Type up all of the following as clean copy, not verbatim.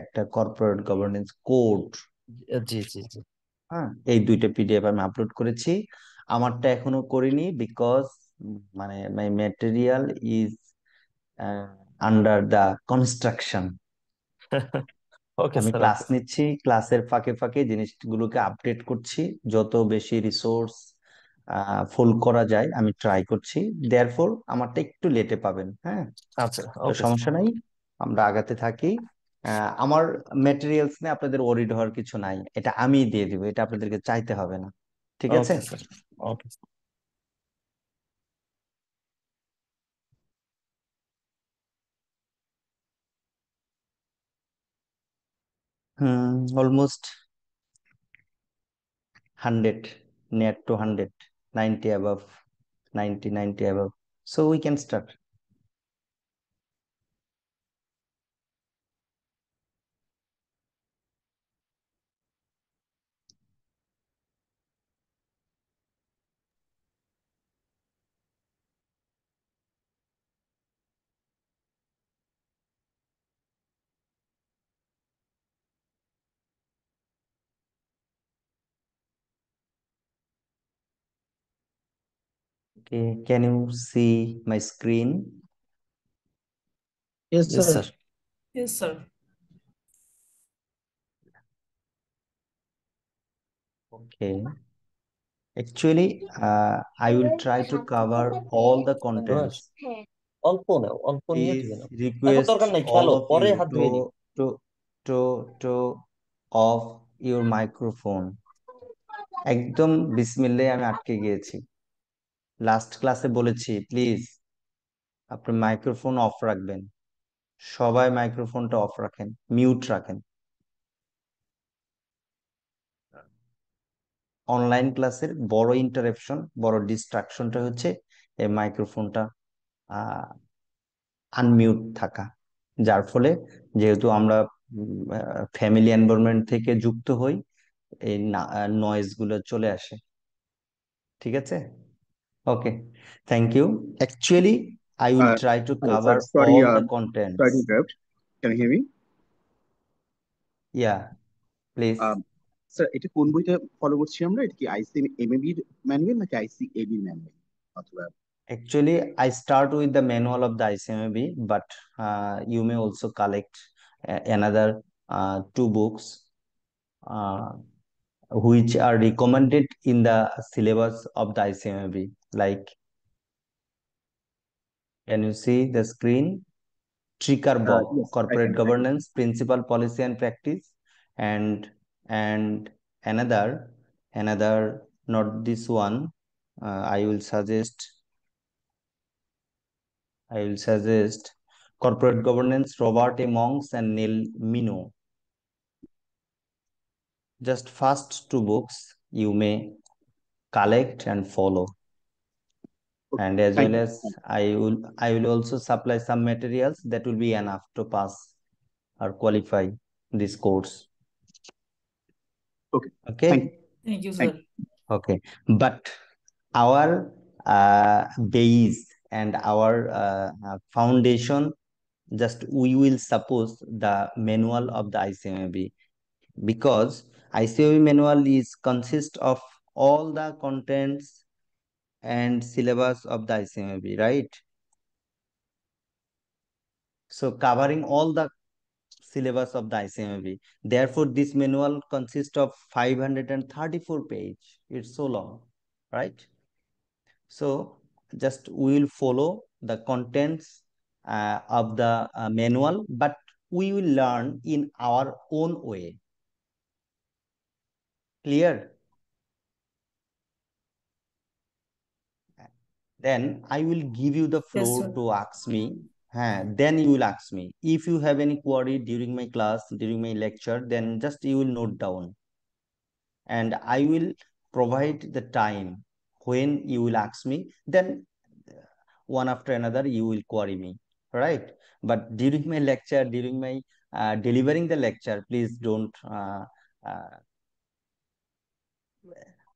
একটা corporate governance code. জি জি জি। হ্যাঁ, এই দুইটা পিডিএফ আমি আপলোড করেছি। আমারটা এখনো করিনি বিকজ মানে my material is under the construction. Okay আমি স্যার, ক্লাস ওকে। নিচ্ছি, ক্লাসের ফাঁকে ফাঁকে জিনিসগুলোকে আপডেট করছি, যত বেশি রিসোর্স ফুল করা যায় আমি ট্রাই করছি। দেয়ারফর আমারটা একটু লেটে পাবেন, হ্যাঁ। আচ্ছা, তো ওকে স্যার। সমস্যা নাই, আমরা আগাতে থাকি। আমার ম্যাটেরিয়ালস নিয়ে আপনাদের ওরিড হওয়ার কিছু নাই, এটা আমি দিয়ে দিব, এটা আপনাদেরকে চাইতে হবে না। ঠিক আছে। Okay sir. Okay. Almost 100, near to 100, 90 above, 90 above, so we can start. Okay, can you see my screen? Yes, Yes, sir. sir. Yes, sir. Okay, actually, I will try to cover all the Ramesh, contents. অল্প নাও, অল্প নিয়ে Please ঢেলে নাও। এখন request দরকার নাই, all খেলো, of পরে you হাত to ধুয়ে নিও। to to to off your microphone. একদম বিসমিল্লাহ, আমি আটকে গিয়েছি। লাস্ট ক্লাসে বলেছি প্লিজ আপনি মাইক্রোফোন অফ রাখবেন, সবাই মাইক্রোফোনটা অফ রাখেন, মিউট রাখেন। অনলাইন ক্লাসের বড় ইন্টারাপশন, বড় ডিস্ট্রাকশনটা হচ্ছে এই মাইক্রোফোনটা আনমিউট থাকা, যার ফলে যেহেতু আমরা ফ্যামিলি এনভায়রনমেন্ট থেকে যুক্ত হই, এই নয়েজ গুলো চলে আসে। ঠিক আছে, okay, thank you. Actually I will try to Hello, sir. cover Sorry, all the sorry to contents. interrupt. Can you hear me? Yeah, please. Sir, এটা কোন বইটা ফলো করছি আমরা? এটা কি ICMAB ম্যানুয়াল নাকি ICAB ম্যানুয়াল অথবা? Actually, I start with the manual of the ICMAB, but you may also collect another two books uh, which are recommended in the syllabus of the ICMAB. Like, can you see the screen? Tricker Bob, Yes, I Corporate can see. Governance, Principle, Policy and Practice, and and another, not this one. I will suggest Corporate Governance, Robert A. Monks and Neil Mino. Just first two books you may collect and follow. Okay, And as thank well you. as I will also supply some materials that will be enough to pass or qualify this course. Okay, Okay. thank you. Thank you, Thank sir. you. Okay, but our base and our foundation, just we will suppose the manual of the ICMAB, because ICMAB manual is consist of all the contents and syllabus of the ICMAB, right? So covering all the syllabus of the ICMAB. Therefore, this manual consists of 534 page. It's so long, right? So just we will follow the contents of the manual, but we will learn in our own way. Clear? Then I will give you the Yes, floor sir. to ask me. Then you will ask me. If you have any query during my class, during my lecture, then just you will note down. And I will provide the time when you will ask me. Then one after another you will query me, right? But during my lecture, during my delivering the lecture, please don't uh,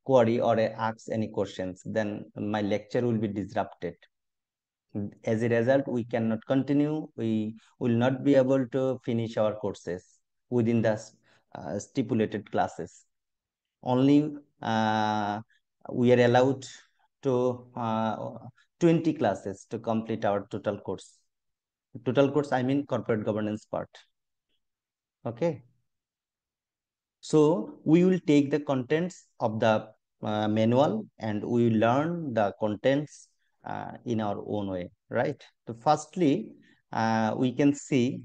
query or ask any questions, then my lecture will be disrupted. As a result, we cannot continue. We will not be able to finish our courses within the stipulated classes. Only we are allowed to 20 classes to complete our total course. Total course, I mean corporate governance part. Okay. So we will take the contents of the manual and we will learn the contents in our own way, right? So firstly, we can see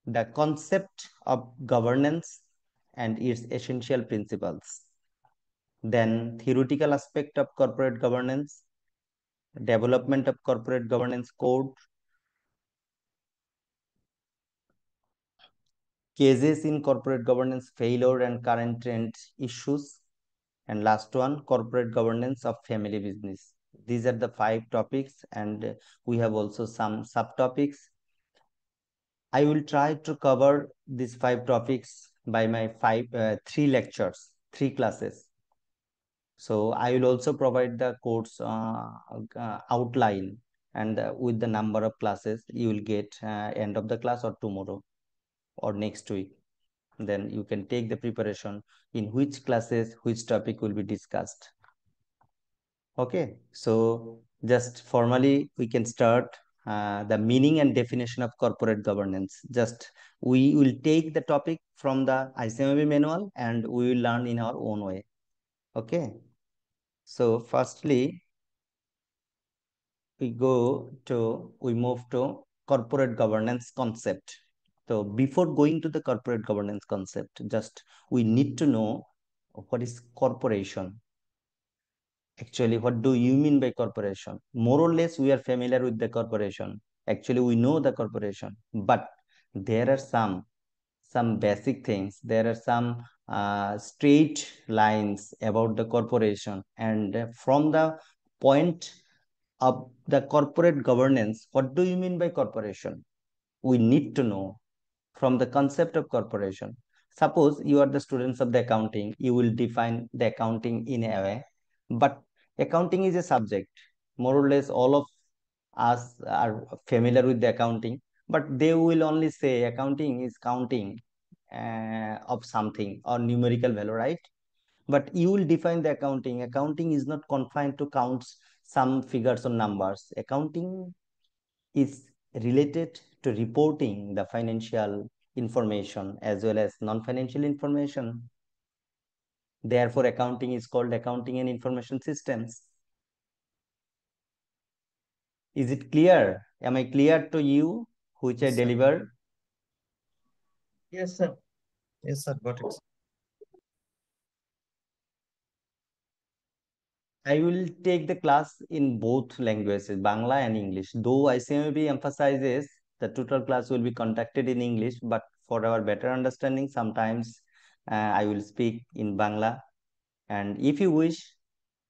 the concept of governance and its essential principles. Then theoretical aspect of corporate governance, development of corporate governance code, cases in corporate governance failure and current trend issues, and last one, corporate governance of family business. These are the 5 topics, and we have also some subtopics. I will try to cover these 5 topics by my 3 lectures, 3 classes. So I will also provide the course outline, and with the number of classes you will get end of the class or tomorrow or next week. Then you can take the preparation in which classes which topic will be discussed. Okay, so just formally we can start the meaning and definition of corporate governance. Just we will take the topic from the ICMB manual and we will learn in our own way. Okay, so firstly we move to corporate governance concept. So before going to the corporate governance concept, just we need to know what is corporation. Actually, what do you mean by corporation? More or less, we are familiar with the corporation. Actually, we know the corporation, but there are some basic things. There are some straight lines about the corporation, and from the point of the corporate governance, what do you mean by corporation? We need to know from the concept of corporation. Suppose you are the students of the accounting, you will define the accounting in a way, but accounting is a subject. More or less, all of us are familiar with the accounting, but they will only say accounting is counting of something or numerical value, right? But you will define the accounting. Accounting is not confined to counts some figures or numbers. Accounting is related to reporting the financial information as well as non-financial information. Therefore, accounting is called accounting and information systems. Is it clear? Am I clear to you which I delivered? Yes, sir. Yes, sir. Got it. I will take the class in both languages, Bangla and English. Though ICMB emphasizes the total class will be conducted in English, but for our better understanding, sometimes I will speak in Bangla. And if you wish,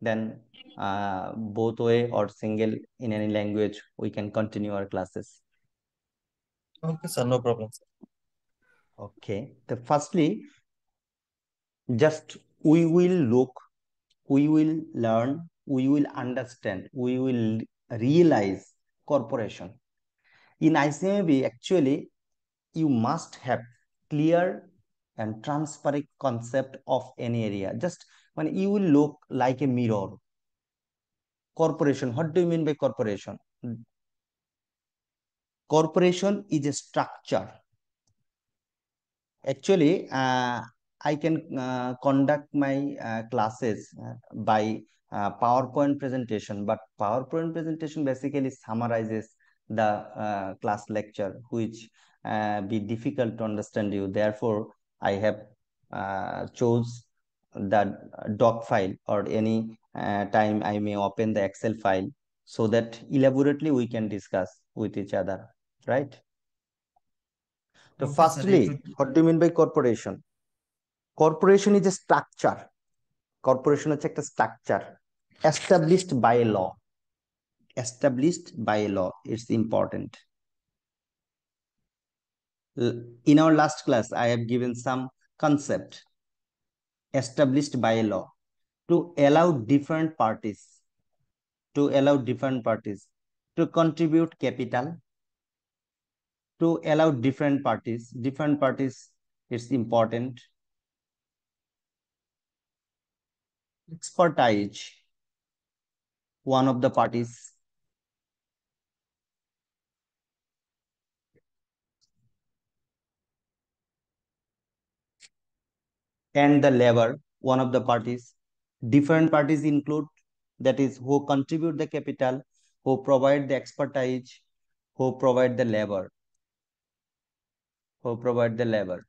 then both way or single in any language, we can continue our classes. Okay, sir. No problem, sir. Okay. The firstly, just we will look, we will learn, we will understand, we will realize corporation. In ICMB, actually, you must have clear and transparent concept of any area. Just when you will look like a mirror. Corporation, what do you mean by corporation? Corporation is a structure. Actually, I can conduct my classes by PowerPoint presentation, but PowerPoint presentation basically summarizes the class lecture, which be difficult to understand you. Therefore, I have chose the doc file, or any time I may open the Excel file so that elaborately we can discuss with each other, right? So Okay, sir. firstly, what do you mean by corporation? Corporation is a structure. Corporation is a structure established by law. Established by law. It's important. In our last class, I have given some concept established by law to allow different parties. To allow different parties. to contribute capital, to allow different parties. Different parties, it's important. Expertise, one of the parties. And the labor, one of the parties. Different parties include, that is, who contribute the capital, who provide the expertise, who provide the labor, who provide the labor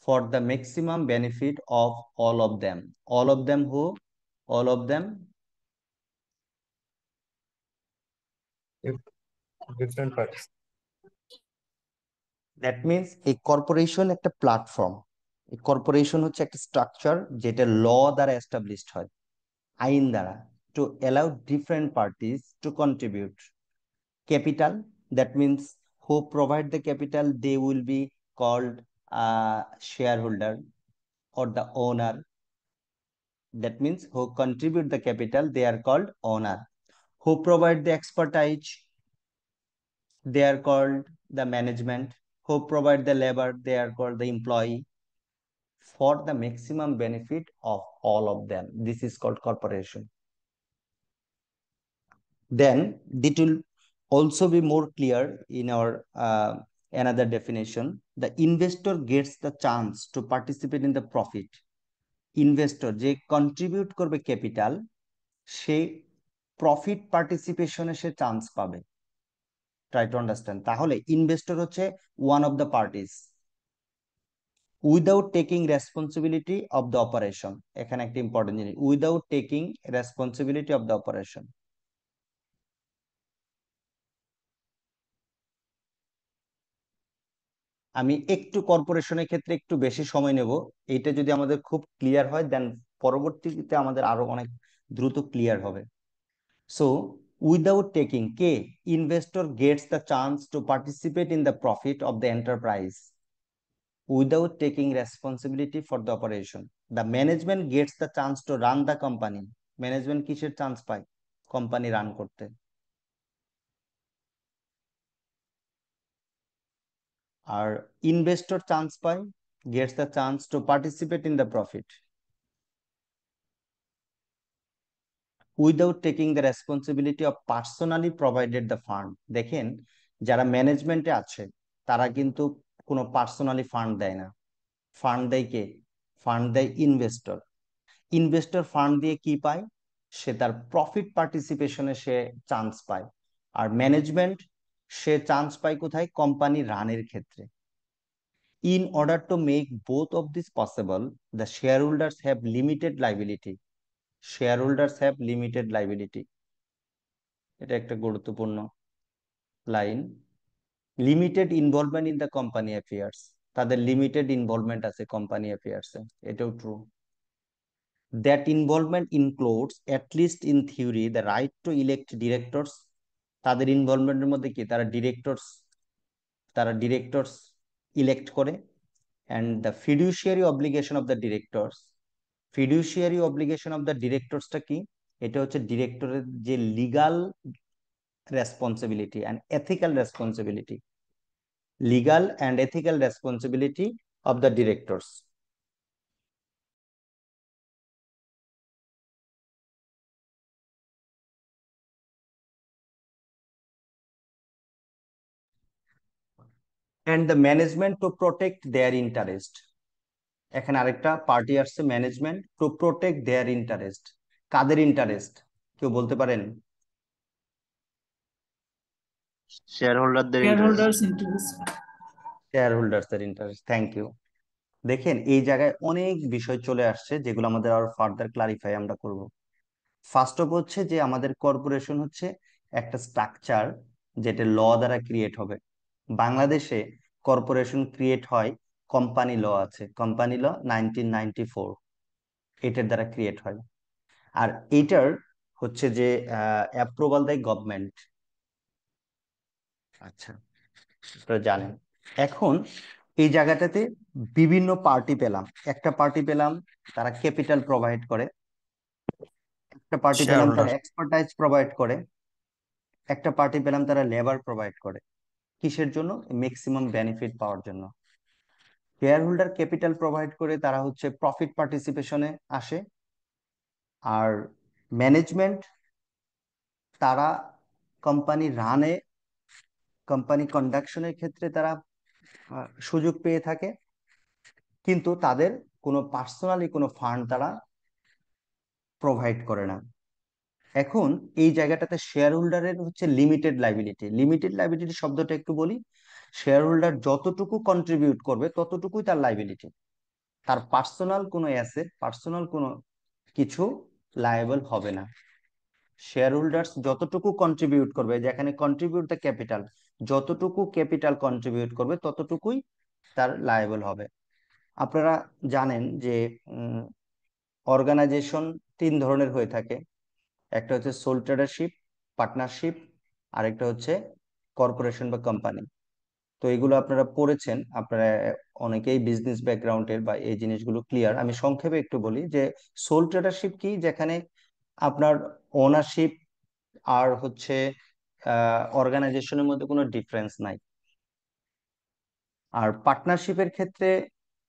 for the maximum benefit of all of them. All of them who? All of them If different parties. That means এই corporation একটা platform. এই corporation হচ্ছে একটা structure যেটা ল দ্বারা established হয়, আইন দ্বারা, to allow different parties two contribute capital. That means who provide the capital, they will be called shareholder or the owner. That means who contribute the capital, they are called owner. Who provide the expertise, they are called the management. Who provide the labor, they are called the employee, for the maximum benefit of all of them. This is called corporation. Then it will also be more clear in our another definition. The investor gets the chance to participate in the profit. Investor যে contribute করবে capital, সে profit পার্টিসিপেশনে সে chance পাবে। Try to understand. তাহলে investor হচ্ছে one of the parties without taking responsibility of the operation. এখানে একটা important জিনিস, without taking responsibility of the operation. আমি একটু কর্পোরেশনের ক্ষেত্রে একটু বেশি সময় নেব, এইটা যদি আমাদের খুব ক্লিয়ার হয় দেন পরবর্তীতে আমাদের আরো অনেক দ্রুত ক্লিয়ার হবে। So without taking, K? Investor Gates the chance to participate in the profit of the enterprise without taking responsibility for the operation. The management Gates the chance to run the company. Management কিসের chance পায়? Company run করতে। আর investor chance পায়, Gates the chance to participate in the profit without taking the responsibility of personally provided the fund. দেখেন, যারা ম্যানেজমেন্টে আছে তারা কিন্তু কোনো পার্সোনালি ফান্ড দেয় না। ফান্ড দেয় কে? ফান্ড দেয় ইনভেস্টর। ইনভেস্টর ফান্ড দিয়ে কি পায়? সে তার প্রফিট পার্টিসিপেশনে সে চান্স পায়। আর ম্যানেজমেন্ট, সে চান্স পায় কোথায়? কোম্পানি রানের ক্ষেত্রে। In order to make both of this possible, the shareholders have limited liability. Shareholders have limited liability. এটা একটা গুরুত্বপূর্ণ line. Limited involvement in the company affairs, তাদের লিমিটেড ইনভলভমেন্ট আছে কোম্পানি অ্যাফেয়ার্সে, এটাও true. That involvement includes at least in theory the right to elect directors. তাদের ইনভলভমেন্টের মধ্যে কি? তারা ডিরেক্টরস ইলেক্ট করে। And the fiduciary obligation of the directors. Fiduciary obligation of the ডিরেক্টরসটা কি? এটা হচ্ছে ডিরেক্টরের যে legal responsibility and ethical responsibility, legal and ethical responsibility of the directors. And the management to protect their interest. এখানে আরেকটা party আসছে, management to protect their interest. কাদের ইন্টারেস্ট কেউ বলতে পারেন? শেয়ারহোল্ডারদের শেয়ারহোল্ডার্সদের ইন্টারেস্ট। Thank you. দেখেন, এই জায়গায় অনেক বিষয় চলে আসছে যেগুলো আমাদের আরো ফার্দার ক্লারিফাই আমরা করব। ফার্স্ট অফ হচ্ছে যে আমাদের কর্পোরেশন হচ্ছে একটা স্ট্রাকচার যেটা ল দ্বারা ক্রিয়েট হবে। বাংলাদেশে কর্পোরেশন ক্রিয়েট হয়, কোম্পানি ল আছে, কোম্পানি ল 1994, এটার দ্বারা ক্রিয়েট হয়। আর এটার হচ্ছে যে অ্যাপ্রুভাল দেয় গভর্নমেন্ট। আচ্ছা, তো জানেন। এখন এই জায়গাটাতে বিভিন্ন পার্টি পেলাম। একটা পার্টি পেলাম তারা ক্যাপিটাল প্রোভাইড করে, একটা পার্টি পেলাম তারা এক্সপার্টাইজ প্রোভাইড করে, একটা পার্টি পেলাম তারা লেবার প্রোভাইড করে কিসের জন্য? ম্যাক্সিমাম বেনিফিট পাওয়ার জন্য। শেয়ার হোল্ডার ক্যাপিটাল প্রোভাইড করে তারা হচ্ছে প্রফিট পার্টিসিপেশনে আসে। আর ম্যানেজমেন্ট তারা কোম্পানি রানে, কোম্পানি কন্ডাকশনের ক্ষেত্রে তারা সুযোগ পেয়ে থাকে, কিন্তু তাদের কোনো পার্সোনালি কোনো ফান্ড তারা প্রোভাইড করে না। এখন এই জায়গাটাতে শেয়ার হোল্ডারের হচ্ছে লিমিটেড লাইবিলিটি। লিমিটেড লাইবিলিটি শব্দটা একটু বলি। শেয়ার হোল্ডার যতটুকু কন্ট্রিবিউট করবে ততটুকুই তার লাইবিলিটি। তার পার্সোনাল কোনো অ্যাসেট, পার্সোনাল কোনো কিছু লায়েবল হবে না। শেয়ার হোল্ডার্স যতটুকু কন্ট্রিবিউট করবে, যেখানে কন্ট্রিবিউট দ্য ক্যাপিটাল, যতটুকু ক্যাপিটাল কন্ট্রিবিউট করবে ততটুকুই তার লায়েবল হবে। আপনারা জানেন যে অর্গানাইজেশন তিন ধরনের হয়ে থাকে। একটা হচ্ছে সোল ট্রেডারশিপ, পার্টনারশিপ, আরেকটা হচ্ছে কর্পোরেশন বা কোম্পানি। তো এগুলো আপনারা পড়েছেন, আপনারা অনেকেই বিজনেস ব্যাকগ্রাউন্ডের বা এই জিনিসগুলো ক্লিয়ার। আমি সংক্ষেপে একটু বলি যে সোল ট্রেডারশিপ কি, যেখানে আপনার ওনারশিপ আর হচ্ছে অর্গানাইজেশনের মধ্যে কোনো ডিফারেন্স নাই। আর পার্টনারশিপের ক্ষেত্রে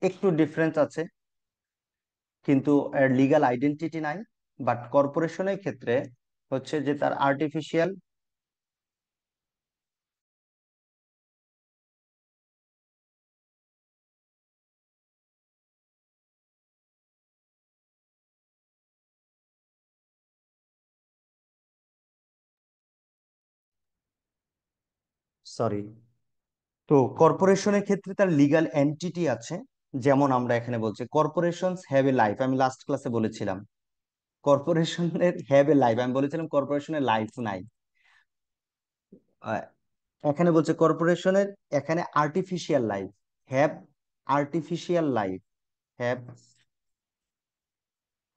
একটু ডিফারেন্স আছে, কিন্তু এর লিগ্যাল আইডেন্টিটি নাই। বাট কর্পোরেশনের ক্ষেত্রে হচ্ছে যে তার আর্টিফিশিয়াল, সরি, তো কর্পোরেশনের ক্ষেত্রে তার লিগ্যাল এন্টিটি আছে। যেমন আমরা এখানে বলছি কর্পোরেশনস হ্যাভ এ লাইফ, আমি লাস্ট ক্লাসে বলেছিলাম কর্পোরেশনের হ্যাভ এ লাইফ, আমি বলেছিলাম কর্পোরেশনের লাইফ নাই। আহ, এখানে বলছে কর্পোরেশনের এখানে artificial life, have artificial life, have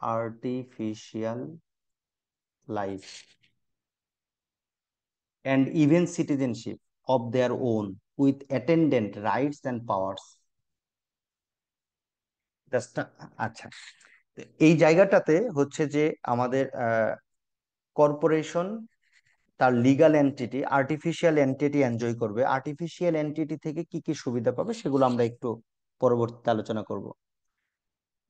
artificial life and even citizenship of their own with attendant rights and powers. আচ্ছা, এই জায়গাটাতে হচ্ছে যে আমাদের কর্পোরেশন তার legal entity, artificial entity enjoy করবে। আর্টিফিশিয়াল এন্টিটি থেকে কি কি সুবিধা পাবে সেগুলো আমরা একটু পরবর্তীতে আলোচনা করব।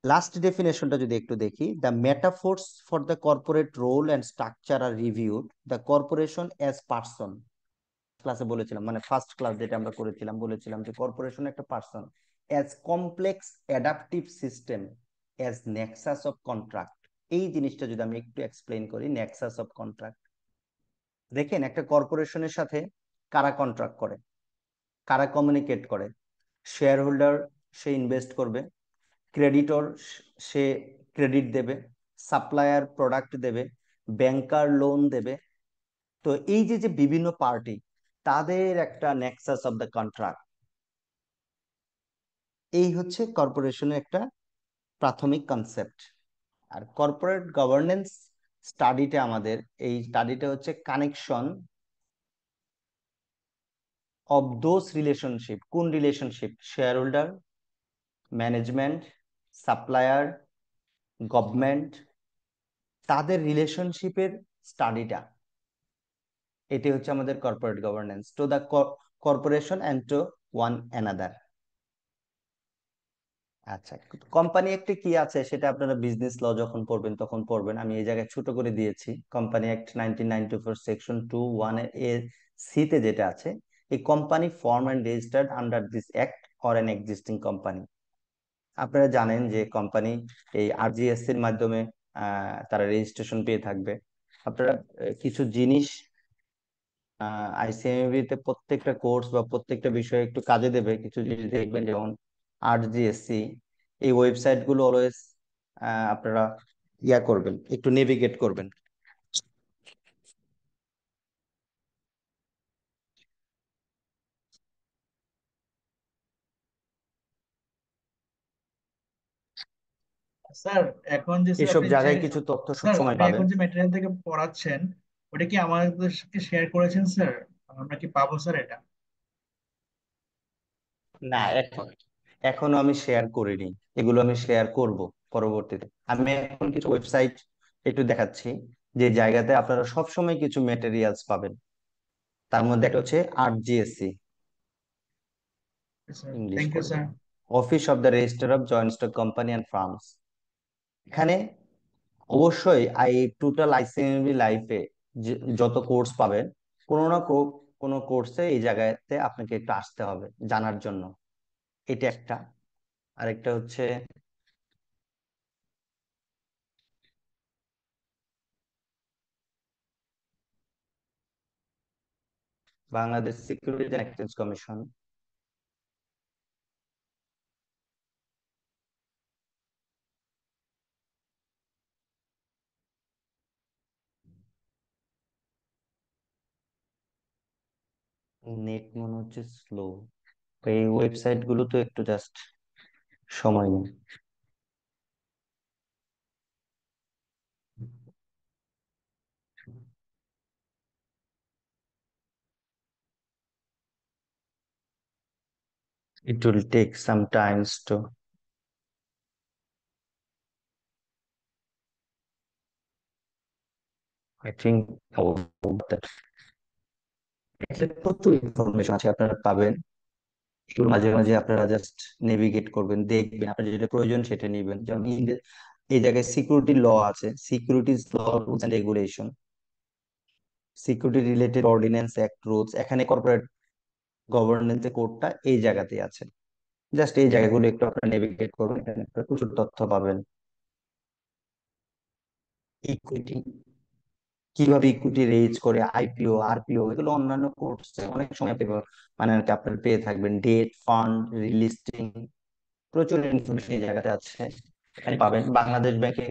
লাস্ট ডেফিনেশনটা যদি একটু দেখি, the metaphors for the corporate role and structure are reviewed, the corporation as person. ক্লাসে বলেছিলাম, মানে ফার্স্ট ক্লাস যেটা আমরা করেছিলাম, বলেছিলাম যে কর্পোরেশন একটা person, as complex adaptive system, as Nexus of contract. এই জিনিসটা যদি আমি একটু এক্সপ্লেইন করি, নেক্সাস অফ কন্ট্রাক্ট। দেখেন একটা কর্পোরেশনের সাথে কারা কন্ট্রাক্ট করে, কারা কমিউনিকেট করে? শেয়ার হোল্ডার সে ইনভেস্ট করবে, ক্রেডিটর সে ক্রেডিট দেবে, সাপ্লায়ার প্রোডাক্ট দেবে, ব্যাংকার লোন দেবে। তো এই যে যে বিভিন্ন পার্টি, তাদের একটা নেক্সাস অফ দ্য কন্ট্রাক্ট, এই হচ্ছে কর্পোরেশনের একটা প্রাথমিক কনসেপ্ট। আর কর্পোরেট গভর্নেন্স স্টাডিটা আমাদের, এই স্টাডিটা হচ্ছে কানেকশন অফ দোজ রিলেশনশিপ। কোন relationship? Share holder, management, supplier, government, তাদের রিলেশনশিপের স্টাডিটা, এটি হচ্ছে আমাদের corporate governance to the corporation and to one another. আচ্ছা, কোম্পানি একটা কি আছে সেটা আপনারা বিজনেস ল যখন পড়বেন তখন পড়বেন। আমি এই জায়গায় ছোট করে দিয়েছি, কোম্পানি অ্যাক্ট 1994 সেকশন 2(1) এর সিতে যেটা আছে, এই company form and registered under this act or an existing company. আপনারা জানেন যে কোম্পানি এই আরজিএসসি এর মাধ্যমে তারা রেজিস্ট্রেশন পেয়ে থাকবে। আপনারা কিছু জিনিস আইসিএমবি তে প্রত্যেকটা কোর্স বা প্রত্যেকটা বিষয়ে একটু কাজে দেবে, কিছু জিনিস দেখবেন, যেমন আরজিএসসি, এই ওয়েবসাইট গুলো অলওয়েজ আপনারা ইয়া করবেন, একটু নেভিগেট করবেন। স্যার এখন যে স্যার এসব আপনি যে জায়গায় কিছু তথ্য স্যার সবসময় আপনি পাবেন। এখন যে ম্যাটেরিয়াল থেকে পড়াচ্ছেন ওটা কি আমাদের সাথে শেয়ার করেছেন স্যার? আমরা কি পাবো স্যার এটা? না, এখনো আমি শেয়ার করিনি, এগুলো আমি শেয়ার করব পরবর্তীতে। আমি এখন কিছু ওয়েবসাইট একটু দেখাচ্ছি, যে জায়গাতে আপনারা সবসময় কিছু মেটেরিয়ালস পাবেন। তার মধ্যে একটা হচ্ছে RGSC, sir English thank you করে স্যার। দেবেন, office of the registrar of joint stock company and firms. এখানে অবশ্যই টোটাল আইসিএমবি লাইফে যত কোর্স পাবেন, কোনো না কোনো কোর্সে এই জায়গাতে আপনাকে একটু আসতে হবে জানার জন্য। এটা একটা। আরেকটা হচ্ছে Bangladesh security and exchange commission. Net মনে হচ্ছে স্লো, এই ওয়েবসাইট গুলো তো একটু জাস্ট সময় নেই। It will take some times to. I think that এখানে প্রচুর ইনফরমেশন আছে, আপনারা পাবেন। একটু মাঝে মাঝে আপনারা জাস্ট নেভিগেট করবেন, দেখবেন আপনার যেটা প্রয়োজন সেটা নিবেন। যেমন এই জায়গায় সিকিউরিটি ল আছে, securities law rules and regulation, security related ordinance act rules. এখানে কর্পোরেট গভর্নেন্স কোডটা এই জায়গাতেই আছে। জাস্ট এই জায়গাগুলো একটু আপনারা নেভিগেট করবেন, এখানে আপনারা প্রচুর তথ্য পাবেন। ইকুইটি, কিভাবে ইকুইটি রেজ করে, IPO RPO, এগুলো অন্যান্য কোর্সে অনেক সময় মানে আর কি আপনারা পেয়ে থাকবেন। ডেট ফান্ড রিলিস্টিং, প্রচুর ইনফরমেশন এই জায়গাতে আছে, এখানে পাবেন। বাংলাদেশ ব্যাংকে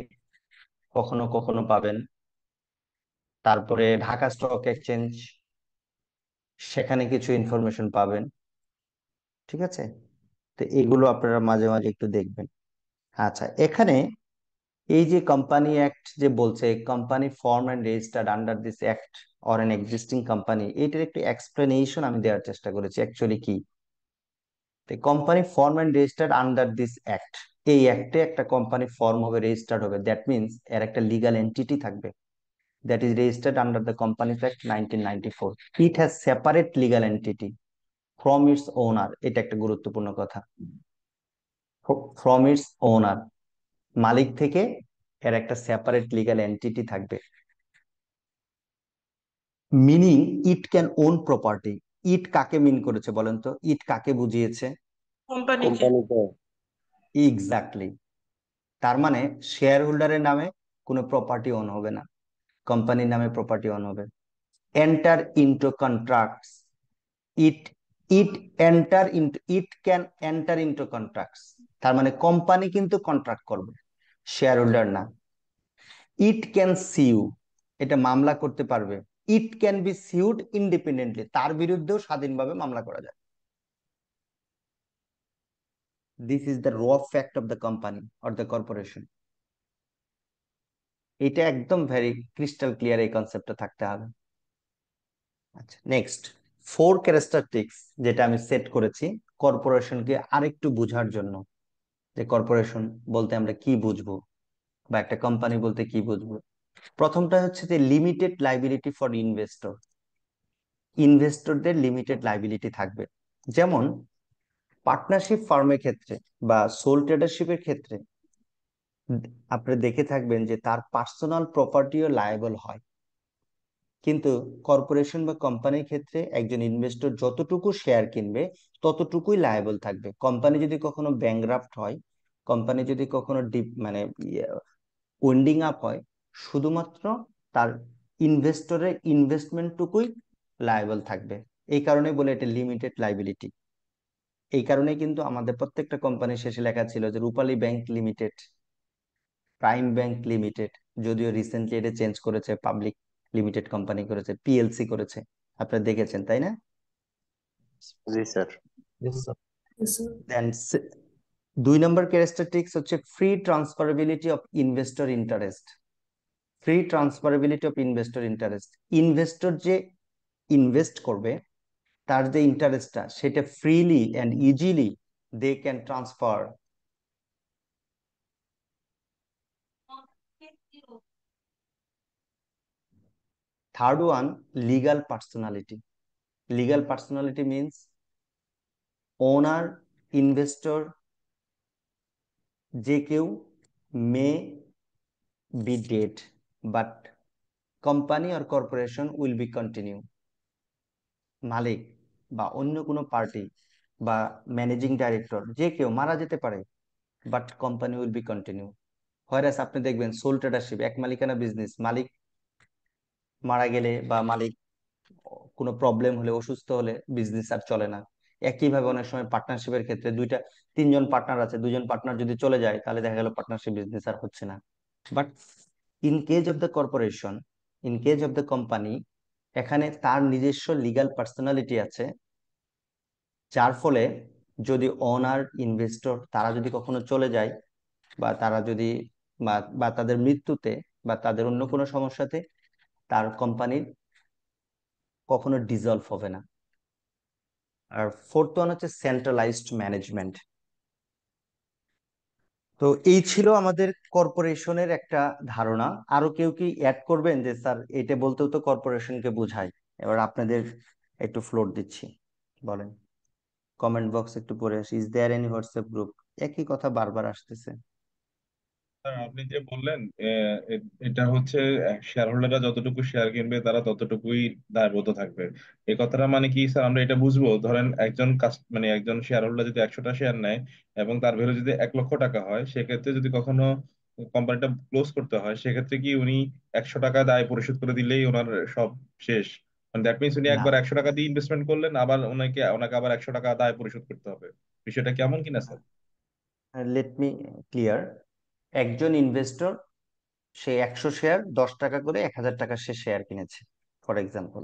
কখনো কখনো পাবেন। তারপরে ঢাকা স্টক এক্সচেঞ্জ, সেখানে কিছু ইনফরমেশন পাবেন। ঠিক আছে, তো এগুলো আপনারা মাঝে মাঝে একটু দেখবেন। আচ্ছা, এখানে এই যে কোম্পানি অ্যাক্ট যে বলছে, company form and registered under this act or N existing company, এটার একটু এক্সপ্লেনেশন আমি দেওয়ার চেষ্টা করেছি অ্যাকচুয়ালি কি। Company form and registered under this act, এই অ্যাক্টে একটা কোম্পানি ফর্ম হবে, রেজিস্টার্ড হবে, দ্যাট মিনস এর একটা লিগাল এন্টিটি থাকবে, that is registered under the companies act 1994। It has separate legal entity from its ওনার, এটা একটা গুরুত্বপূর্ণ কথা। ফ্রম ইটস ওনার, মালিক থেকে এর একটা সেপারেট লিগাল এন্টিটি থাকবে। Meaning it can own property. It কাকে মিন করেছে বলেন তো, ইট কাকে বুঝিয়েছে? কোম্পানিকে। এক্স্যাক্টলি। তার মানে শেয়ার হোল্ডারের নামে কোনো প্রপার্টি ওন হবে না, কোম্পানির নামে প্রপার্টি ওন হবে। Enter into contracts, it it it can enter into contracts, তার মানে কোম্পানি কিন্তু কন্ট্রাক্ট করবে, শেয়ার হোল্ডার না। ইট ক্যান সিউ, এটা মামলা করতে পারবে। It can be suede independently, তার বিরুদ্ধেও স্বাধীনভাবে মামলা করা যায়। দিস ইজ দ্য র fact of the company or the corporation. এটা একদম ভেরি ক্রিস্টাল ক্লিয়ার, এই কনসেপ্টটা থাকতে হবে। আচ্ছা, নেক্সট 4 ক্যারেক্টারিস্টিক্স যেটা আমি সেট করেছি কর্পোরেশনকে আরেকটু বোঝার জন্য, যে কর্পোরেশন বলতে আমরা কি বুঝবো বা একটা কোম্পানি বলতে কি বুঝবো। প্রথমটা হচ্ছে যে লিমিটেড লাইবিলিটি ফর ইনভেস্টর, ইনভেস্টরদের লিমিটেড লাইবিলিটি থাকবে। যেমন পার্টনারশিপ ফার্মের ক্ষেত্রে বা সোল ট্রেডারশিপের ক্ষেত্রে আপনি দেখে থাকবেন যে তার পার্সোনাল প্রপার্টিও লায়াবল হয়, কিন্তু কর্পোরেশন বা কোম্পানির ক্ষেত্রে একজন ইনভেস্টর যতটুকু শেয়ার কিনবে ততটুকুই লায়াবল থাকবে। কোম্পানি যদি কখনো ব্যাংক্রাফট হয়, কোম্পানি যদি কখনো মানে ওয়েন্ডিং আপ হয়, শুধুমাত্র তার ইনভেস্টরের ইনভেস্টমেন্টটুকুই লায়াবল থাকবে। এই কারণে বলে এটা লিমিটেড লাইবিলিটি। এই কারণে কিন্তু আমাদের প্রত্যেকটা কোম্পানির শেষে লেখা ছিল যে Rupali bank limited, prime bank limited, যদিও রিসেন্টলি এটা চেঞ্জ করেছে, পাবলিক লিমিটেড কোম্পানি করেছে, PLC করেছে, আপনারা দেখেছেন তাই না? জি স্যার। দেন 2 নম্বর ক্যারেক্টারিস্টিক্স হচ্ছে free transferability of investor interest. Free transferability of investor interest, investor যে ইনভেস্ট করবে তার যে ইন্টারেস্টটা সেটা freely and easily they can transfer. Third one, legal personality. Legal personality means owner, investor, যে কেউ may be dead, but company or corporation will be continue. মালিক বা অন্য কোনো পার্টি বা ম্যানেজিং ডাইরেক্টর যে কেউ মারা যেতে পারে, but company will be continue. হয়রাস আপনি দেখবেন সোল ট্রেডারশিপ, এক মালিকানা বিজনেস, মালিক মারা গেলে বা মালিক কোনো প্রবলেম হলে, অসুস্থ হলে বিজনেস আর চলে না। একইভাবে অনেক সময় পার্টনারশিপের ক্ষেত্রে তিনজন পার্টনার আছে, দুজন পার্টনার যদি চলে যায় তাহলে দেখা গেল পার্টনারশিপ বিজনেস আর হচ্ছে না। But in cage of the corporation, in cage of the company, এখানে তার নিজস্ব লিগ্যাল পার্সোনালিটি আছে, যার ফলে যদি ওনার, ইনভেস্টর তারা যদি কখনো চলে যায় বা তারা যদি বা তাদের মৃত্যুতে বা তাদের অন্য কোনো সমস্যাতে, তার কোম্পানির কখনো ডিসলভ হবে না। আর ফোর্থ ওয়ান হচ্ছে সেন্ট্রালাইজড ম্যানেজমেন্ট। তো এই ছিল আমাদের কর্পোরেশনের একটা ধারণা। আরো কেউ কি অ্যাড করবেন যে স্যার এটা বলতেও তো কর্পোরেশনকে বোঝায়? এবার আপনাদের একটু ফ্লোর দিচ্ছি, বলেন। কমেন্ট বক্স একটু পড়ে আসি। Is there any WhatsApp group? একই কথা বারবার আসতেছে। স্যার আপনি যে বললেন এটা হচ্ছে শেয়ার হোল্ডাররা যতটুকু শেয়ার কিনবে তারা ততটুকুই দায়বদ্ধ থাকবে, এই কথাটা মানে কি স্যার? আমরা এটা বুঝবো, ধরেন একজন মানে একজন শেয়ার হোল্ডার যদি 100টা শেয়ার নেয় এবং তার ভ্যালু যদি 1 লক্ষ টাকা হয়, সেক্ষেত্রে যদি কখনো কোম্পানিটা ক্লোজ করতে হয়, সেক্ষেত্রে কি উনি 100 টাকা দায় পরিশোধ করে দিলেই ওনার সব শেষ? মানে দ্যাট মিনস উনি না, একবার 100 টাকা দিয়ে ইনভেস্টমেন্ট করলেন, আবার ওনাকে আবার 100 টাকা দায় পরিশোধ করতে হবে, বিষয়টা কেমন কিনা স্যার? Let me clear. একজন ইনভেস্টর, সে 100 শেয়ার 10 টাকা করে 1000 টাকা সে শেয়ার কিনেছে, ফর এক্সাম্পল।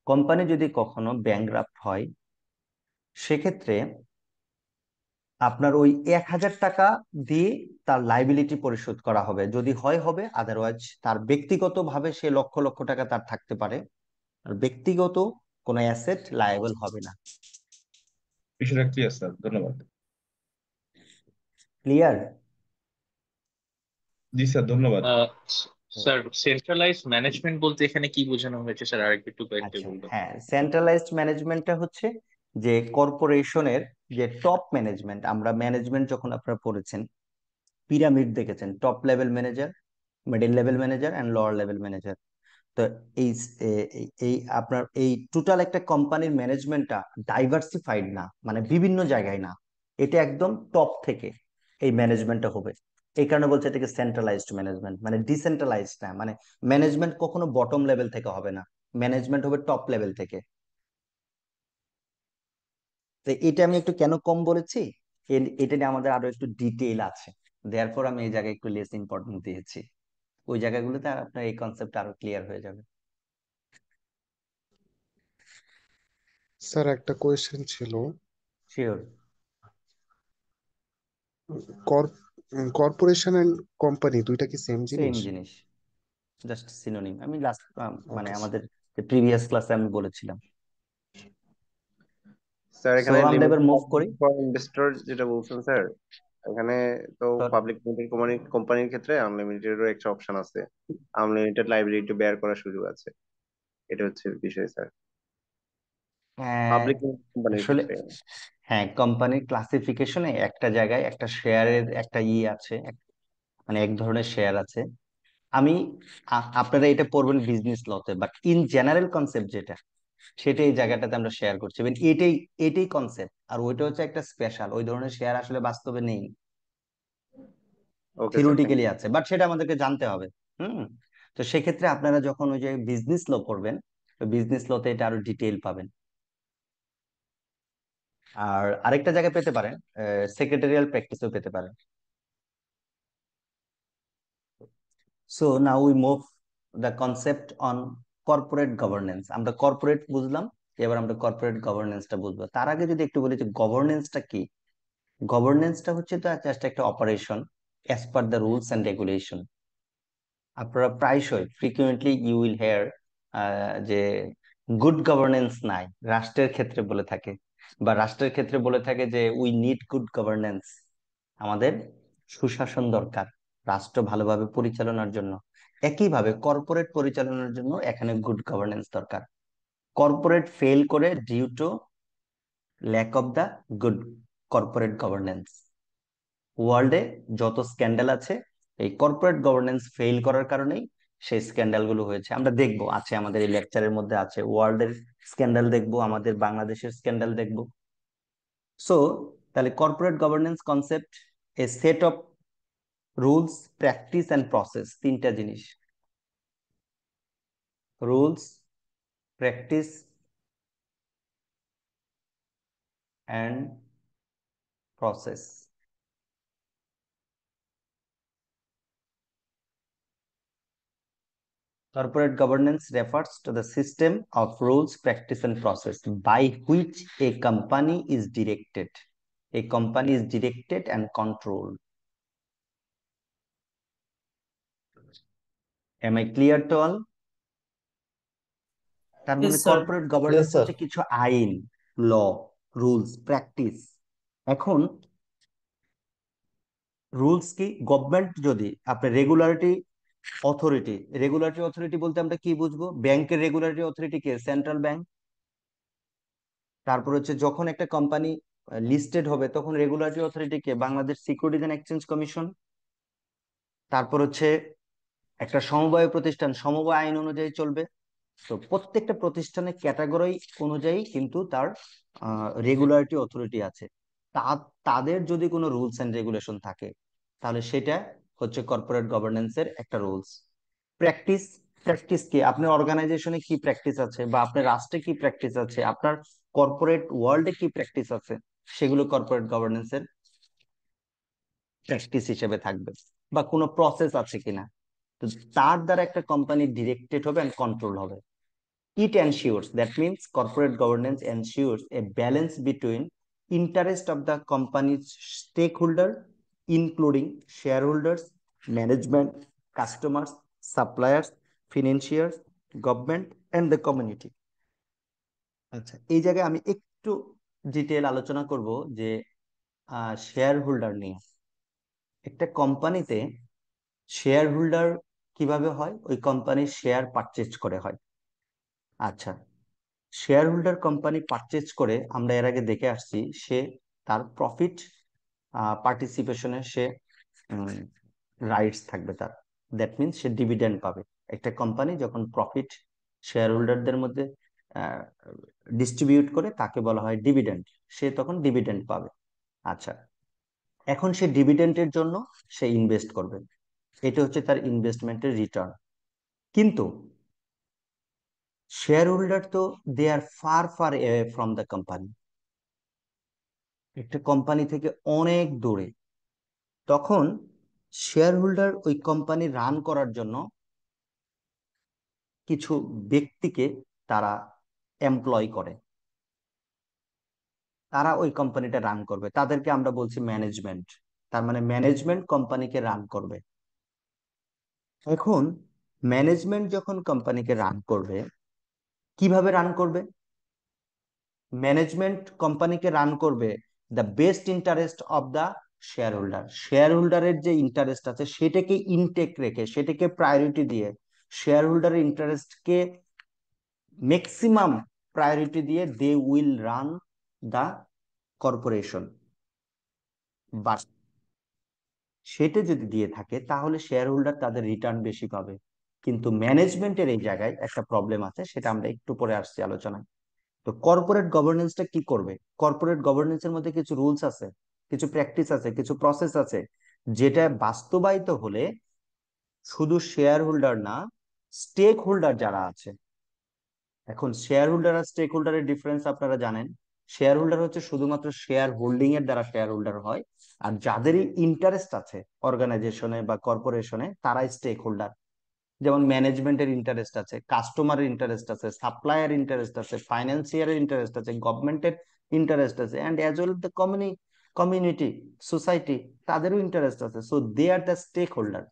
কোম্পানি যদি কখনো ব্যাংকরাপ্ট হয়, সেক্ষেত্রে আপনার ওই 1000 টাকা দিয়ে তার লাইবিলিটি পরিশোধ করা হবে, যদি হয় হবে, আদারওয়াইজ তার ব্যক্তিগতভাবে সে লক্ষ লক্ষ টাকা তার থাকতে পারে, আর ব্যক্তিগত কোনো অ্যাসেট লায়াবল হবে না। বিষয়টা ক্লিয়ার স্যার, ধন্যবাদ। ক্লিয়ার? জি স্যার, ধন্যবাদ। স্যার সেন্ট্রালাইজ ম্যানেজমেন্ট বলতে এখানে কি বোঝানো হয়েছে স্যার, আর একটু কয়েকটা আচ্ছা, বলবেন? হ্যাঁ, সেন্ট্রালাইজড ম্যানেজমেন্টটা হচ্ছে যে কর্পোরেশনের যে টপ ম্যানেজমেন্ট, আমরা ম্যানেজমেন্ট যখন আপনারা পড়েছেন, পিরামিড দেখেছেন, top level manager, middle level manager and lower level manager. তো এই এই আপনার এই টোটাল একটা কোম্পানির ম্যানেজমেন্টটা ডাইভার্সিফাইড না, মানে বিভিন্ন জায়গায় না, এটা একদম টপ থেকে এই ম্যানেজমেন্টটা হবে। এই কারণে বলছে এটাকে সেন্ট্রালাইজড ম্যানেজমেন্ট, মানে ডিসেন্ট্রালাইজড না, মানে ম্যানেজমেন্ট কখনো বটম লেভেল থেকে হবে না, ম্যানেজমেন্ট হবে টপ লেভেল থেকে। তো এটা আমি একটু কেন কম বলেছি, এটা নিয়ে আমাদের আরো একটু ডিটেইল আছে, দেয়ারপর আমি এই জায়গায় একটু লেস ইম্পর্টেন্স দিয়েছি। ওই জায়গাগুলোতে আপনার এই কনসেপ্ট আরো ক্লিয়ার হয়ে যাবে। স্যার একটা কোয়েশ্চেন ছিল। শিওর। কর্পোরেশন এন্ড কোম্পানি দুইটা কি সেম সেম জিনিস? জিনিস, জাস্ট সিনোনিম। আমি লাস্ট মানে ওকে আমাদের যে প্রিভিয়াস ক্লাসে আমি বলেছিলাম। স্যার সো এখানে আমরা লিমিট এবার মুভ করি। ফর ইনভেস্টর যেটা বলছেন স্যার, এখানে তো তো পাবলিক লিমিটেড কোম্পানির ক্ষেত্রে আনলিমিটেডেরও একটা অপশন আছে, আনলিমিটেড লাইবিলিটি বেয়ার করার সুযোগ আছে, এটা হচ্ছে বিষয় স্যার আহ, পাবলিক কোম্পানির আসলে ক্ষেত্রে। হ্যাঁ, কোম্পানির ক্লাসিফিকেশনে একটা জায়গায় একটা শেয়ারের একটা আছে, মানে এক ধরনের শেয়ার আছে। আমি আপনারা এটা পড়বেন বিজনেস লতে, বাট ইন জেনারেল কনসেপ্ট যেটা, সেটা এই জায়গাটাতে আমরা শেয়ার করছি। এবার এটাই এটাই কনসেপ্ট, আর ওইটা হচ্ছে একটা স্পেশাল, ওই ধরনের শেয়ার আসলে বাস্তবে নেই, okay sir, thank theoretically you. আছে, বাট সেটা আমাদেরকে জানতে হবে। হুম। তো সেক্ষেত্রে আপনারা যখন ওই যে বিজনেস ল পড়বেন, বিজনেস লতে এটা আরো ডিটেইল পাবেন। আর আরেকটা জায়গায় পেতে পারেন, সেক্রেটারিয়াল প্র্যাকটিসও পেতে পারেন। So now we move the concept on corporate governance. আমরা কর্পোরেট বুঝলাম, এবার আমরা কর্পোরেট গভর্নেন্সটা বুঝবো। তার আগে যদি একটু বলি যে গভর্নেন্সটা কি। গভর্নেন্সটা হচ্ছে তো জাস্ট একটা operation as per the rules and regulation. আপনারা প্রায়শই ফ্রিকুয়েন্টলি ইউ উইল হেয়ার যে গুড গভর্নেন্স নাই, রাষ্ট্রের ক্ষেত্রে বলে থাকে, বা রাষ্ট্রের ক্ষেত্রে বলে থাকে যে উই নিড গুড গভর্নেন্স, আমাদের সুশাসন দরকার রাষ্ট্র ভালোভাবে পরিচালনার জন্য। একইভাবে কর্পোরেট পরিচালনার জন্য এখানে গুড গভর্নেন্স দরকার। কর্পোরেট ফেল করে due to lack of the good corporate governance. ওয়ার্ল্ডে যত স্ক্যান্ডাল আছে এই কর্পোরেট গভর্নেন্স ফেল করার কারণেই সেই স্ক্যান্ডাল গুলো হয়েছে। আমরা দেখবো, আছে আমাদের এই লেকচারের মধ্যে আছে, ওয়ার্ল্ডের স্ক্যান্ডাল দেখবো, আমাদের বাংলাদেশের স্ক্যান্ডাল দেখবো। সো তাহলে corporate governance concept A set of rules, practice and process, তিনটা জিনিস, rules, practice and process. Corporate governance refers to the system of rules, practice, and process by which a company is directed. A company is directed and controlled. Am I clear to all? তার মানে Yes, sir. Corporate governance হচ্ছে কিছু আইন, law, rules, practice. এখন rules কি? Government যদি আপনার regularity authority বলতে আমরা কি বুঝবো? ব্যাংকের রেগুলারিটি অথরিটি কে? Central bank. তারপর হচ্ছে যখন একটা কোম্পানি লিস্টেড হবে তখন রেগুলেটরি অথরিটি কে? Bangladesh securities and exchange commission. তারপর হচ্ছে একটা সমবায় প্রতিষ্ঠান সমবায় আইন অনুযায়ী চলবে। তো প্রত্যেকটা প্রতিষ্ঠানের ক্যাটাগরি অনুযায়ী কিন্তু তার রেগুলেটরি অথরিটি আছে। তাদের যদি কোনো রুলস এন্ড রেগুলেশন থাকে তাহলে সেটা হচ্ছে কর্পোরেট গভর্নেন্সের একটা রুলস। প্র্যাকটিস কি? আপনার অর্গানাইজেশনে কি প্র্যাকটিস আছে, বা আপনার রাষ্ট্রে কি প্র্যাকটিস আছে, আপনার কর্পোরেট ওয়ার্ল্ডে কি প্র্যাকটিস আছে, সেগুলো কর্পোরেট গভর্নেন্সের প্র্যাকটিস হিসেবে থাকবে। বা কোনো প্রসেস আছে কিনা, তো তার দ্বারা একটা কোম্পানি ডিরেক্টেড হবে এন্ড কন্ট্রোল হবে। It ensures, that means corporate governance ensures a balance between interest of the company's stakeholder, including shareholders, management, customers, suppliers, financiers, government, and the community. আচ্ছা, এই জায়গায় আমি একটু ডিটেল আলোচনা করব যে শেয়ার হোল্ডার নিয়ে। একটা কোম্পানিতে শেয়ার হোল্ডার কিভাবে হয়? ওই কোম্পানির শেয়ার পারচেজ করে হয়। আচ্ছা, শেয়ার হোল্ডার কোম্পানি পারচেজ করে, আমরা এর আগে দেখে আসছি, সে তার প্রফিট পার্টিসিপেশনে সে রাইটস থাকবে তার। দ্যাট মিনস সে ডিভিডেন্ড পাবে। একটা কোম্পানি যখন প্রফিট শেয়ার হোল্ডারদের মধ্যে ডিস্ট্রিবিউট করে তাকে বলা হয় ডিভিডেন্ড, সে তখন ডিভিডেন্ড পাবে। আচ্ছা, এখন সে ডিভিডেন্ডের জন্য সে ইনভেস্ট করবে, এটা হচ্ছে তার ইনভেস্টমেন্টের রিটার্ন। কিন্তু শেয়ার হোল্ডার তো they are far away from the company, একটা কোম্পানি থেকে অনেক দূরে। তখন শেয়ার হোল্ডার ওই কোম্পানি রান করার জন্য কিছু ব্যক্তিকে তারা এমপ্লয় করে, তারা ওই কোম্পানিটা রান করবে, তাদেরকে আমরা বলছি ম্যানেজমেন্ট। তার মানে ম্যানেজমেন্ট কোম্পানিকে রান করবে। এখন ম্যানেজমেন্ট যখন কোম্পানিকে রান করবে, কিভাবে রান করবে? ম্যানেজমেন্ট কোম্পানিকে রান করবে the best interest of the shareholder. Share হোল্ডারের যে ইন্টারেস্ট আছে সেটাকে ইনটেক রেখে, সেটাকে প্রায়োরিটি দিয়ে, শেয়ার হোল্ডারের ইন্টারেস্টকে ম্যাক্সিমাম প্রায়োরিটি দিয়ে they will run the corporation. But সেটা যদি দিয়ে থাকে তাহলে শেয়ার হোল্ডার তাদের রিটার্ন বেশি পাবে। কিন্তু ম্যানেজমেন্টের এই জায়গায় একটা প্রবলেম আছে, সেটা আমরা একটু পরে আসছি আলোচনায়। তো কর্পোরেট গভর্নেন্সটা কি করবে? কর্পোরেট গভর্নেন্সের মধ্যে কিছু রুলস আছে, কিছু প্র্যাকটিস আছে, কিছু প্রসেস আছে, যেটা বাস্তবায়িত হলে শুধু শেয়ার হোল্ডার না, স্টেক হোল্ডার যারা আছে, এখন শেয়ার হোল্ডার আর স্টেক হোল্ডারের ডিফারেন্স আপনারা জানেন। শেয়ার হোল্ডার হচ্ছে শুধুমাত্র শেয়ার হোল্ডিং এর দ্বারা শেয়ার হোল্ডার হয়, আর যাদেরই ইন্টারেস্ট আছে অর্গানাইজেশনে বা কর্পোরেশনে তারাই স্টেক হোল্ডার। যেমন ম্যানেজমেন্টের ইন্টারেস্ট আছে, কাস্টমারের ইন্টারেস্ট আছে, সাপ্লায়ার ইন্টারেস্ট আছে, ফাইন্যান্সিয়ারের ইন্টারেস্ট আছে, গভর্নমেন্টের ইন্টারেস্ট আছে, and as well the community society, তাদেরও ইন্টারেস্ট আছে। So they are the stakeholder.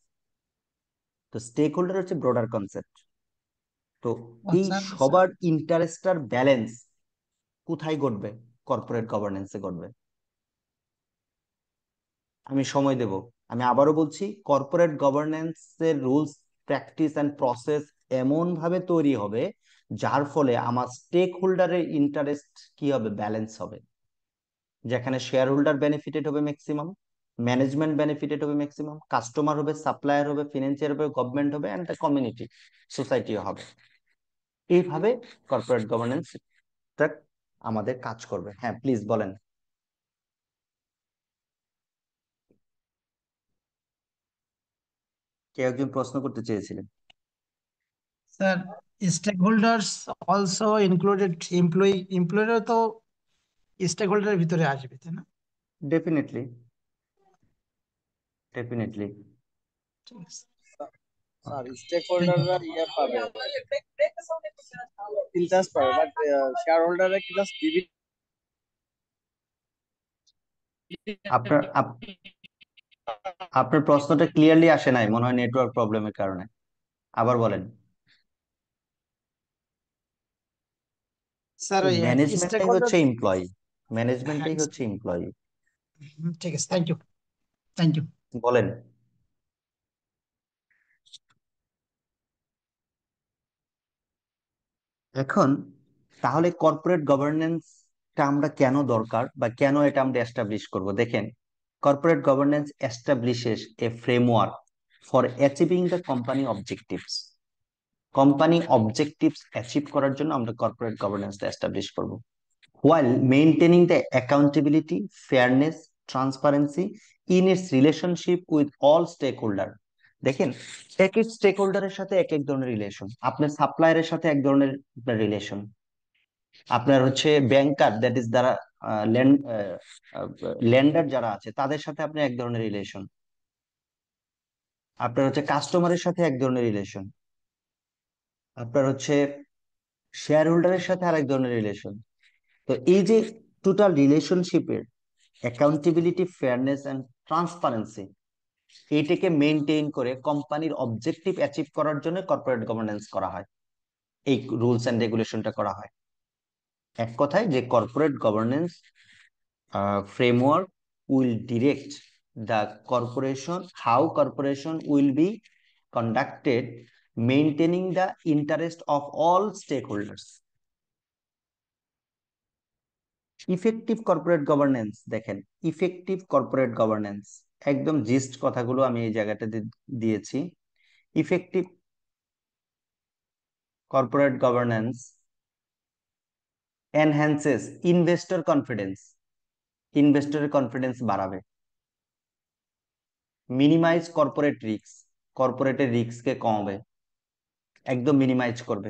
তো স্টেক হোল্ডার হচ্ছে ব্রডার কনসেপ্ট। তো এই সবার ইন্টারেস্টার ব্যালেন্স কোথায় ঘটবে? কর্পোরেট গভর্নেন্সে ঘটবে। আমি সময় দেব, আমি আবারও বলছি, কর্পোরেট গভর্নেন্সের রুলস, প্র্যাকটিস এন্ড প্রসেস এমন ভাবে তৈরি হবে যার ফলে আমার স্টেক হোল্ডারের ইন্টারেস্ট কি হবে, ব্যালেন্স হবে, যেখানে শেয়ার হোল্ডার বেনিফিটেড হবে ম্যাক্সিমাম, ম্যানেজমেন্ট বেনিফিটেড হবে ম্যাক্সিমাম, কাস্টমার হবে, সাপ্লায়ার হবে, ফিনান্সিয়ার হবে, গভর্নমেন্ট হবে, এন্ড দ্য কমিউনিটি সোসাইটিও হবে। এইভাবে কর্পোরেট গভর্নেন্সটা আমাদের কাজ করবে। হ্যাঁ প্লিজ বলেন। কেউ একজন প্রশ্ন করতে চেয়েছিলেন। Sir, stakeholders also included এমপ্লয়িরা তো স্টেক হোল্ডারের ভিতরে আসবে, তাই না? Definitely, definitely. ঠিক আছে। স্যার স্টেক হোল্ডাররা ইয়ে পাবে, ইন্টারেস্ট পাবে, বাট শেয়ার হোল্ডাররা কি জাস্ট ডিভিডেন্ড? আপনার আপনার প্রশ্নটা ক্লিয়ারলি আসে নাই, মনে হয় নেটওয়ার্ক প্রবলেমের কারণে। আবার বলেন। স্যার ওই স্টেক ম্যানেজমেন্টটাই হোল্ডার, হচ্ছে এমপ্লয়ি, ম্যানেজমেন্টটাই হচ্ছে এমপ্লয়ি। ঠিক আছে, থ্যাংক ইউ। বলেন। এখন তাহলে কর্পোরেট গভর্নেন্সটা আমরা কেন দরকার বা কেন এটা আমরা এস্টাবলিশ করব? দেখেন, corporate governance establishes a framework for achieving the company objectives. Company objectives achieve করার জন্য আমরা কর্পোরেট গভর্নেন্সটা এস্টাবলিশ করব, while maintaining the accountability, fairness, transparency in its relationship with all stakeholder. দেখেন, এক এক স্টেক হোল্ডারের সাথে এক এক ধরনের রিলেশন। আপনার সাপ্লায়ারের সাথে এক ধরনের রিলেশন, আপনার হচ্ছে ব্যাংকার, দ্যাট ইজ যারা লেন্ডার যারা আছে তাদের সাথে আপনি এক ধরনের রিলেশন, আপনার হচ্ছে কাস্টমারের সাথে এক ধরনের রিলেশন, আপনার হচ্ছে শেয়ার হোল্ডারের সাথে আরেক ধরনের রিলেশন। তো এই যে টোটাল রিলেশনশিপের অ্যাকাউন্টেবিলিটি, ফেয়ারনেস এন্ড ট্রান্সপারেন্সি, এইটাকে মেনটেইন করে কোম্পানির অবজেক্টিভ অ্যাচিভ করার জন্য কর্পোরেট গভর্নেন্স করা হয়, এই রুলস এন্ড রেগুলেশনটা করা হয়। এক কথায় যে corporate governance framework will direct the corporation, how corporation will be conducted, maintaining the interest of all stakeholders. Effective corporate governance, দেখেন ইফেক্টিভ কর্পোরেট গভর্নেন্স একদম জিস্ট কথাগুলো আমি এই জায়গাটাতে দিয়েছি। Effective corporate governance enhances investor confidence, ইনভেস্টরের confidence বাড়াবে, minimise corporate risk, কর্পোরেটের রিস্ককে কমাবে, একদম মিনিমাইজ করবে,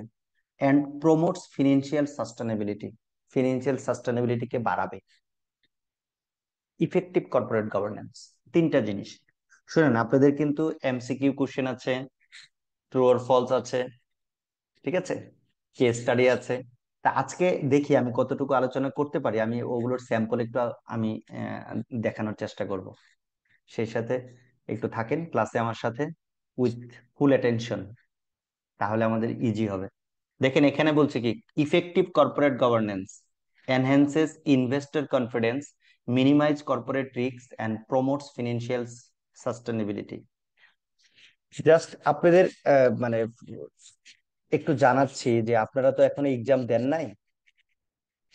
and promotes financial sustainability, financial সাস্টেনেবিলিটিকে বাড়াবে। ইফেক্টিভ কর্পোরেট গভর্নেন্স তিনটা জিনিস। শুনেন, আপনাদের কিন্তু এমসিকিউ কোশ্চেন আছে, ট্রু অর ফলস আছে, ঠিক আছে, কেস স্টাডি আছে। তা আজকে দেখি আমি কতটুকু আলোচনা করতে পারি, আমি ওগুলোর স্যাম্পল একটু আমি দেখানোর চেষ্টা করব। সেই সাথে একটু থাকেন ক্লাসে আমার সাথে উইথ ফুল অ্যাটেনশন, তাহলে আমাদের ইজি হবে। দেখেন এখানে বলছে কি, effective corporate governance enhances investor confidence, minimise corporate risk and promotes financial sustainability. Just আপনাদের মানে একটু জানাচ্ছি যে আপনারা তো এখনো এক্সাম দেন নাই,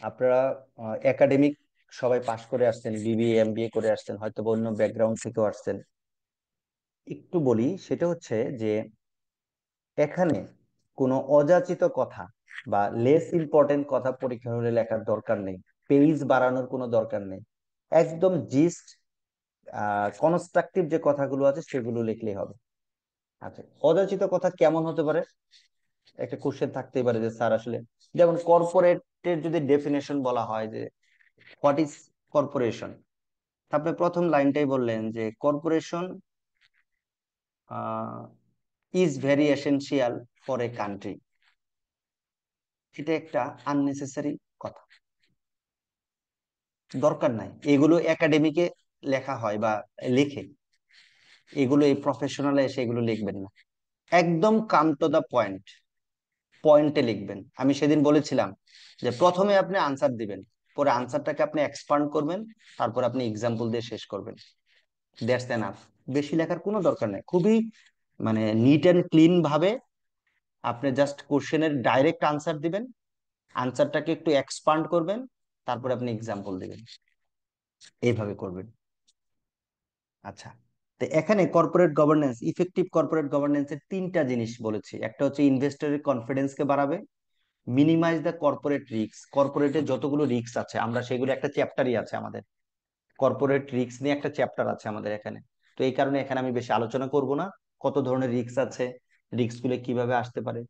আপনারা একাডেমিক সবাই পাশ করে আসছেন, বিবিএ এমবিএ করে আসছেন, হয়তো অন্য ব্যাকগ্রাউন্ড থেকেও আসছেন। একটু বলি, সেটা হচ্ছে যে এখানে কোনো অযাচিত কথা বা লেস ইম্পর্টেন্ট কথা পরীক্ষা হলে লেখার দরকার নেই, পেজ বাড়ানোর কোনো দরকার নেই, একদম জিস্ট কনস্ট্রাকটিভ যে কথাগুলো আছে সেগুলো লিখলেই হবে। আচ্ছা, অযাচিত কথা কেমন হতে পারে? একটা কোশ্চেন থাকতেই পারে যে স্যার আসলে, যেমন কর্পোরেটের যদি ডেফিনেশন বলা হয় যে হোয়াট ইজ কর্পোরেশন, আপনি প্রথম লাইনটাই বললেন যে corporation is very essential for a country. এটা একটা আননেসেসারি কথা, দরকার নাই। এগুলো একাডেমিকে লেখা হয় বা লেখে, এগুলো এই প্রফেশনালে এসে এগুলো লিখবেন না, একদম কাম টু দা পয়েন্ট, পয়েন্টে লিখবেন। আমি সেদিন বলেছিলাম যে প্রথমে আপনি আনসার দিবেন, পরে আনসারটাকে আপনি এক্সপান্ড করবেন, তারপর আপনি এক্সাম্পল দিয়ে শেষ করবেন। দ্যাটস এনাফ, বেশি লেখার কোনো দরকার নেই। খুবই মানে নিট এন্ড ক্লিন ভাবে আপনি জাস্ট কোশ্চেনের ডাইরেক্ট আনসার দিবেন, আনসারটাকে একটু এক্সপান্ড করবেন, তারপরে আপনি এক্সাম্পল দিবেন, এইভাবে করবেন। আচ্ছা, তো এখানে কর্পোরেট গভর্নেন্স, ইফেক্টিভ কর্পোরেট গভর্নেন্সের তিনটা জিনিস বলেছি। একটা হচ্ছে ইনভেস্টরের কনফিডেন্সকে বাড়াবে, মিনিমাইজ দ্য কর্পোরেট রিস্ক, কর্পোরেটের যতগুলো রিস্ক আছে আমরা সেগুলো, একটা চ্যাপ্টারই আছে আমাদের কর্পোরেট রিস্ক নিয়ে, একটা চ্যাপ্টার আছে আমাদের এখানে। তো এই কারণে এখানে আমি বেশি আলোচনা করব না, কত ধরনের রিস্ক আছে, রিস্ক গুলো কিভাবে আসতে পারে।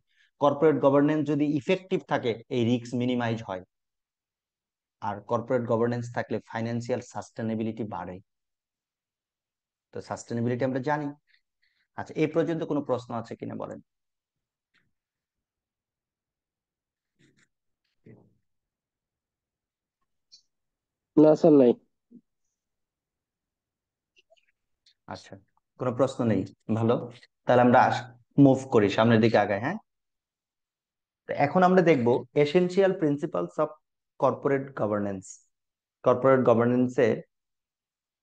কর্পোরেট গভর্নেন্স যদি ইফেক্টিভ থাকে এই রিস্ক মিনিমাইজ হয়, আর কর্পোরেট গভর্নেন্স থাকলে ফাইন্যান্সিয়াল সাস্টেনেবিলিটি বাড়ে। তো সাস্টেনেবিলিটি আমরা জানি। আচ্ছা, এই পর্যন্ত কোনো প্রশ্ন আছে কিনা বলেন। না স্যার, নাই। আচ্ছা, কোনো প্রশ্ন নেই, ভালো। তাহলে আমরা মুভ করি, সামনের দিকে আগাই। হ্যাঁ, তো এখন আমরা দেখব essential principles of corporate governance. Corporate গভর্নেন্সের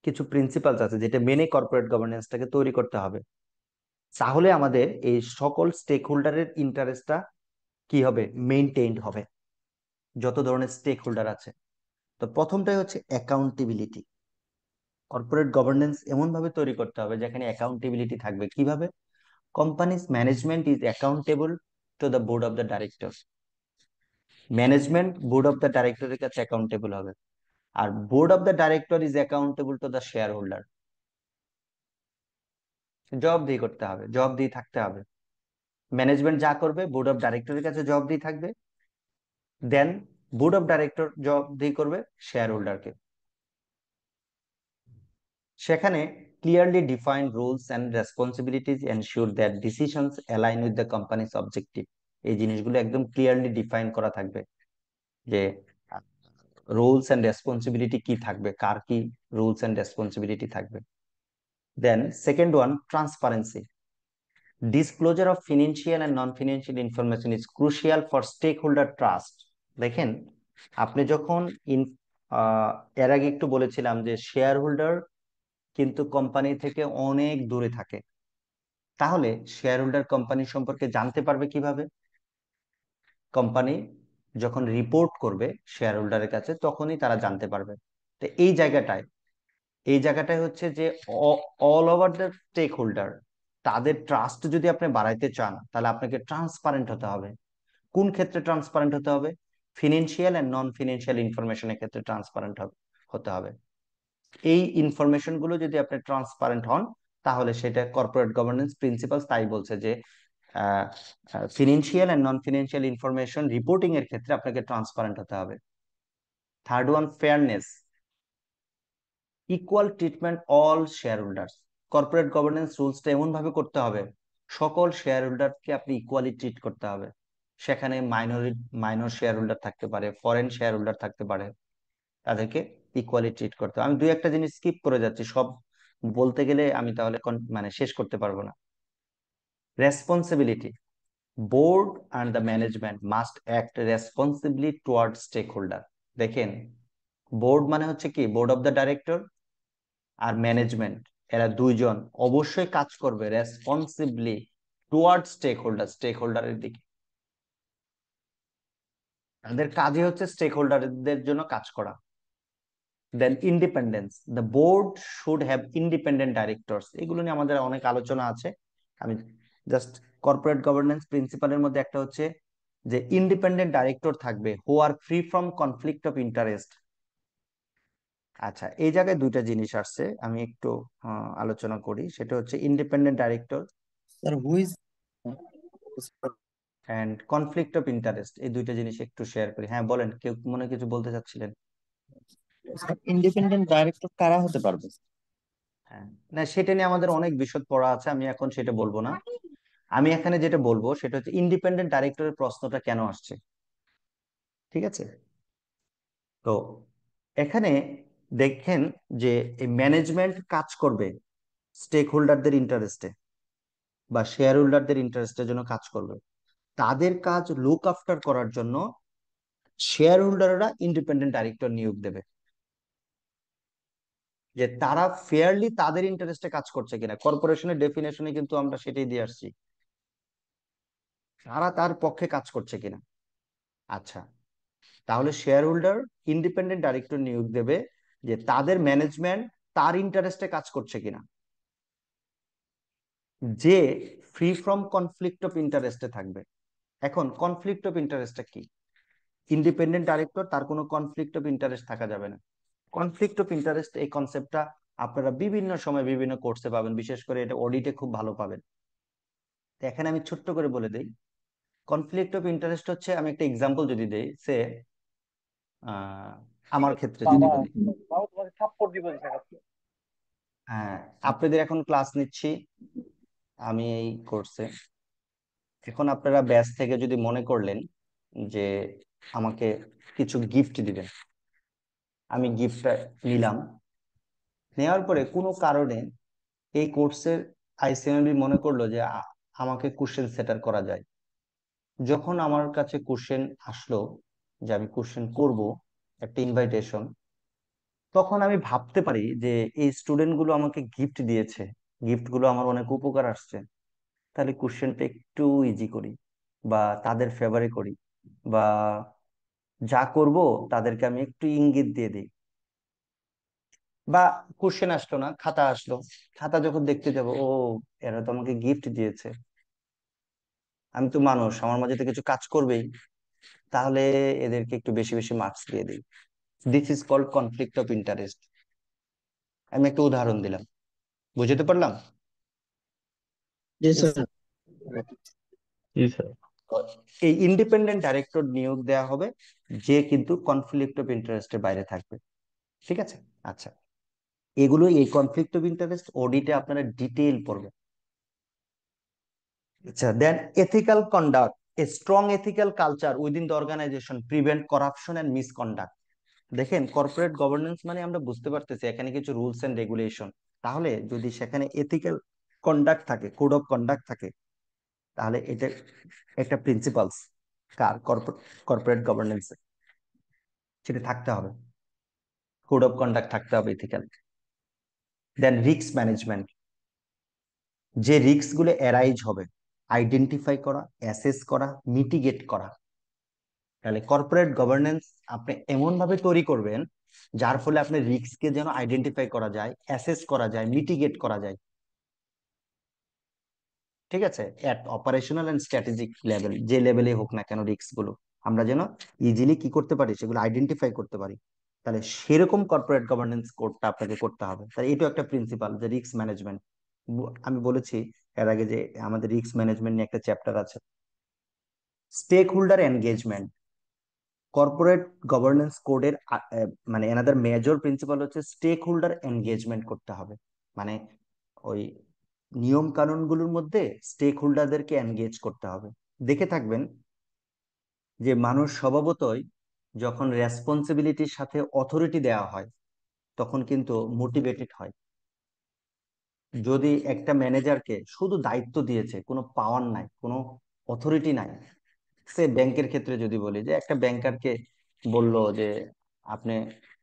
কিছু প্রিন্সিপালস আছে যেটা মেনে কর্পোরেট গভর্নেন্সটাকে তৈরি করতে হবে, তাহলে আমাদের এই সকল স্টেক হোল্ডারের ইন্টারেস্টটা কি হবে, মেইনটেইনড হবে, যত ধরনের স্টেক হোল্ডার আছে। তো প্রথমটাই হচ্ছে অ্যাকাউন্টেবিলিটি। কর্পোরেট গভর্নেন্স এমন ভাবে তৈরি করতে হবে যেখানে অ্যাকাউন্টেবিলিটি থাকবে। কিভাবে? Companies management is accountable to the board of the director. Management board of the ডাইরেক্টরের কাছে অ্যাকাউন্টেবল হবে, আর board of the director is accountable to the shareholder. জবাবদিহি করতে হবে, জবাবদিহি থাকতে হবে। ম্যানেজমেন্ট যা করবে বোর্ড অফ ডাইরেক্টরের কাছে জবাবদিহি থাকবে, দেন বোর্ড অফ ডাইরেক্টর জবাবদিহি করবে শেয়ার হোল্ডারকে। সেখানে clearly defined rules and responsibilities ensure that decisions align with the companies objective. এই জিনিসগুলো একদম ক্লিয়ারলি ডিফাইন করা থাকবে, যে রুলস অ্যান্ড রেসপন্সিবিলিটি কি থাকবে, কার কি রুলস অ্যান্ড রেসপন্সিবিলিটি থাকবে। Then second one, transparency. Disclosure of financial and non-financial information is crucial for stakeholder trust. দেখেন, আপনি যখন এর আগে একটু বলেছিলাম যে শেয়ার হোল্ডার কিন্তু কোম্পানি থেকে অনেক দূরে থাকে, তাহলে শেয়ার হোল্ডার কোম্পানি সম্পর্কে জানতে পারবে কিভাবে? কোম্পানি যখন রিপোর্ট করবে শেয়ার হোল্ডারের কাছে তখনই তারা জানতে পারবে। তো এই জায়গাটায় হচ্ছে যে all over the stakeholder, তাদের ট্রাস্ট যদি আপনি বাড়াইতে চান তাহলে আপনাকে ট্রান্সপারেন্ট হতে হবে। কোন ক্ষেত্রে ট্রান্সপারেন্ট হতে হবে? ফিনান্সিয়াল এন্ড নন ফিনান্সিয়াল ইনফরমেশনের ক্ষেত্রে ট্রান্সপারেন্ট হতে হবে। এই ইনফরমেশন গুলো যদি আপনি ট্রান্সপারেন্ট হন তাহলে সেটা কর্পোরেট গভর্নেন্স প্রিন্সিপালস তাই বলছে যে financial and non financial information reporting এর ক্ষেত্রে আপনাকে ট্রান্সপারেন্ট হতে হবে। Third one, fairness, equal treatment all shareholders. Corporate governance রুলসটা এমন ভাবে করতে হবে সকল শেয়ার হোল্ডারকে আপনি ইকুয়ালি ট্রিট করতে হবে। সেখানে মাইনর শেয়ার হোল্ডার থাকতে পারে, ফরেন শেয়ার হোল্ডার থাকতে পারে, তাদেরকে ইকুয়ালি ট্রিট করতে হবে। আমি দুই একটা জিনিস স্কিপ করে যাচ্ছি, সব বলতে গেলে আমি তাহলে মানে শেষ করতে পারবো না। Responsibility, board and the management must act responsibly toward stakeholder. দেখেন, বোর্ড মানে হচ্ছে কি, বোর্ড অফ দ্য ডাইরেক্টর আর ম্যানেজমেন্ট, এরা দুইজন অবশ্যই কাজ করবে রেসপন্সিবলি টুয়ার্ড স্টেক হোল্ডারের দিকে। তাদের কাজই হচ্ছে স্টেক হোল্ডারদের জন্য কাজ করা। Then independence, the board should have independent directors. এগুলো নিয়ে আমাদের অনেক আলোচনা আছে, আমি জাস্ট কর্পোরেট গভর্নেন্স প্রিন্সিপালের মধ্যে একটা হচ্ছে যে ইন্ডিপেন্ডেন্ট ডাইরেক্টর থাকবে who are free from conflict of interest. আচ্ছা, এই জায়গায় দুইটা জিনিস আসছে, আমি একটু আলোচনা করি। সেটা হচ্ছে independent director sir, who is and conflict of interest, এই দুইটা জিনিস একটু শেয়ার করি। হ্যাঁ বলেন, কেউ মনে হয় কিছু বলতে চাচ্ছিলেন। ইন্ডিপেন্ডেন্ট ডাইরেক্টর কারা হতে পারবে? হ্যাঁ, না সেটা নিয়ে আমাদের অনেক বিশদ পড়া আছে, আমি এখন সেটা বলবো না। আমি এখানে যেটা বলবো সেটা হচ্ছে ইন্ডিপেন্ডেন্ট ডাইরেক্টরের প্রশ্নটা কেন আসছে, ঠিক আছে? তো এখানে দেখেন যে এই ম্যানেজমেন্ট কাজ করবে স্টেক হোল্ডারদের ইন্টারেস্টে বা শেয়ার হোল্ডারদের ইন্টারেস্টের জন্য কাজ করবে। তাদের কাজ লুক আফটার করার জন্য শেয়ার হোল্ডাররা ইন্ডিপেন্ডেন্ট ডাইরেক্টর নিয়োগ দেবে, যে তারা ফেয়ারলি তাদের ইন্টারেস্টে কাজ করছে কিনা। কর্পোরেশনের ডেফিনেশনে কিন্তু আমরা সেটাই দিয়ে আসছি। তারা তার পক্ষে কাজ করছে কিনা। আচ্ছা, তাহলে শেয়ার হোল্ডার ইন্ডিপেন্ডেন্ট ডাইরেক্টর নিয়োগ দেবে যে তাদের ম্যানেজমেন্ট তার ইন্টারেস্টে কাজ করছে কিনা, যে ফ্রি ফ্রম কনফ্লিক্ট অফ ইন্টারেস্টে থাকবে। এখন কনফ্লিক্ট অফ ইন্টারেস্টটা কি? ইন্ডিপেন্ডেন্ট ডাইরেক্টর, তার কোনো কনফ্লিক্ট অফ ইন্টারেস্ট থাকা যাবে না। কনফ্লিক্ট অফ ইন্টারেস্ট এই কনসেপ্টটা আপনারা বিভিন্ন সময় বিভিন্ন কোর্সে পাবেন, বিশেষ করে এটা অডিটে খুব ভালো পাবেন। এখানে আমি ছোট্ট করে বলে দিই, কনফ্লিক্ট অফ ইন্টারেস্ট হচ্ছে, আমি একটা এক্সাম্পল যদি দেই, সে আমার ক্ষেত্রে যদি বলি, হ্যাঁ, আপনাদের এখন ক্লাস নিচ্ছি আমি এই কোর্সে, এখন আপনারা ব্যাচ থেকে যদি মনে করলেন যে আমাকে কিছু গিফট দিবেন, আমি গিফটটা নিলাম, নেওয়ার পরে কোনো কারণে এই কোর্সের আইসিএমবি মনে করলো যে আমাকে কোশ্চেন সেটার করা যায়। যখন আমার কাছে কোশ্চেন আসলো যে আমি কোশ্চেন করব, একটা ইনভাইটেশন, তখন আমি ভাবতে পারি যে এই স্টুডেন্ট গুলো আমাকে গিফট দিয়েছে, গিফট গুলো আমার অনেক উপকার আসছে, তাহলে কোশ্চেনটা একটু ইজি করি বা তাদের ফেভারে করি, বা যা করব তাদেরকে আমি একটু ইঙ্গিত দিয়ে দিই। বা কোশ্চেন আসলো না, খাতা আসলো, খাতা যখন দেখতে যাব, ও এরা তো আমাকে গিফট দিয়েছে, আমি তো মানুষ, আমার মাঝে তো কিছু কাজ করবেই, তাহলে এদেরকে একটু বেশি বেশি মার্কস দিয়ে দিই। This is called conflict of interest. আমি একটা উদাহরণ দিলাম, বুঝতে পারলাম? জি স্যার। জি স্যার। এই ইন্ডিপেন্ডেন্ট ডাইরেক্টর নিয়োগ দেওয়া হবে, যে কিন্তু কনফ্লিক্ট অফ ইন্টারেস্টের বাইরে থাকবে। ঠিক আছে? আচ্ছা, এগুলো এই কনফ্লিক্ট অফ ইন্টারেস্ট অডিটে আপনারা ডিটেইল পড়বেন। আচ্ছা, then ethical conduct, a strong ethical culture within the organisation prevent corruption and misconduct. দেখেন, কর্পোরেট গভর্নেন্স মানে আমরা বুঝতে পারতেছি এখানে কিছু রুলস এন্ড রেগুলেশন, তাহলে যদি সেখানে এথিক্যাল কন্ডাক্ট থাকে, কোড অফ কন্ডাক্ট থাকে, তাহলে এটা একটা প্রিন্সিপালস কার কর্পোরেট গভর্নেন্সে, সেটা থাকতে হবে, কোড অফ কন্ডাক্ট থাকতে হবে এথিক্যাল। দেন রিস্ক ম্যানেজমেন্ট, যে রিস্ক গুলো অ্যারাইজ হবে, আইডেন্টিফাই করা, অ্যাসেস করা, মিটিগেট করা। তাহলে কর্পোরেট গভর্নেন্স আপনি এমন ভাবে তৈরি করবেন যার ফলে আপনার রিস্ককে যেন আইডেন্টিফাই করা যায়, অ্যাসেস করা যায়, মিটিগেট করা যায়। ঠিক আছে? এট অপারেশনাল এন্ড স্ট্র্যাটেজিক লেভেল, যে লেভেলে হোক না কেন, রিস্ক গুলো আমরা যেন ইজিলি কি করতে পারি, সেগুলো আইডেন্টিফাই করতে পারি। তাহলে সেরকম কর্পোরেট গভর্নেন্স কোডটা আপনাকে করতে হবে। তাহলে এটাও একটা প্রিন্সিপাল, যে রিস্ক ম্যানেজমেন্ট। আমি বলেছি এর আগে যে আমাদের রিস্ক ম্যানেজমেন্ট নিয়ে একটা চ্যাপ্টার আছে। Stakeholder engagement, corporate governance কোডের মানে এনাদের মেজর প্রিন্সিপাল হচ্ছে স্টেক হোল্ডার এনগেজমেন্ট করতে হবে। মানে ওই নিয়ম কানুনগুলোর মধ্যে স্টেক হোল্ডারদেরকে এনগেজ করতে হবে। দেখে থাকবেন যে মানুষ স্বভাবতই যখন রেসপন্সিবিলিটির সাথে অথরিটি দেওয়া হয় তখন কিন্তু মোটিভেটেড হয়। যদি একটা ম্যানেজারকে শুধু দায়িত্ব দিয়েছে, কোনো পাওয়ার নাই, কোনো অথরিটি নাই, সে ব্যাংকের ক্ষেত্রে যদি বলি যে একটা ব্যাংকারকে বলল যে আপনি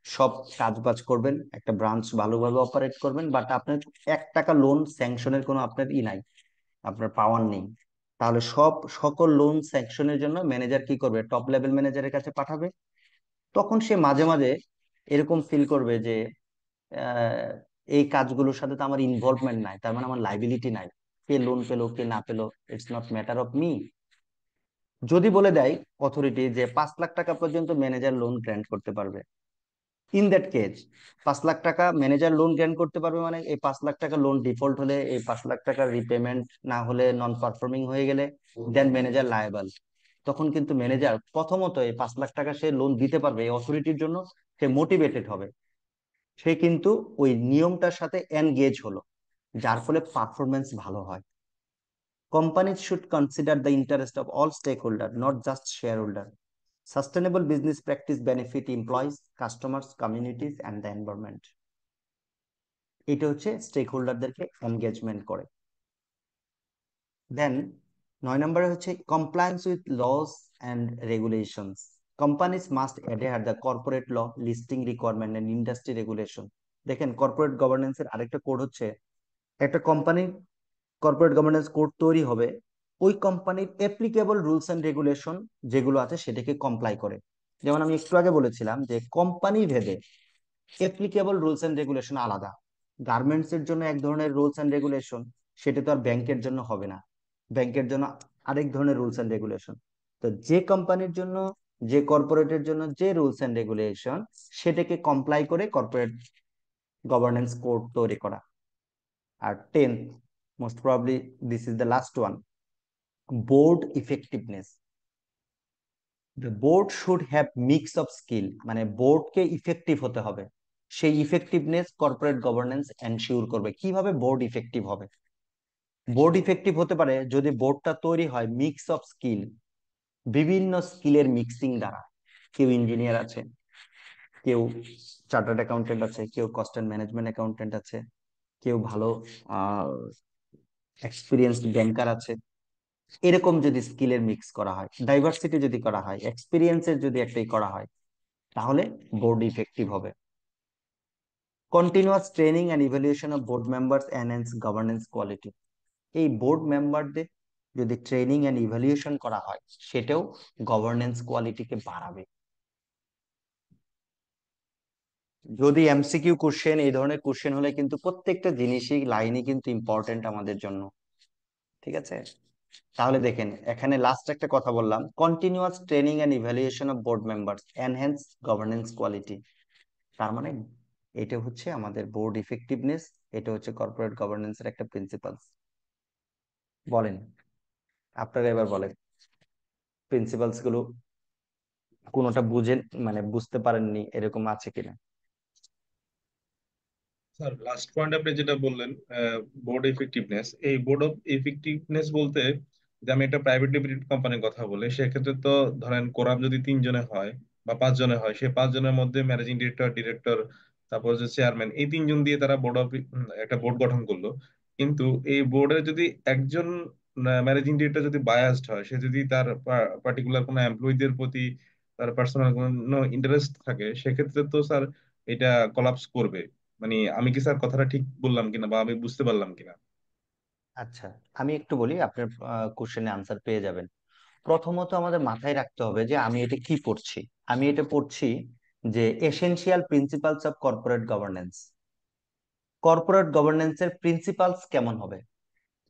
সব কাজ বাজ করবেন, একটা ব্রাঞ্চ ভালোভাবে অপারেট করবেন, বাট আপনার 1 টাকা লোন স্যাংশনের কোনো আপনার নাই, আপনার পাওয়ার নেই, তাহলে সকল লোন স্যাংশনের জন্য ম্যানেজার কি করবে, টপ লেভেল ম্যানেজারের কাছে পাঠাবে। তখন সে মাঝে মাঝে এরকম ফিল করবে যে আহ, এই কাজগুলোর সাথে তো আমার ইনভলভমেন্ট নাই, তার মানে আমার লাইবিলিটি নাই, কে লোন পেলো কে না পেলো, it's not matter of me. যদি বলে দেয় অথরিটি যে 5 লাখ টাকা পর্যন্ত ম্যানেজার লোন গ্র্যান্ট করতে পারবে, ইন দ্যাট কেস 5 লাখ টাকা ম্যানেজার লোন গ্র্যান্ট করতে পারবে, মানে এই 5 লাখ টাকা লোন ডিফল্ট হলে, এই 5 লাখ টাকার রিপেমেন্ট না হলে, নন পারফর্মিং হয়ে গেলে, দেন ম্যানেজার লায়াবল। তখন কিন্তু ম্যানেজার প্রথমত এই 5 লাখ টাকা সে লোন দিতে পারবে, এই অথরিটির জন্য সে মোটিভেটেড হবে, সে কিন্তু ওই নিয়মটার সাথে এনগেজ হলো, যার ফলে পারফরমেন্স ভালো হয়। Companies should consider the interest of all stakeholders, not just shareholders. Sustainable business practice benefit employees, customers, communities, and the environment. এটা হচ্ছে স্টেক হোল্ডারদেরকে এনগেজমেন্ট করে। দেন 9 নম্বরে হচ্ছে compliance with laws and regulations. Companies must adhere the corporate law, listing requirement and industry regulation. দেখেন, কর্পোরেট গভর্নেন্সের আরেকটা code হচ্ছে, একটা কোম্পানি কর্পোরেট গভর্নেন্স কোড তৈরি হবে, ওই কোম্পানির অ্যাপ্লিকেবল রুলস এন্ড রেগুলেশন যেগুলো আছে সেটাকে কমপ্লাই করে। যেমন আমি একটু আগে বলেছিলাম যে কোম্পানি ভেদে অ্যাপ্লিকেবল রুলস এন্ড রেগুলেশন আলাদা। গার্মেন্টস এর জন্য এক ধরনের রুলস এন্ড রেগুলেশন, সেটা তো আর ব্যাংকের জন্য হবে না। ব্যাংকের জন্য আরেক ধরনের রুলস এন্ড রেগুলেশন। তো যে কোম্পানির জন্য, যে কর্পোরেটের জন্য যে রুলস এন্ড রেগুলেশন, সেটাকে কমপ্লাই করে কর্পোরেট গভর্নেন্স কোড তৈরি করা। আর 10th, most probably this is the last one, board effectiveness. The board should have mix of skill, মানে বোর্ডকে ইফেক্টিভ হতে হবে। সেই ইফেক্টিভনেস কর্পোরেট গভর্নেন্স এনশিওর করবে। কিভাবে বোর্ড ইফেক্টিভ হবে? বোর্ড ইফেক্টিভ হতে পারে যদি বোর্ডটা তৈরি হয় মিক্স অফ স্কিল, বিভিন্ন স্কিলের মিক্সিং দ্বারা। কেউ ইঞ্জিনিয়ার আছে, কেউ চার্টার্ড অ্যাকাউন্টেন্ট আছে, কেউ কস্ট অ্যান্ড ম্যানেজমেন্ট অ্যাকাউন্টেন্ট আছে, কেউ ভালো এক্সপিরিয়েন্সড ব্যাংকার আছে। এরকম যদি স্কিলের মিক্স করা হয়, ডাইভার্সিটি যদি করা হয়, এক্সপিরিয়েন্সের যদি একটাই করা হয়, তাহলে বোর্ড ইফেক্টিভ হবে। Continuous training and evaluation of board members enhance governance quality. এই বোর্ড মেম্বারদের যদি ট্রেনিং অ্যান্ড ইভ্যালুয়েশন করা হয়, সেটাও গভর্নেন্স কোয়ালিটিকে বাড়াবে। যদি এমসিকিউ কোশ্চেন, এই ধরনের কোশ্চেন হলে কিন্তু প্রত্যেকটা জিনিসই লাইনই কিন্তু ইম্পর্টেন্ট আমাদের জন্য। ঠিক আছে, তাহলে দেখেন এখানে লাস্ট একটা কথা বললাম, continuous training and evaluation of board members enhance governance quality. তার মানে এটা হচ্ছে আমাদের বোর্ড ইফেক্টিভনেস, এটা হচ্ছে কর্পোরেট গভর্নেন্সের একটা প্রিন্সিপালস। বলেন, আপনারা এবার বলেন প্রিন্সিপালস গুলো কোনোটা বুঝেন, মানে বুঝতে পারেননি এরকম আছে কিনা? স্যার লাস্ট পয়েন্ট আপনি যেটা বললেন বোর্ড ইফেক্টিভনেস, এই বোর্ড অফ ইফেক্টিভনেস বলতে যে আমি একটা প্রাইভেট লিমিটেড কোম্পানির কথা বলি, সেক্ষেত্রে তো ধরেন কোরাম যদি 3 জনে হয় বা 5 জনে হয়, সে 5 জনের মধ্যে ম্যানেজিং ডিরেক্টর, ডিরেক্টর, তারপর যে চেয়ারম্যান, এই 3 জন দিয়ে তারা বোর্ড অফ একটা বোর্ড গঠন করলো। কিন্তু এই বোর্ডে যদি একজন ম্যানেজিং ডিরেক্টর যদি বায়াসড হয়, সে যদি তার পার্টিকুলার কোনো এমপ্লয়ীদের প্রতি তার পার্সোনাল কোনো ইন্টারেস্ট থাকে, সেক্ষেত্রে তো স্যার এটা কলাপস করবে। মানে আমি কি স্যার কথাটা ঠিক বললাম কিনা বা আমি বুঝতে পারলাম কিনা? আচ্ছা, আমি একটু বলি, আপনার কোশ্চেনে আনসার পেয়ে যাবেন। প্রথমত আমাদের মাথায় রাখতে হবে যে আমি এটা কি পড়ছি। আমি এটা পড়ছি যে essential principles of corporate governance. Corporate গভর্নেন্সের প্রিন্সিপালস কেমন হবে,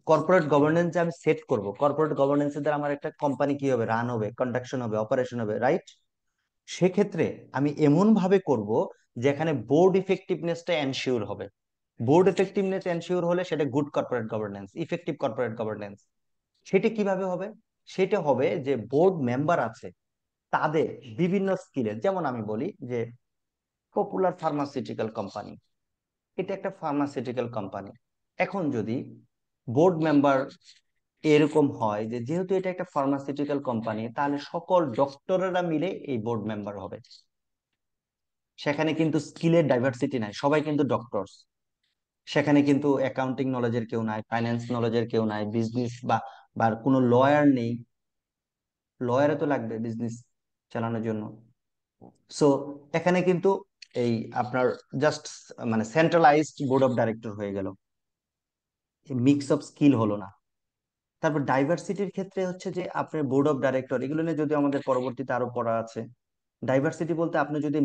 কর্পোরেট গভর্নেন্স যে আমি সেট করব, কর্পোরেট গভর্নেন্সের দ্বারা আমার একটা কোম্পানি কি হবে, রান হবে, কন্ডাকশন হবে, অপারেশন হবে, রাইট? সেক্ষেত্রে আমি এমন ভাবে করব যেখানে বোর্ড ইফেক্টিভনেসটা এনশিওর হবে। বোর্ড ইফেক্টিভনেস এনশিওর হলে সেটা good corporate governance, effective corporate governance. সেটা কিভাবে হবে? সেটা হবে যে বোর্ড মেম্বার আছে তাদের বিভিন্ন স্কিলের, যেমন আমি বলি যে পপুলার ফার্মাসিউটিক্যাল কোম্পানি, এটা একটা ফার্মাসিউটিক্যাল কোম্পানি। এখন যদি বোর্ড মেম্বার এরকম হয় যে যেহেতু এটা একটা ফার্মাসিউটিক্যাল কোম্পানি, তাহলে সকল ডক্টরেরা মিলে এই বোর্ড মেম্বার হবে। সেখানে কিন্তু স্কিলের ডাইভার্সিটি নাই, সবাই কিন্তু ডক্টরস। সেখানে কিন্তু অ্যাকাউন্টিং নলেজের কেউ নাই, ফাইন্যান্স নলেজের কেউ নাই, বিজনেস বা বা কোনো লয়ার নেই। লয়ারও তো লাগবে বিজনেস চালানোর জন্য। সো এখানে কিন্তু এই আপনার জাস্ট মানে সেন্ট্রালাইজড বোর্ড অফ ডাইরেক্টর হয়ে গেল, মিক্স অফ স্কিল হলো না। তারপর ডাইভার্সিটির ক্ষেত্রে হচ্ছে যে আপনার বোর্ড অফ ডাইরেক্টর, এগুলো নিয়ে যদি আমাদের পরবর্তীতে আরো পড়া আছে। ডাইভার্সিটি বলতে আপনি যদি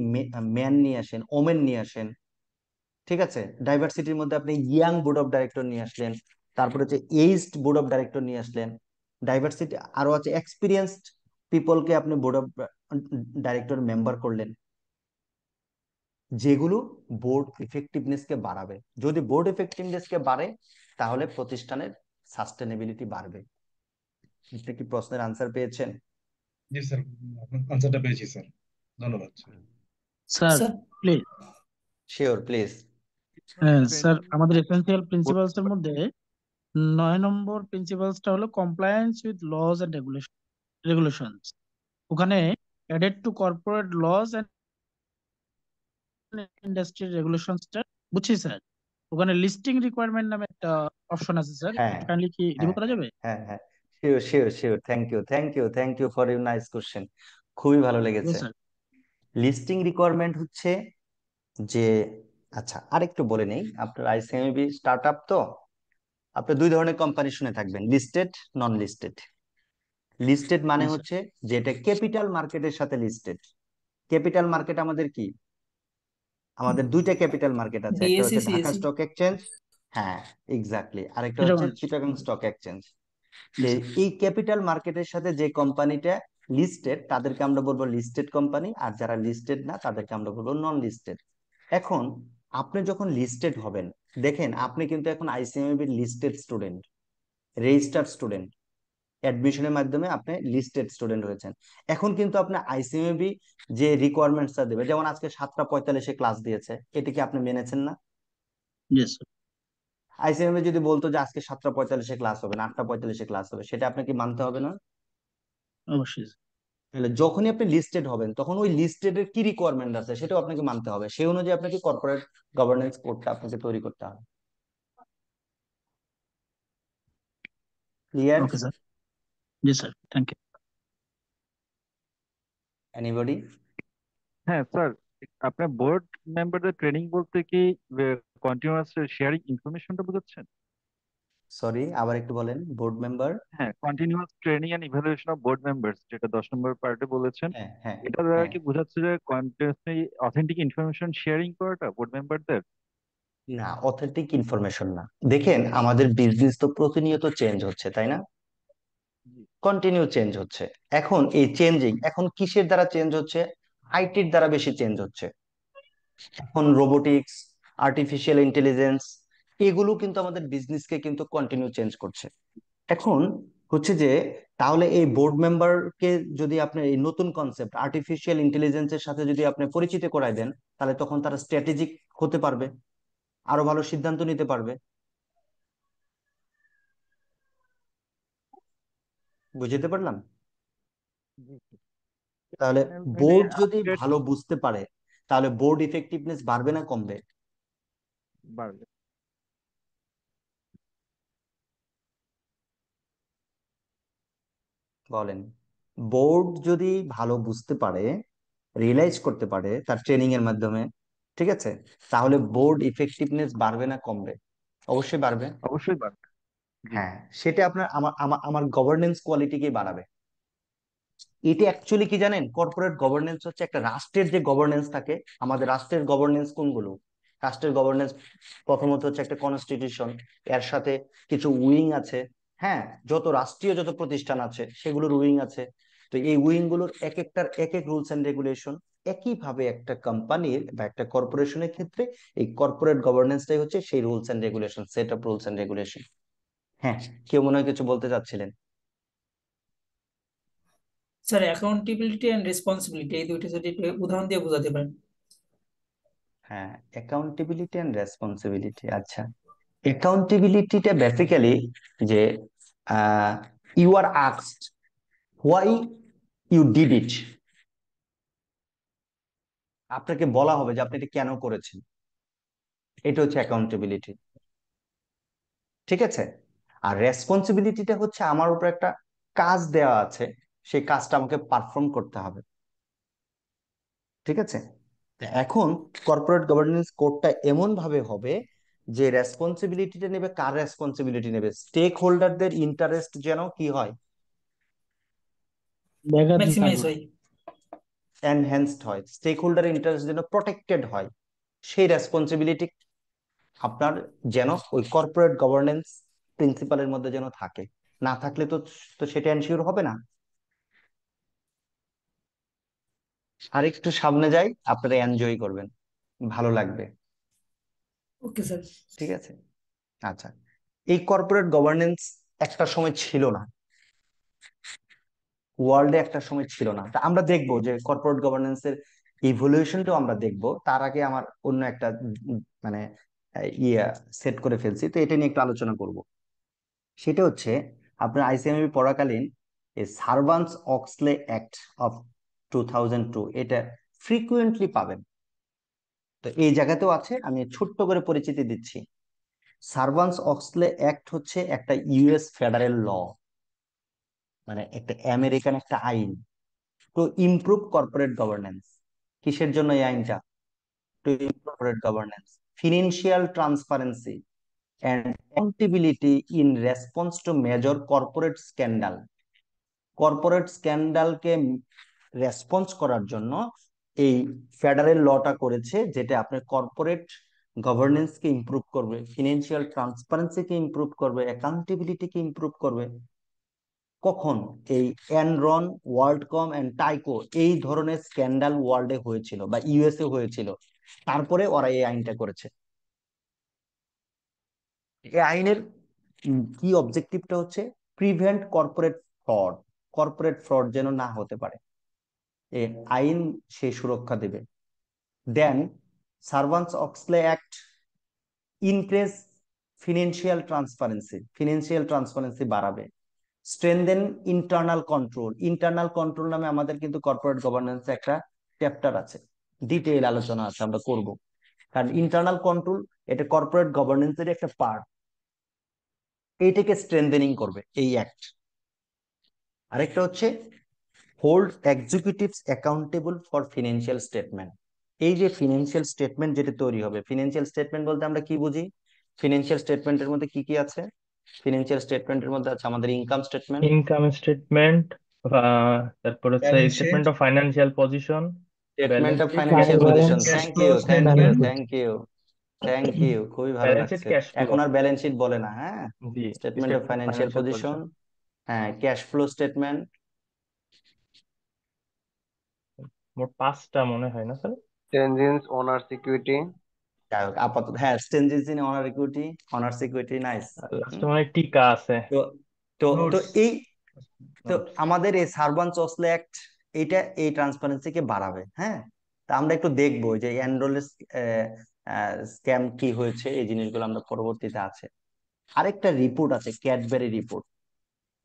ম্যান নিয়ে আসেন, ওমেন নিয়ে আসেন, ঠিক আছে, ডাইভার্সিটির মধ্যে আপনি ইয়াং বোর্ড অফ ডাইরেক্টর নিয়ে আসলেন, তারপরে হচ্ছে এইজড বোর্ড অফ ডাইরেক্টর নিয়ে আসলেন। ডাইভার্সিটি আরো আছে এক্সপিরিয়েন্সড পিপলকে আপনি বোর্ড অফ ডাইরেক্টর মেম্বার করলেন, যেগুলো বোর্ড ইফেক্টিভনেস কে বাড়াবে। যদি বোর্ড ইফেক্টিভনেস কে বাড়ে, তাহলে প্রতিষ্ঠানের সাস্টেনেবিলিটি বাড়বে। আপনি কি প্রশ্নের আনসার পেয়েছেন? জি স্যার, আনসারটা পেয়েছি স্যার, ধন্যবাদ। Sir please. Sure, please. Sir আমাদের এসেনশিয়াল প্রিন্সিপালস এর মধ্যে 9 নম্বর প্রিন্সিপালসটা হলো compliance with laws and regulations. ওখানে added to corporate laws and industry রেগুলেশনসটা বুঝছি স্যার। ওখানে লিস্টিং রিকোয়ারমেন্ট নামে একটা অপশন আছে স্যার, হ্যাঁ, কাইন্ডলি কি রিমুভ হ্যাঁ, করা যাবে? হ্যাঁ, হ্যাঁ, sure, sure, sure. Thank you, thank you, thank you for your nice question. খুবই ভালো লেগেছে। স্যার লিস্টিং রিকোয়ারমেন্ট হচ্ছে যে, আচ্ছা আরেকটু বলে নেই, আপনার আইসিএমবি স্টার্ট আপ তো, আপনি দুই ধরনের কোম্পানি শুনে থাকবেন, লিস্টেড, নন লিস্টেড। লিস্টেড মানে হ্যাঁ স্যার। হচ্ছে যেটা ক্যাপিটাল মার্কেটের সাথে লিস্টেড। ক্যাপিটাল মার্কেট আমাদের কি? আমাদের দুইটা ক্যাপিটাল মার্কেট আছে, একটা ডিএসসি হচ্ছে ঢাকা সিএসসি। স্টক এক্সচেঞ্জ, হ্যাঁ এক্স্যাক্টলি, আরেকটা হচ্ছে চিটাগং। Chittagong stock exchange. জি স্যার। এই ক্যাপিটাল মার্কেটের সাথে যে কোম্পানিটা লিস্টেড তাদেরকে আমরা বলবো লিস্টেড কোম্পানি, আর যারা লিস্টেড না তাদেরকে আমরা বলবো নন লিস্টেড। এখন আপনি যখন লিস্টেড হবেন, দেখেন আপনি কিন্তু এখন ICMAB listed student, registered student, অ্যাডমিশনের মাধ্যমে আপনি লিস্টেড স্টুডেন্ট হয়েছেন। এখন কিন্তু আপনি আইসিএমএবি যে রিকোয়ারমেন্টসটা দেবে, যেমন আজকে 7:45 ক্লাস দিয়েছে, এটা কি আপনি মেনেছেন না? জি স্যার। আইসিএমএবি যদি বলতো যে আজকে 7:45 ক্লাস হবে না, 8:45 ক্লাস হবে, সেটা আপনাকে মানতে হবে না? অবশ্যই স্যার। তাহলে যখনই আপনি লিস্টেড হবেন তখন ওই লিস্টেডের কি রিকোয়ারমেন্ট আছে সেটাও আপনাকে মানতে হবে, সেই অনুযায়ী আপনাকে কর্পোরেট গভর্নেন্স কোডটা আপনাকে তৈরি করতে হবে। ক্লিয়ার? Okay sir. জি স্যার, থ্যাংক ইউ। এনিবডি? হ্যাঁ স্যার, আপনার বোর্ড মেম্বারদের ট্রেনিং বলতে কি কন্টিনিউয়াস শেয়ারিং ইনফরমেশনটা বোঝাচ্ছেন? সরি, আবার একটু বলেন। Board member? হ্যাঁ, continuous training and evaluation of board members, যেটা 10 নম্বর পার্টে বলেছেন, হ্যাঁ হ্যাঁ এটা দ্বারা হ্যাঁ। কি বোঝাচ্ছে যে কন্টিনিউয়াসলি অথেন্টিক ইনফরমেশন শেয়ারিং করাটা বোর্ড মেম্বারদের? না, অথেন্টিক ইনফরমেশন না। দেখেন আমাদের বিজনেস তো প্রতিনিয়ত চেঞ্জ হচ্ছে, তাই না? জি। কন্টিনিউ চেঞ্জ হচ্ছে। এখন এই চেঞ্জিং এখন কিসের দ্বারা চেঞ্জ হচ্ছে? আইটির দ্বারা বেশি চেঞ্জ হচ্ছে। এখন রোবোটিক্স, আর্টিফিশিয়াল ইন্টেলিজেন্স, এগুলো কিন্তু আমাদের বিজনেসকে কিন্তু কন্টিনিউ চেঞ্জ করছে। এখন হচ্ছে যে তাহলে এই বোর্ড মেম্বারকে যদি আপনি এই নতুন কনসেপ্ট আর্টিফিশিয়াল ইন্টেলিজেন্সের সাথে যদি আপনি পরিচিত করায় দেন, তাহলে তখন তারা স্ট্র্যাটেজিক হতে পারবে, আরো ভালো সিদ্ধান্ত নিতে পারবে। বুঝতে পারলাম? জি। তাহলে মানে বোর্ড যদি আপডেট ভালো বুঝতে পারে তাহলে বোর্ড ইফেক্টিভনেস বাড়বে না কমবে? বাড়বে। বলেন। বোর্ড যদি ভালো বুঝতে পারে, রিয়েলাইজ করতে পারে তার ট্রেনিং এর মাধ্যমে, ঠিক আছে, তাহলে বোর্ড ইফেক্টিভনেস বাড়বে না কমবে? অবশ্যই বাড়বে। অবশ্যই বাড়বে। জি। হ্যাঁ, সেটা আপনার আমার আমার আমার গভর্নেন্স কোয়ালিটিকে বাড়াবে। এটা অ্যাকচুয়ালি কি জানেন, কর্পোরেট গভর্নেন্স হচ্ছে একটা রাষ্ট্রের যে গভর্নেন্স থাকে। আমাদের রাষ্ট্রের গভর্নেন্স কোনগুলো? রাষ্ট্রের গভর্নেন্স প্রথমত হচ্ছে একটা কনস্টিটিউশন, এর সাথে কিছু উইং আছে। হ্যাঁ, যত প্রতিষ্ঠান আছে সেগুলোর উইং আছে। তো এই উইং গুলোর এক একটার এক এক রুলস এন্ড রেগুলেশন। একইভাবে একটা কোম্পানির বা একটা কর্পোরেশনের ক্ষেত্রে এই কর্পোরেট গভর্নেন্সটাই হচ্ছে সেই rules and regulation, set of rules and regulation. হ্যাঁ, কেউ মনে হয় কিছু বলতে চাচ্ছিলেন? স্যার অ্যাকাউন্টেবিলিটি এন্ড রেসপন্সিবিলিটি এই দুইটা যদি একটু উদাহরণ দিয়ে বোঝাতে পারেন। হ্যাঁ, অ্যাকাউন্টেবিলিটি এন্ড রেসপন্সিবিলিটি। আচ্ছা, অ্যাকাউন্টেবিলিটিটা বেসিক্যালি যে you are asked why you did it. আপনাকে বলা হবে যে আপনি এটা কেন করেছেন। এটা হচ্ছে অ্যাকাউন্টেবিলিটি, ঠিক আছে? আর রেসপন্সিবিলিটিটা হচ্ছে আমার উপর একটা কাজ দেওয়া আছে, সেই কাজটা আমাকে পারফর্ম করতে হবে, ঠিক আছে? তো এখন কর্পোরেট গভর্নেন্স কোডটা এমন ভাবে হবে যে রেসপন্সিবিলিটিটা নেবে, কার রেসপন্সিবিলিটি নেবে? স্টেক হোল্ডারদের ইন্টারেস্ট যেন কি হয়, ব্যাঘাত না ম্যাক্সিমাইজ ঘটে। হয়। এনহ্যান্সড হয়, স্টেক হোল্ডার ইন্টারেস্ট যেন প্রটেক্টেড হয়। সেই রেসপন্সিবিলিটি আপনার যেন ওই কর্পোরেট গভর্নেন্স প্রিন্সিপালের মধ্যে যেন থাকে। না থাকলে তো তো সেটা এনশিওর হবে না। আর একটু সামনে যাই, আপনারা এনজয় করবেন, ভালো লাগবে, ওকে স্যার। ঠিক আছে? আচ্ছা, এই কর্পোরেট গভর্নেন্স একটা সময় ছিল না, ওয়ার্ল্ডে একটা সময় ছিল না। তা আমরা দেখবো যে কর্পোরেট গভর্নেন্স এর ইভলিউশনটাও আমরা দেখবো। তার আগে আমার অন্য একটা মানে ইয়ে সেট করে ফেলছি, তো এটা নিয়ে একটু আলোচনা করব। সেটা হচ্ছে আপনার আইসিএমবি পড়াকালীন এই সার্ভান্টস অক্সলে অ্যাক্ট অফ 2002 এটা ফ্রিকুয়েন্টলি পাবেন। তো এই জায়গাতেও আছে, আমি ছোট্ট করে পরিচিতি দিচ্ছি। সার্ভান্টস অক্সলে অ্যাক্ট হচ্ছে একটা ইউএস ফেডারেল ল, মানে একটা আমেরিকান একটা আইন, টু ইমপ্রুভ কর্পোরেট গভর্নেন্স। কিসের জন্য এই আইনটা? To improve corporate governance, financial transparency, and accountability in response to major corporate scandal. Corporate স্ক্যান্ডালকে রেসপন্স করার জন্য এই ফেডারেল লটা করেছে, যেটা আপনার কর্পোরেট গভর্নেন্সকে ইমপ্রুভ করবে, ফিনান্সিয়াল ট্রান্সপারেন্সিকে ইমপ্রুভ করবে, অ্যাকাউন্টেবিলিটিকে ইমপ্রুভ করবে। কখন? এই এনরন, ওয়ার্ল্ডকম এন্ড টাইকো এই ধরনের স্ক্যান্ডাল ওয়ার্ল্ডে হয়েছিল বা ইউএসএ হয়েছিল, তারপরে ওরা এই আইনটা করেছে। এই আইনের কি অবজেক্টিভটা হচ্ছে প্রিভেন্ট কর্পোরেট ফ্রড যেন না হতে পারে, এই আইন সে সুরক্ষা দেবে। দেন সার্ভান্টস-অক্সলে অ্যাক্ট ইনক্রিজ ফিনান্সিয়াল ট্রান্সপারেন্সি বাড়াবে। স্ট্রেনদেন ইন্টারনাল কন্ট্রোল নামে আমাদের কিন্তু কর্পোরেট গভর্নেন্স একটা চ্যাপ্টার আছে, ডিটেইল আলোচনা আছে, আমরা করব। কারণ ইন্টারনাল কন্ট্রোল এটা কর্পোরেট গভর্নেন্সের একটা পার্ট, এইটাকে স্ট্রেনদেনিং করবে এই অ্যাক্ট। আরেকটা হচ্ছে hold executives accountable for financial statement. এই যে ফিনান্সিয়াল স্টেটমেন্ট যেটা তৈরি হবে, ফিনান্সিয়াল স্টেটমেন্ট বলতে আমরা কি বুঝি? ফিনান্সিয়াল স্টেটমেন্টের মধ্যে কি কি আছে? ফিনান্সিয়াল স্টেটমেন্টের মধ্যে আছে আমাদের ইনকাম স্টেটমেন্ট, তারপর হচ্ছে balance sheet, statement of financial position, statement balance of sheet, financial cash position. Cash thank flow you, thank you, statement, thank you, thank you, খুবই ভালো ব্যালেন্স শিট, লাগছে। Cash flow. এখন আর ব্যালেন্স শিট বলে না, হ্যাঁ, জি, statement of statement of financial financial position, position. হ্যাঁ, ক্যাশ ফ্লো স্টেটমেন্ট। মোট 5টা মনে হয় না sir? Change in owner security. যাই হোক, আপাতত হ্যাঁ, changes in honour security, nice. লাস্টে মনে হয় টিকা আছে, তো তো তো নোটস, এই তো নোটস। আমাদের এই সার্ভান্টস-অক্সলে অ্যাক্ট এটা এই ট্রান্সপারেন্সিকে বাড়াবে। হ্যাঁ, তা আমরা একটু দেখবো যে এনরোলের স্ক্যাম কি হয়েছে, এই জিনিসগুলো আমরা পরবর্তীতে আছে। আরেকটা রিপোর্ট আছে, ক্যাডবেরি রিপোর্ট,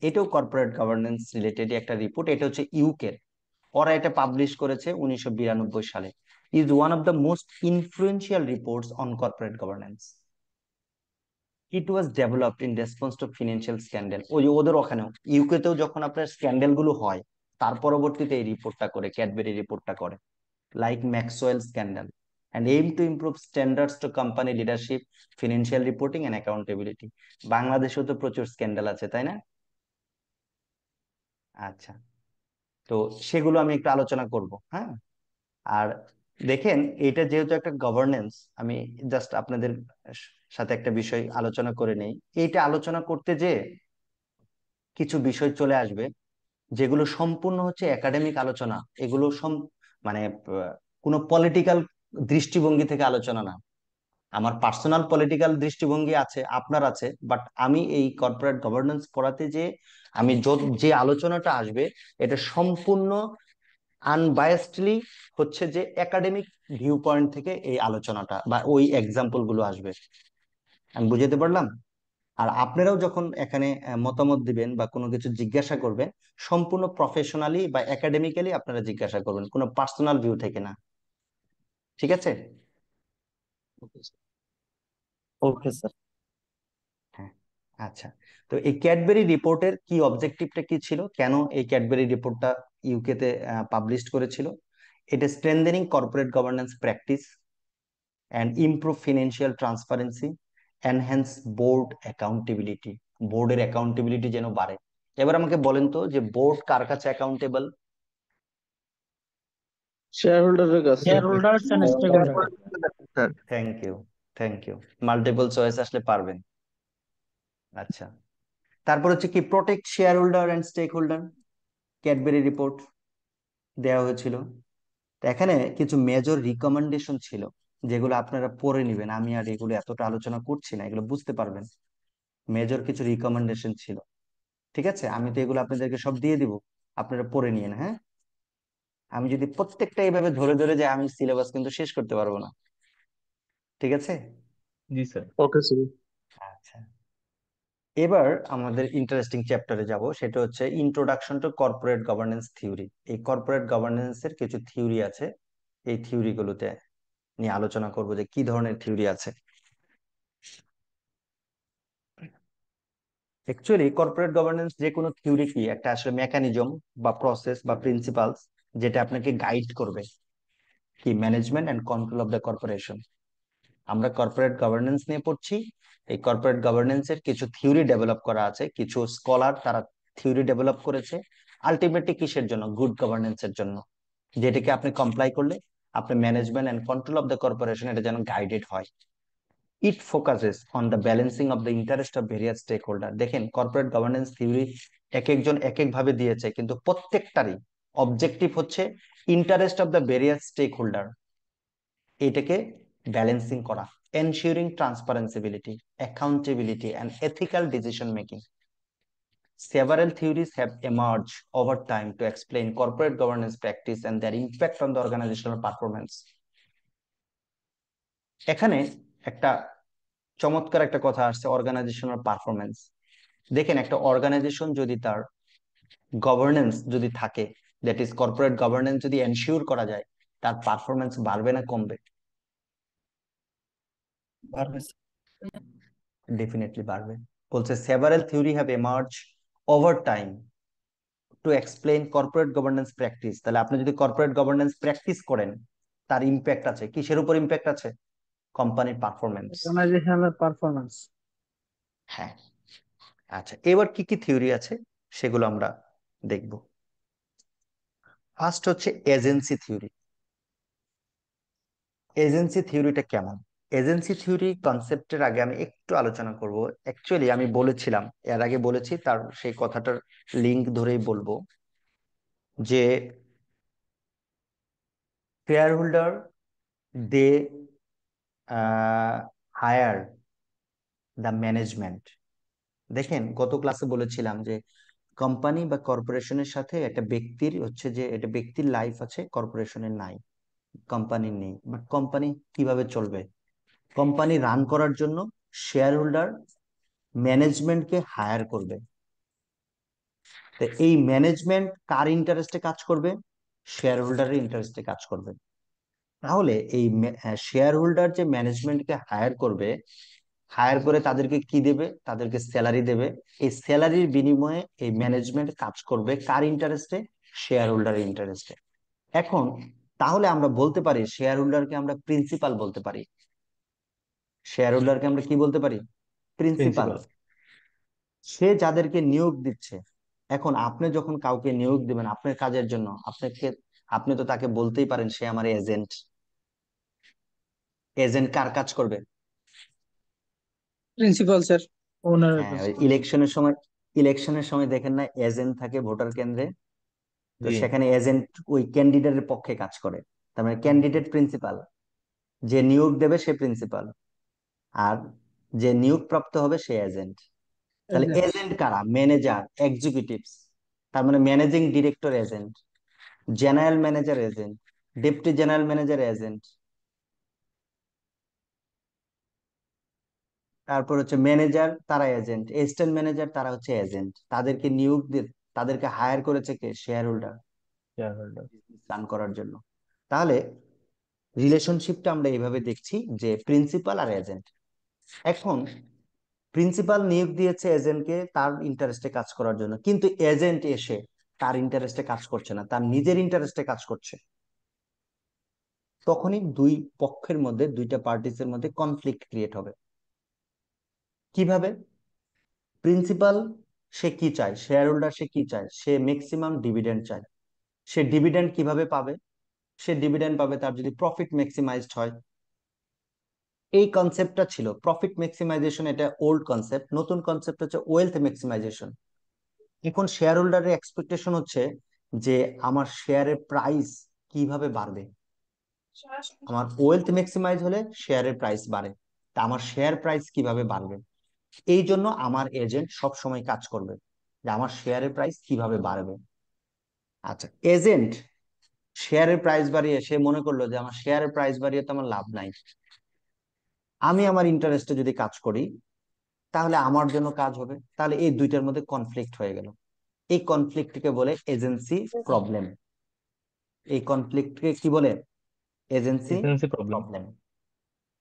এটাও কর্পোরেট গভর্নেন্স রিলেটেড একটা রিপোর্ট। এটা হচ্ছে ইউকে, ওরা এটা পাবলিশ করেছে 1992 সালে। Is one of the most influential reports on corporate governance. It was developed in response to financial scandal. ওই যে ওদের ওখানেও ইউকেতেও যখন আপনার স্ক্যান্ডাল গুলো হয়, তার পরবর্তীতে এই রিপোর্টটা করে, ক্যাডবেরি রিপোর্টটা করে, like Maxwell scandal, and aim to improve standards to company leadership, financial reporting and accountability. বাংলাদেশেও তো প্রচুর স্ক্যান্ডাল আছে, তাই না? আচ্ছা, তো সেগুলো আমি একটু আলোচনা করব। হ্যাঁ, আর দেখেন, এটা যেহেতু একটা গভর্নেন্স, আমি জাস্ট আপনাদের সাথে একটা বিষয় আলোচনা করে নেই। এইটা আলোচনা করতে যে কিছু বিষয় চলে আসবে যেগুলো সম্পূর্ণ হচ্ছে একাডেমিক আলোচনা, এগুলো মানে কোনো পলিটিক্যাল দৃষ্টিভঙ্গি থেকে আলোচনা না। আমার পার্সোনাল পলিটিক্যাল দৃষ্টিভঙ্গি আছে, আপনার আছে, বাট আমি এই কর্পোরেট গভর্নেন্স পড়াতে যে আমি যে আলোচনাটা আসবে এটা সম্পূর্ণ আনবায়াসডলি হচ্ছে যে একাডেমিক ভিউ পয়েন্ট থেকে এই আলোচনাটা বা ওই এক্সাম্পল গুলো আসবে। আমি বুঝাতে পারলাম? আর আপনারাও যখন এখানে মতামত দিবেন বা কোনো কিছু জিজ্ঞাসা করবেন, সম্পূর্ণ প্রফেশনালি বা একাডেমিক্যালি আপনারা জিজ্ঞাসা করবেন, কোনো পার্সোনাল ভিউ থেকে না। ঠিক আছে? Okay sir. হ্যাঁ, আচ্ছা। তো এই ক্যাডবেরি রিপোর্টের কি অবজেক্টিভটা কি ছিল, কেন এই ক্যাডবেরি রিপোর্টটা ইউকেতে পাবলিশ করেছিল? এটা স্ট্রেনদেনিং corporate governance practice and improve financial transparency, enhance board accountability, বোর্ডের অ্যাকাউন্টেবিলিটি যেন বাড়ে। এবার আমাকে বলেন তো যে বোর্ড কার কাছে অ্যাকাউন্টেবল? শেয়ারহোল্ডারের কাছে। Shareholders and stakeholder. Thank you, multiple choice আসলে পারবেন। আচ্ছা, তারপর হচ্ছে কি protect shareholder and stakeholder, Cadbury report দেওয়া হয়েছিল। তো এখানে কিছু মেজর রিকমেন্ডেশন ছিল যেগুলো আপনারা পড়ে নেবেন, আমি আর এগুলো এতটা আলোচনা করছি না, এগুলো বুঝতে পারবেন। মেজর কিছু রিকমেন্ডেশন ছিল, ঠিক আছে? আমি তো এগুলো আপনাদেরকে সব দিয়ে দিব, আপনারা পড়ে নিয়েন। হ্যাঁ, আমি যদি প্রত্যেকটা এইভাবে ধরে ধরে যাই, আমি সিলেবাস কিন্তু শেষ করতে পারবো না। ঠিক আছে? জি স্যার। Okay sir. আচ্ছা, এবার আমাদের ইন্টারেস্টিং চ্যাপ্টারে যাব, সেটা হচ্ছে introduction to corporate governance theory. এই কর্পোরেট গভর্নেন্স এর কিছু থিওরি আছে, এই থিওরি গুলোতে নিয়ে আলোচনা করব যে কি ধরনের থিওরি আছে। অ্যাকচুয়ালি কর্পোরেট গভর্নেন্স যে কোনো থিওরি কি একটা আসলে মেকানিজম বা প্রসেস বা প্রিন্সিপালস যেটা আপনাকে গাইড করবে কি management and control of the corporation. আমরা কর্পোরেট গভর্নেন্স নিয়ে পড়ছি। এই কর্পোরেট গভর্নেন্সের কিছু থিওরি ডেভেলপ করা আছে, কিছু স্কলার তারা থিওরি ডেভেলপ করেছে আলটিমেটলি কিসের জন্য? গুড গভর্নেন্সের জন্য, যেটাকে আপনি কমপ্লাই করলে আপনি management and control of the corporation এটা যেন গাইডেড হয়। It focuses on the balancing of the interest of various stakeholder. দেখেন কর্পোরেট গভর্নেন্স থিওরি এক একজন এক এক ভাবে দিয়েছে, কিন্তু প্রত্যেকটারই অবজেক্টিভ হচ্ছে interest of the various stakeholder, এটাকে ব্যালেন্সিং করা, ensuring transparency, accountability and ethical decision making. Several theories have emerged over time to explain corporate governance practice and their impact on the organizational performance. এখানে একটা চমৎকার একটা কথা আসছে, organisational performance. দেখেন একটা অর্গানাইজেশন যদি তার গভর্নেন্স যদি থাকে, দ্যাট ইজ কর্পোরেট গভর্নেন্স যদি এনশিওর করা যায়, তার পারফরমেন্স বাড়বে না কমবে? ডেফিনেটলি বাড়বে। বলছে several theory have emerge over time to explain corporate governance practice. তাহলে আপনি যদি কর্পোরেট গভর্নেন্স প্র্যাকটিস করেন, তার ইম্প্যাক্ট আছে কিসের উপর? ইম্প্যাক্ট আছে কোম্পানির পারফরমেন্স। Organisational performance. হ্যাঁ, আচ্ছা এবার কি কি থিওরি আছে সেগুলো আমরা দেখব। ফার্স্ট হচ্ছে এজেন্সি থিওরি। এজেন্সি থিওরিটা কেমন? এজেন্সি থিওরি কনসেপ্টের আগে আমি একটু আলোচনা করব। অ্যাকচুয়ালি আমি বলেছিলাম, এর আগে বলেছি, তার সেই কথাটার লিংক ধরেই বলবো যে shareholder they hire the management. দেখেন গত ক্লাসে বলেছিলাম যে কোম্পানি বা কর্পোরেশনের সাথে একটা ব্যক্তির হচ্ছে যে এটা ব্যক্তির লাইফ আছে, কর্পোরেশনের নাই, কোম্পানির নেই। বাট কোম্পানি কিভাবে চলবে? কোম্পানি রান করার জন্য শেয়ার হোল্ডার ম্যানেজমেন্টকে হায়ার করবে। তো এই ম্যানেজমেন্ট কার ইন্টারেস্টে কাজ করবে? শেয়ার হোল্ডারের ইন্টারেস্টে কাজ করবে। তাহলে এই শেয়ার হোল্ডার যে ম্যানেজমেন্টকে হায়ার করবে, হায়ার করে তাদেরকে কি দেবে? তাদেরকে স্যালারি দেবে। এই স্যালারির বিনিময়ে এই ম্যানেজমেন্ট কাজ করবে কার ইন্টারেস্টে? শেয়ার হোল্ডারের ইন্টারেস্টে। এখন তাহলে আমরা বলতে পারি শেয়ার হোল্ডারকে আমরা প্রিন্সিপাল বলতে পারি। শেয়ার হোল্ডারকে আমরা কি বলতে পারি? প্রিন্সিপাল। সে যাদেরকে নিয়োগ দিচ্ছে, এখন আপনি যখন কাউকে নিয়োগ দিবেন আপনার কাজের জন্য, আপনি তো তাকে বলতেই পারেন সে আমার এজেন্ট। এজেন্ট কার কাজ করবে? Principal sir. ওনারের হ্যাঁ, কাছে। ইলেকশনের সময় দেখেন না এজেন্ট থাকে ভোটার কেন্দ্রে, তো জি সেখানে এজেন্ট ওই ক্যান্ডিডেটের পক্ষে কাজ করে। তার মানে ক্যান্ডিডেট প্রিন্সিপাল, যে নিয়োগ দেবে সে প্রিন্সিপাল, আর যে নিয়োগ প্রাপ্ত হবে সে এজেন্ট। তাহলে এজেন্ট কারা? Manager, executives. তার মানে managing director agent, general manager agent, deputy general manager agent, তারপর হচ্ছে ম্যানেজার তারা এজেন্ট, অ্যাসিস্ট্যান্ট ম্যানেজার তারা হচ্ছে এজেন্ট। তাদেরকে নিয়োগ দিয়ে তাদেরকে হায়ার করেছে কে? Shareholder, shareholder. Run করার জন্য। তাহলে রিলেশনশিপটা আমরা এইভাবে দেখছি যে প্রিন্সিপাল আর এজেন্ট। এখন প্রিন্সিপাল নিয়োগ দিয়েছে এজেন্টকে তার ইন্টারেস্টে কাজ করার জন্য, কিন্তু এজেন্ট এসে তার ইন্টারেস্টে কাজ করছে না, তার নিজের ইন্টারেস্টে কাজ করছে। তখনই দুই পক্ষের মধ্যে, দুইটা পার্টিসের মধ্যে কনফ্লিক্ট ক্রিয়েট হবে। কিভাবে? প্রিন্সিপাল সে কি চায়, শেয়ার হোল্ডার সে কি চায়? সে ম্যাক্সিমাম ডিভিডেন্ড চায়। সে ডিভিডেন্ড কিভাবে পাবে? সে ডিভিডেন্ড পাবে তার যদি প্রফিট ম্যাক্সিমাইজড হয়। এই কনসেপ্টটা ছিল প্রফিট ম্যাক্সিমাইজেশন, এটা ওল্ড কনসেপ্ট। নতুন কনসেপ্ট হচ্ছে ওয়েলথ ম্যাক্সিমাইজেশন। এখন শেয়ার হোল্ডারের এক্সপেকটেশন হচ্ছে যে আমার শেয়ারের প্রাইস কিভাবে বাড়বে। আমার ওয়েলথ ম্যাক্সিমাইজ হলে শেয়ারের প্রাইস বাড়ে, তা আমার শেয়ার প্রাইস কিভাবে বাড়বে? এই জন্য আমার এজেন্ট সব সময় কাজ করবে যে আমার শেয়ারের প্রাইস কিভাবে বাড়বে। আচ্ছা, এজেন্ট শেয়ারের প্রাইস বাড়িয়ে সে মনে করলো যে আমার শেয়ারের প্রাইস বাড়িয়ে তো আমার লাভ নাই, আমি আমার ইন্টারেস্টে যদি কাজ করি তাহলে আমার জন্য কাজ হবে। তাহলে এই দুইটার মধ্যে কনফ্লিক্ট হয়ে গেল। এই কনফ্লিক্টকে বলে এজেন্সি প্রবলেম। এই কনফ্লিক্টকে কি বলে? Agency problem. প্রবলেম।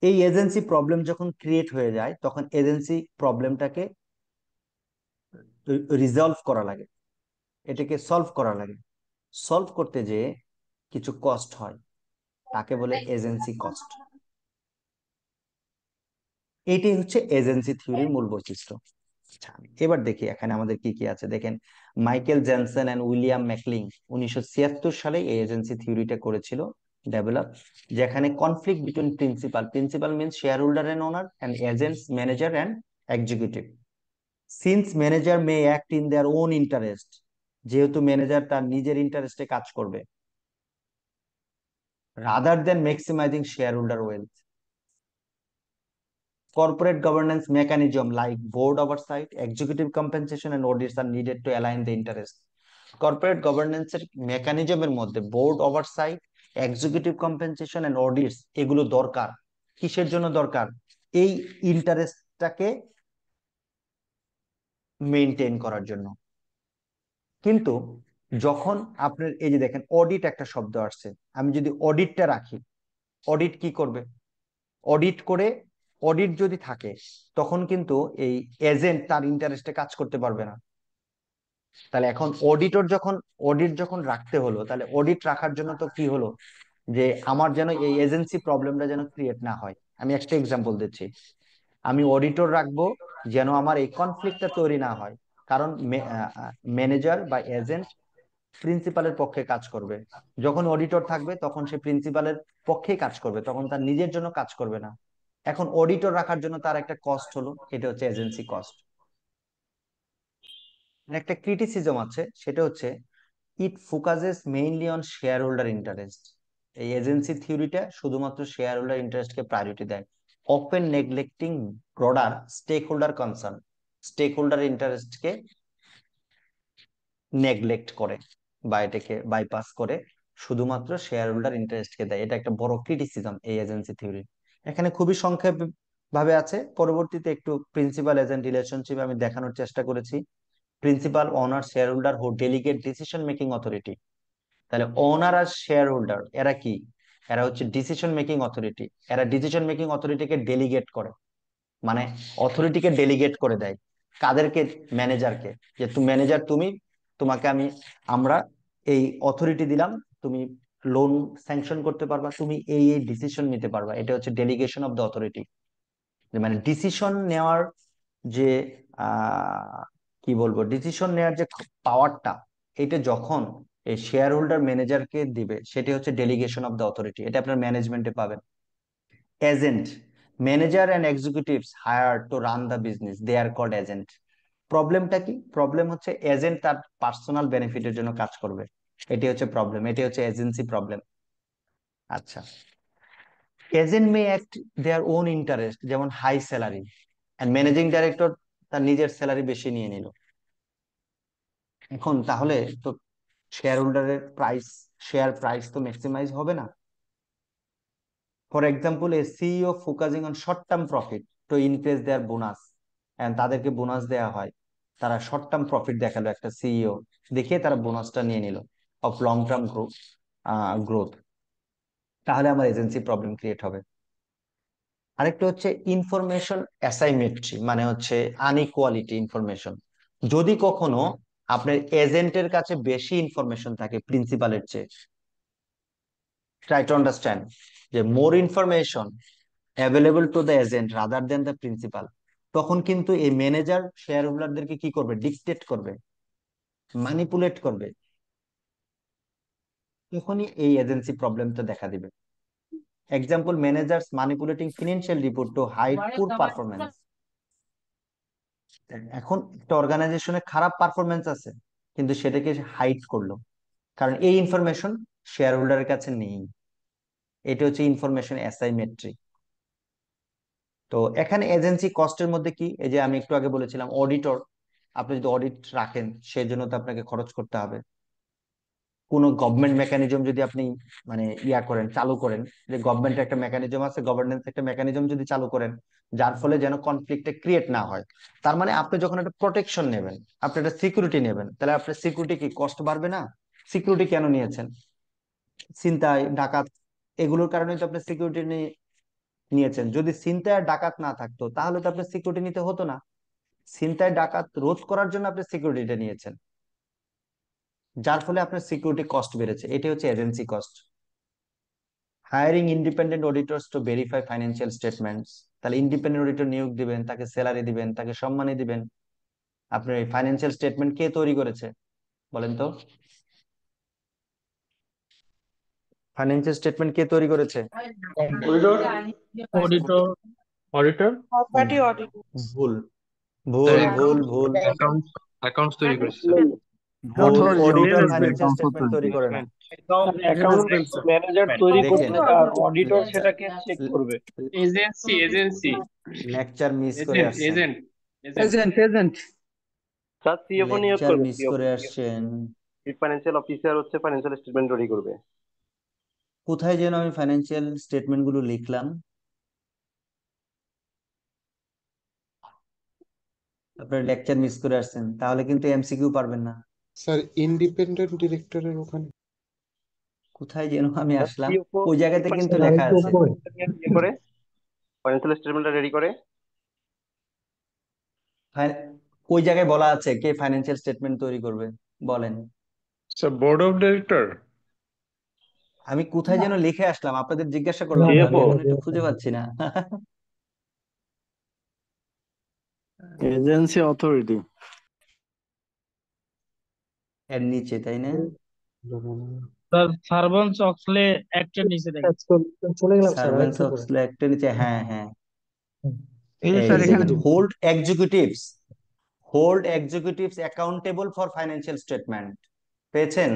এই এজেন্সি প্রবলেম যখন ক্রিয়েট হয়ে যায় তখন এজেন্সি প্রবলেমটাকে রিজলভ করা লাগে, এটাকে সলভ করা লাগে। সলভ করতে যে কিছু কস্ট হয়, তাকে বলে এজেন্সি কস্ট। এটাই হচ্ছে এজেন্সি থিওরির মূল বৈশিষ্ট্য। আচ্ছা, এবার দেখি এখানে আমাদের কি কি আছে। দেখেন, Michael Jensen and William Meckling 1976 সালে এই এজেন্সি থিওরিটা করেছিল ডেভেলপ, যেখানে conflict between principal means shareholder and owner and agents manager and executive, since manager may act in their own interest, যেহেতু ম্যানেজার তার নিজের ইন্টারেস্টে কাজ করবে, rather than maximizing shareholder wealth. Corporate governance mechanism like board oversight, executive compensation, and audits are needed to align the interest. Corporate governance এর মেকানিজমের মধ্যে board oversight, executive compensation and audits এগুলো দরকার। কিসের জন্য দরকার? এই ইন্টারেস্টটাকে মেইনটেইন করার জন্য। কিন্তু যখন আপনার এই যে দেখেন অডিট একটা শব্দ আসছে, আমি যদি অডিটটা রাখি, অডিট কি করবে? অডিট করে, অডিট যদি থাকে তখন কিন্তু এই এজেন্ট তার ইন্টারেস্টে কাজ করতে পারবে না। তাহলে এখন অডিট যখন রাখতে হলো, তাহলে অডিট রাখার জন্য তো কি হলো, যে আমার যেন এই এজেন্সি প্রবলেমটা যেন ক্রিয়েট না হয়। আমি একটা এক্সাম্পল দিচ্ছি, আমি অডিটর রাখবো যেন আমার এই কনফ্লিক্টটা তৈরি না হয়, কারণ ম্যানেজার বা এজেন্ট প্রিন্সিপালের পক্ষে কাজ করবে। যখন অডিটর থাকবে তখন সে প্রিন্সিপালের পক্ষেই কাজ করবে, তখন তার নিজের জন্য কাজ করবে না। এখন অডিটর রাখার জন্য তার একটা কস্ট হলো, এটা হচ্ছে এজেন্সি কস্ট। একটা ক্রিটিসিজম আছে, সেটা হচ্ছে it focuses mainly on shareholder interest. এই এজেন্সি থিওরিটা শুধুমাত্র শেয়ার হোল্ডার ইন্টারেস্টকে প্রায়োরিটি দেয়, often neglecting broader stakeholder concern. Stakeholder ইন্টারেস্টকে নেগলেক্ট করে বা এটাকে বাইপাস করে শুধুমাত্র শেয়ার হোল্ডার ইন্টারেস্টকে দেয়। এটা একটা বড় ক্রিটিসিজম এই এজেন্সি থিওরি। এখানে খুবই সংক্ষেপ ভাবে আছে, পরবর্তীতে একটু প্রিন্সিপাল এজেন্ট রিলেশনশিপ আমি দেখানোর চেষ্টা করেছি। প্রিন্সিপাল, ওনার, শেয়ার হোল্ডার হু ডেলিগেট ডিসিশন মেকিং অথরিটি। তাহলে ওনার আর শেয়ার হোল্ডার এরা কি? এরা হচ্ছে ডিসিশন মেকিং অথরিটি। এরা ডিসিশন মেকিং অথরিটিকে ডেলিগেট করে, মানে অথরিটিকে ডেলিগেট করে দেয়। কাদেরকে? ম্যানেজারকে। যে তুমি ম্যানেজার, তোমাকে আমরা এই অথরিটি দিলাম, তুমি লোন স্যাংশন করতে পারবা, তুমি এই ডিসিশন নিতে পারবা। এটা হচ্ছে ডেলিগেশন অফ দ্য অথরিটি। মানে ডিসিশন নেওয়ার যে কি বলবো, ডিসিশন নেওয়ার যে পাওয়ারটা, এটা যখন এই শেয়ার হোল্ডার ম্যানেজারকে দিবে, সেটা হচ্ছে ডেলিগেশন অফ দ্য অথরিটি। এটা আপনার ম্যানেজমেন্টে পাবেন। Agent, manager and executives hire to run the business, they are called agent. প্রবলেমটা কি? প্রবলেম হচ্ছে এজেন্ট তার পার্সোনাল বেনিফিটের জন্য কাজ করবে, এটি হচ্ছে প্রবলেম, এটি হচ্ছে এজেন্সি প্রবলেম। আচ্ছা, agent may act their own interest, যেমন high salary, and managing director তার নিজের স্যালারি বেশি নিয়ে নিল। এখন তাহলে তো শেয়ার হোল্ডারের শেয়ার প্রাইস তো ম্যাক্সিমাইজ হবে না। For example, a CEO focusing on short term profit to increase their bonus, and তাদেরকে বোনাস দেওয়া হয়, তারা শর্ট টার্ম প্রফিট দেখালো, একটা সিইও দেখে তারা বোনাসটা নিয়ে নিল অফ লং টার্ম গ্রোথ, তাহলে আমার এজেন্সি প্রবলেম ক্রিয়েট হবে। আরেকটা হচ্ছে ইনফরমেশন অ্যাসাইমেট্রি, মানে হচ্ছে আনইকুয়ালিটি ইনফরমেশন। যদি কখনো আপনার এজেন্টের কাছে বেশি ইনফরমেশন থাকে প্রিন্সিপালের চেয়ে, ট্রাই টু আন্ডারস্ট্যান্ড, যে more information available to the agent rather than the principal, তখন কিন্তু এই ম্যানেজার শেয়ার হোল্ডারদেরকে কি করবে? ডিকটেট করবে, ম্যানিপুলেট করবে। তখনই এই এজেন্সি প্রবলেমটা দেখা দিবে। Example, managers manipulating financial report to hide poor performance. এখন একটা অর্গানাইজেশনে খারাপ পারফরমেন্স আছে, কিন্তু সেটাকে হাইড করলো, কারণ এই ইনফরমেশন শেয়ার হোল্ডারের কাছে নেই। এটা হচ্ছে ইনফরমেশন অ্যাসাইমেট্রি। তো এখানে এজেন্সি কস্টের মধ্যে কি, এই যে আমি একটু আগে বলেছিলাম, অডিটর, আপনি যদি অডিট রাখেন সেজন্য তো আপনাকে খরচ করতে হবে। কোনো গভর্নমেন্ট মেকানিজম যদি আপনি মানে চালু করেন, যে গভর্নমেন্টের একটা মেকানিজম আছে, গভর্নেন্স একটা মেকানিজম যদি চালু করেন, যার ফলে যেন কনফ্লিক্টে ক্রিয়েট না হয়, তার মানে আপনি যখন একটা প্রোটেকশন নেবেন, আপনি একটা সিকিউরিটি নেবেন, তাহলে আপনার সিকিউরিটি কি কষ্ট বাড়বে না? সিকিউরিটি কেন নিয়েছেন? ছিনতাই, ডাকাত, এগুলোর কারণে তো আপনি সিকিউরিটি নিয়েছেন। যদি ছিনতাই আর ডাকাত না থাকতো তাহলে তো আপনার সিকিউরিটি নিতে হতো না। ছিনতাই ডাকাত রোধ করার জন্য আপনি সিকিউরিটিটা নিয়েছেন, যার ফলে আপনার সিকিউরিটি কস্ট বেড়েছে। এটি হচ্ছে agency cost. Hiring independent auditors to verify financial statements, তাহলে ইন্ডিপেন্ডেন্ট অডিটর নিয়োগ দিবেন, তাকে স্যালারি দিবেন, তাকে সম্মানী দিবেন। আপনার এই ফাইন্যান্সিয়াল স্টেটমেন্ট কে তৈরি করেছে বলেন তো? ফাইন্যান্সিয়াল স্টেটমেন্ট কে তৈরি করেছে? Auditor auditor. Auditor property audit. ভুল ভুল ভুল ভুল। অ্যাকাউন্টস তৈরি করেছে স্যার। ভুল। অথরিটি অডিটর আসবে, ফাইন্যান্সিয়াল অ্যাকাউন্টস স্টেটমেন্ট তৈরি করে না। অ্যাকাউন্ট ম্যানেজার তৈরি দেখেন, করবে আর অডিটর সেটাকে চেক করবে। এজেন্সি লেকচার মিস করে আসছেন। এজেন্ট স্যার সিএফও নিয়োগ লেকচার করবে। মিস করে আসছেন। চিফ ফাইন্যান্সিয়াল অফিসার হচ্ছে ফাইন্যান্সিয়াল স্টেটমেন্ট রেডি করবে। কোথায় যেন আমি ফাইন্যান্সিয়াল স্টেটমেন্ট গুলো লিখলাম? আপনার লেকচার মিস করে আসছেন, তাহলে কিন্তু এমসিকিউ পারবেন না। স্যার ইন্ডিপেন্ডেন্ট ডিরেক্টরের ওখানে কোথায় যেন আমি আসলাম, সিএফও ওই জায়গাতে কিন্তু লেখা আছে। করে ফাইন্যান্সিয়াল স্টেটমেন্টটা রেডি করে। ওই জায়গায় বলা আছে কে ফাইন্যান্সিয়াল স্টেটমেন্ট তৈরি করবে বলেন। Sir board of director. আমি কোথায় যেন লিখে আসলাম, আপনাদের জিজ্ঞাসা করলাম তো, আমি এখন একটু খুঁজে পাচ্ছি না। এজেন্সি অথরিটি এর নিচে, তাই না? স্যার সার্ভান্টস অক্সলে অ্যাক্টের নিচে দেখেন। চলে গেলাম স্যার, সার্ভেন্টস আরেকটু অফ পরে। একটা নিচে, হ্যাঁ হ্যাঁ। এই যে এই স্যার যে এখানে hold executives accountable for financial statement, পেয়েছেন?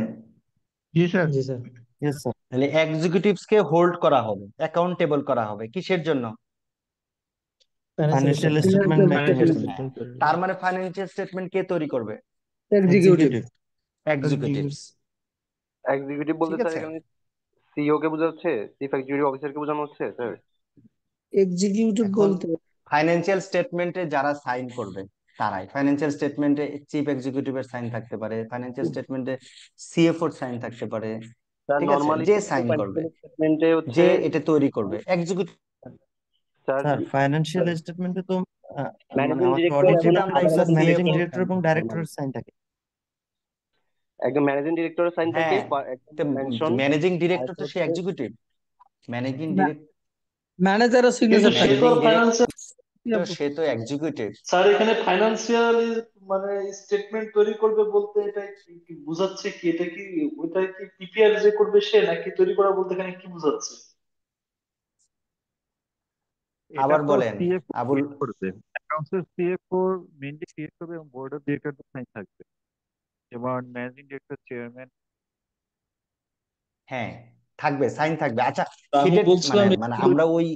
জি স্যার। জি স্যার। Yes sir. তাহলে এক্সিকিউটিভস কে হোল্ড করা হবে, অ্যাকাউন্টেবল করা হবে, কিসের জন্য? ফাইন্যান্সিয়াল স্টেটমেন্ট মেকিং এর জন্য। তার মানে ফাইন্যান্সিয়াল স্টেটমেন্ট কে তৈরি করবে? Executive executives. এক্সিকিউটিভ বলতে ঠিক স্যার আছে। এখানে সিইও কে বোঝাচ্ছে, চিফ এক্সিকিউটিভ অফিসারকে বোঝানো হচ্ছে স্যার। এক্সিকিউটিভ এখন বলতে ফাইন্যান্সিয়াল স্টেটমেন্টে যারা সাইন করবে তারাই, ফাইন্যান্সিয়াল স্টেটমেন্টে চিফ এক্সিকিউটিভের সাইন থাকতে পারে, ফাইন্যান্সিয়াল স্টেটমেন্টে সিএফওর সাইন থাকতে পারে, স্যার ঠিক আছে? নরমালি যে সাইন করবে, ফাইন্যান্সিয়াল স্টেটমেন্টে হচ্ছে যে এটা তৈরি করবে, এক্সিকিউটিভ। স্যার স্যার ফাইন্যান্সিয়াল স্টেটমেন্টে তো মানে ম্যানেজিং আমাদের ডিরেক্টর অডিট যেটা আমরা এগুলো ম্যানেজিং সিএফও, ডিরেক্টর এবং ডাইরেক্টরের সাইন থাকে। একদম ম্যানেজিং ডিরেক্টরের সাইন থাকে, হ্যাঁ, একদম মেনশন। ম্যানেজিং আর ডিরেক্টর তো সে হচ্ছে এক্সিকিউটিভ। ম্যানেজিং ডিরেক্টর, ম্যানেজারের সিগনেচার থাকে। সে তো এক্সিকিউটিভ। স্যার এখানে ফাইন্যান্সিয়াল মানে স্টেটমেন্ট তৈরি করবে বলতে এটা কি বোঝাচ্ছে? কি এটা কি ওইটা কি পিপিআর যে করবে সে, নাকি তৈরি করা বলতে এখানে কি বোঝাচ্ছে? এটা আবার তো বলেন সিএফও আবুল। করবে, অ্যাকাউন্টসের সিএফও মেইনলি ক্রিয়েট করবে এবং বোর্ড অফ ডিরেক্টরদের সাইন থাকবে, যেমন ম্যানেজিং ডিরেক্টর, চেয়ারম্যান। হ্যাঁ, থাকবে, সাইন থাকবে। আচ্ছা, আমি হিটেড বলছিলাম মানে আমরা ওই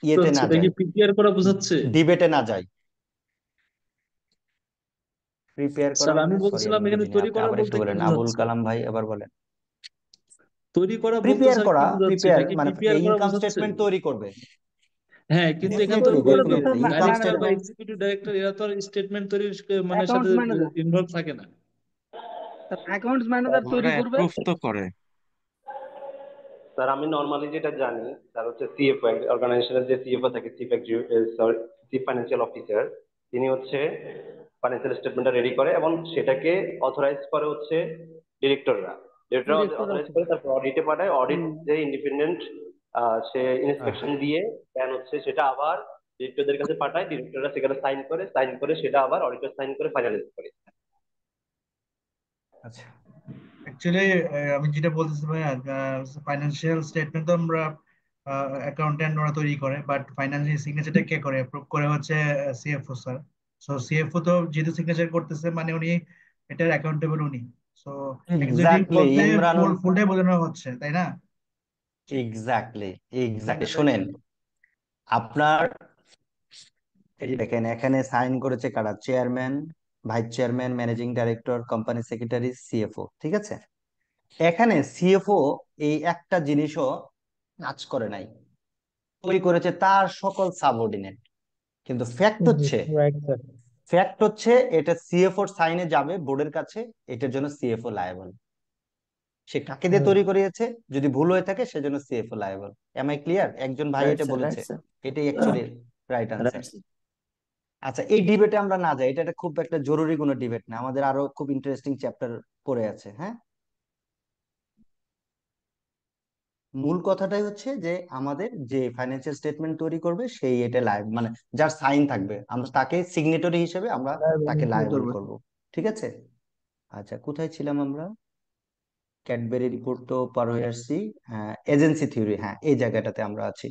ইয়েতে না এটা যাই, কি পিপিআর করা বোঝাচ্ছে? ডিবেটে না যাই। প্রিপেয়ার করা স্যার আমি মানে, সরি বলছিলাম আমি এখানে বুঝিনি, তৈরি আপনি করা আবার একটু বলতে কি বলেন। আবুল বোঝাচ্ছে? কালাম ভাই আবার বলেন। তৈরি করা বলতে প্রিপেয়ার স্যার করা, কি বোঝাচ্ছে? প্রিপেয়ার এটা কি মানে পিপিআর করা ইনকাম বোঝাচ্ছে? স্টেটমেন্ট তৈরি করবে। হ্যাঁ, কিন্তু এখানে তো ডেফিনেটলি ইনকাম ডাইরেক্টর বা স্টেটমেন্ট। এক্সিকিউটিভ ডাইরেক্টর এরা তো স্টেটমেন্ট তৈরির মানে সাথে ইনভলভ থাকে না। অ্যাকাউন্টস ম্যানেজার তৈরি করবে। অ্যাপ্রুভ তো করে। স্যার আমি নরমালি যেটা জানি স্যার হচ্ছে সিএফও, অর্গানাইজেশনের যে সিএফও থাকে, chief executive chief financial officer, তিনি হচ্ছে ফাইন্যান্সিয়াল স্টেটমেন্টটা রেডি করে এবং সেটাকে অথরাইজ করে হচ্ছে ডিরেক্টররা। ডিরেক্টর অথরাইজ করে তারপর অডিটে পাঠায়। অডিট যে ইন্ডিপেন্ডেন্ট সে ইন্সপেকশন দিয়ে দেন হচ্ছে সেটা আবার ডিরেক্টরদের কাছে পাঠায়। ডিরেক্টররা সেখানে সাইন করে সেটা আবার অডিটর সাইন করে ফাইনালাইজ করে। আচ্ছা, অ্যাকচুয়ালি আমি যেটা বলতেছি ভাইয়া, ফাইন্যান্সিয়াল স্টেটমেন্ট তো আমরা অ্যাকাউন্ট্যান্ট ওরা তৈরি করে, বাট ফাইন্যান্সিয়াল সিগনেচারটা কে করে, অ্যাপ্রুভ করে হচ্ছে সিএফও স্যার। সো সিএফও তো যেহেতু সিগনেচার করতেছে মানে উনি এটার অ্যাকাউন্টেবল উনি। সো এক্সিকিউটিভ এক্স্যাক্টলি বলতে ইমরানুল, ফুলটাই বোঝানো হচ্ছে, তাই না? এক্স্যাক্টলি শোনেন, আপনার এই দেখেন এখানে সাইন করেছে কারা? Chairman, vice chairman, managing director, company secretary, CFO, ঠিক আছে? এখানে সিএফও এই একটা জিনিসও কাজ করে নাই, তৈরি করেছে তার সকল সাবঅর্ডিনেট। কিন্তু ফ্যাক্ট হচ্ছে এটা সিএফওর সাইনে যাবে বোর্ডের কাছে, এটার জন্য সিএফও লায়েবল। সে কাকে দিয়ে তৈরি করিয়েছে, যদি ভুল হয়ে থাকে সেজন্য CFO liable. Am I clear? একজন ভাই এটা বলেছে, এটাই অ্যাকচুয়ালি রাইট আনসার। আচ্ছা, এই ডিবেটে আমরা না যাই, এটা খুব একটা জরুরি কোনো ডিবেট না, আমাদের আরো খুব ইন্টারেস্টিং চ্যাপ্টার পড়ে আছে। হ্যাঁ, মূল কথাটাই হচ্ছে যে আমাদের যে ফাইন্যান্সিয়াল স্টেটমেন্ট তৈরি করবে সেই এটা লাইভ মানে যার সাইন থাকবে আমরা তাকে সিগনেটরি হিসেবে আমরা তাকে লায়াবল করব। ঠিক আছে, আচ্ছা কোথায় ছিলাম আমরা? ক্যাডবেরি রিপোর্ট তো পার হয়ে আসছি। এজেন্সি থিওরি, হ্যাঁ এই জায়গাটাতে আমরা আছি।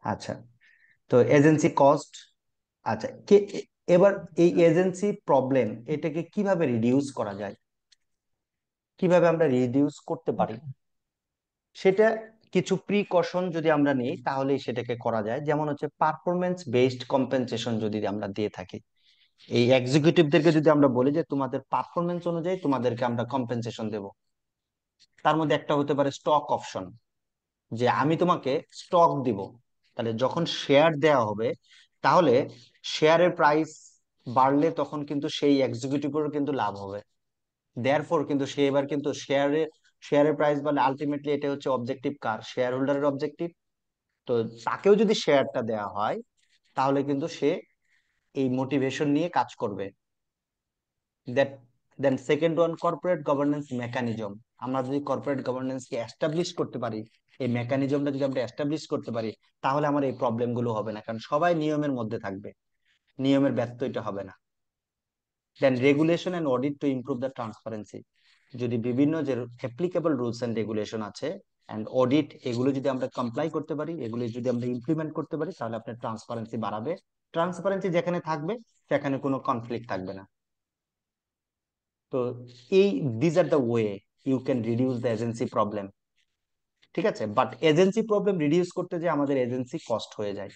আচ্ছা, তো এজেন্সি কস্ট। আচ্ছা এবার এই এজেন্সি প্রবলেম এটাকে কিভাবে রিডিউস করা যায়, কিভাবে আমরা রিডিউস করতে পারি, সেটা কিছু প্রিকশন যদি আমরা নিই তাহলেই সেটাকে করা যায়। যেমন হচ্ছে পারফরমেন্স বেসড কম্পেনসেশন যদি আমরা দিয়ে থাকি, এই এক্সিকিউটিভদেরকে যদি আমরা বলি যে তোমাদের পারফরমেন্স অনুযায়ী তোমাদেরকে আমরা কম্পেনসেশন দেব, তার মধ্যে একটা হতে পারে স্টক অপশন, যে আমি তোমাকে স্টক দিব, তাহলে যখন শেয়ার দেওয়া হবে তাহলে শেয়ারের প্রাইস বাড়লে তখন কিন্তু সেই এক্সিকিউটিভেরও কিন্তু লাভ হবে। দেয়ারফর কিন্তু সে এবার কিন্তু শেয়ারের প্রাইস বাড়লে আলটিমেটলি এটা হচ্ছে অবজেক্টিভ কার? শেয়ার হোল্ডারের অবজেক্টিভ। তো তাকেও যদি শেয়ারটা দেওয়া হয় তাহলে কিন্তু সে এই মোটিভেশন নিয়ে কাজ করবে। That then second one, corporate governance mechanism. আমরা যদি কর্পোরেট গভর্নেন্সকে এস্টাবলিশ করতে পারি, এই মেকানিজমটা যদি আমরা এস্টাবলিশ করতে পারি, তাহলে আমার এই প্রবলেম গুলো হবে না, কারণ সবাই নিয়মের মধ্যে থাকবে, নিয়মের ব্যত্যয়টা হবে না। Then regulation and audit to improve the transparency. যদি বিভিন্ন যে অ্যাপ্লিকেবল রুলস এন্ড রেগুলেশন আছে এন্ড অডিট, এগুলো যদি আমরা কমপ্লাই করতে পারি, এগুলো যদি আমরা ইমপ্লিমেন্ট করতে পারি, তাহলে আপনার ট্রান্সপারেন্সি বাড়াবে। ট্রান্সপারেন্সি যেখানে থাকবে সেখানে কোনো কনফ্লিক্ট থাকবে না। তো এই this are the way you can reduce the agency problem. ঠিক আছে, বাট এজেন্সি প্রবলেম রিডিউস করতে যে আমাদের এজেন্সি কস্ট হয়ে যায়।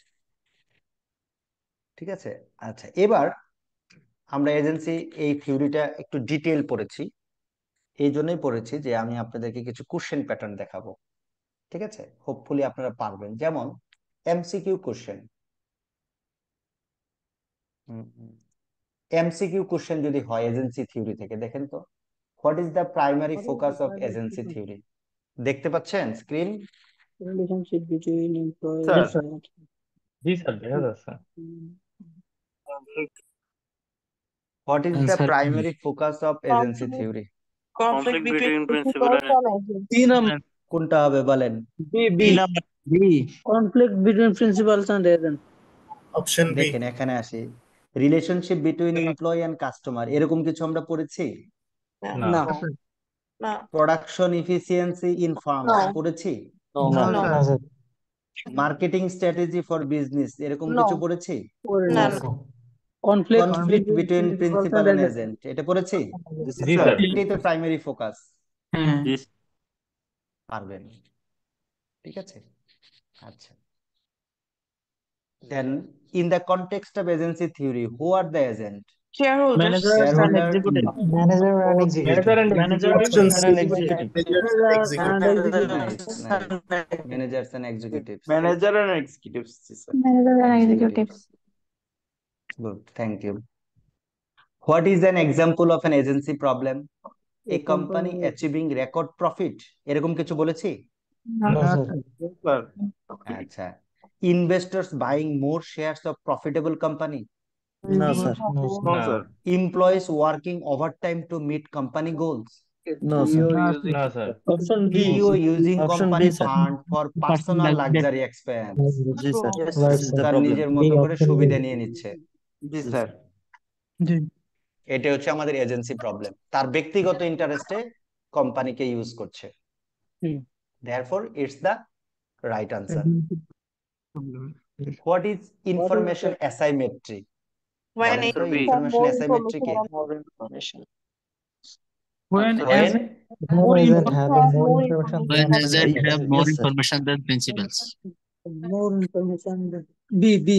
ঠিক আছে, আচ্ছা এবার আমরা এজেন্সি এই থিওরিটা একটু ডিটেইল পড়েছি, এই জন্যই পড়েছি যে আমি আপনাদেরকে কিছু কোশ্চেন প্যাটার্ন দেখাবো। ঠিক আছে, হোপফুলি আপনারা পারবেন। যেমন এমসিকিউ কোশ্চেন, এমসিকিউ কোশ্চেন যদি হয় এজেন্সি থিওরি থেকে, দেখেন তো, what is the primary focus of agency theory? দেখতে পাচ্ছেন screen? Relationship between sir employee জি স্যার দেখা যাচ্ছে। What is the primary focus of agency theory? conflict between principal and কোনটা হবে বলেন? B conflict between principals and agent option B. দেখেন এখানে আসি, relationship between employee and customer, এরকম কিছু আমরা পড়েছি? না না প্রোডাকশন এফিসিয়েন্সি ইন ফার্ম পড়েছি? মার্কেটিং স্ট্র্যাটেজি ফর বিজনেস এরকম কিছু পড়েছি? conflict conflict between principal and agent এটা পড়েছি? জি স্যার। এটাই তো প্রাইমারি ফোকাস। হ্যাঁ পারবেন, ঠিক আছে। আচ্ছা, then in the context of agency theory, who are the agent? managers and Shareholder, executive manager and Manager and option C executive. managers and executives. Manager and executives, sir. Executives. Good, thank you. What is an example of an agency problem? A company achieving record profit, এরকম কিছু বলেছি? Sir. আচ্ছা, investors buying more shares of profitable company? no sir No, sir. Employees working overtime to meet company goals? no sir No sir. option B CEO using Option B, company sir. fund for personal luxury expense? G sir Yes, তার নিজের মতো করে সুবিধা নিয়ে নিচ্ছে। Yes, sir. এটা হচ্ছে আমাদের এজেন্সি প্রবলেম, তার ব্যক্তিগত ইন্টারেস্টে কোম্পানিকে ইউজ করছে। Therefore, it's the right answer. What is information asymmetry? when বলেন তো, information asymmetry কি? when When more agent have more information When agent have more Yes, sir. information than principals. more information B B,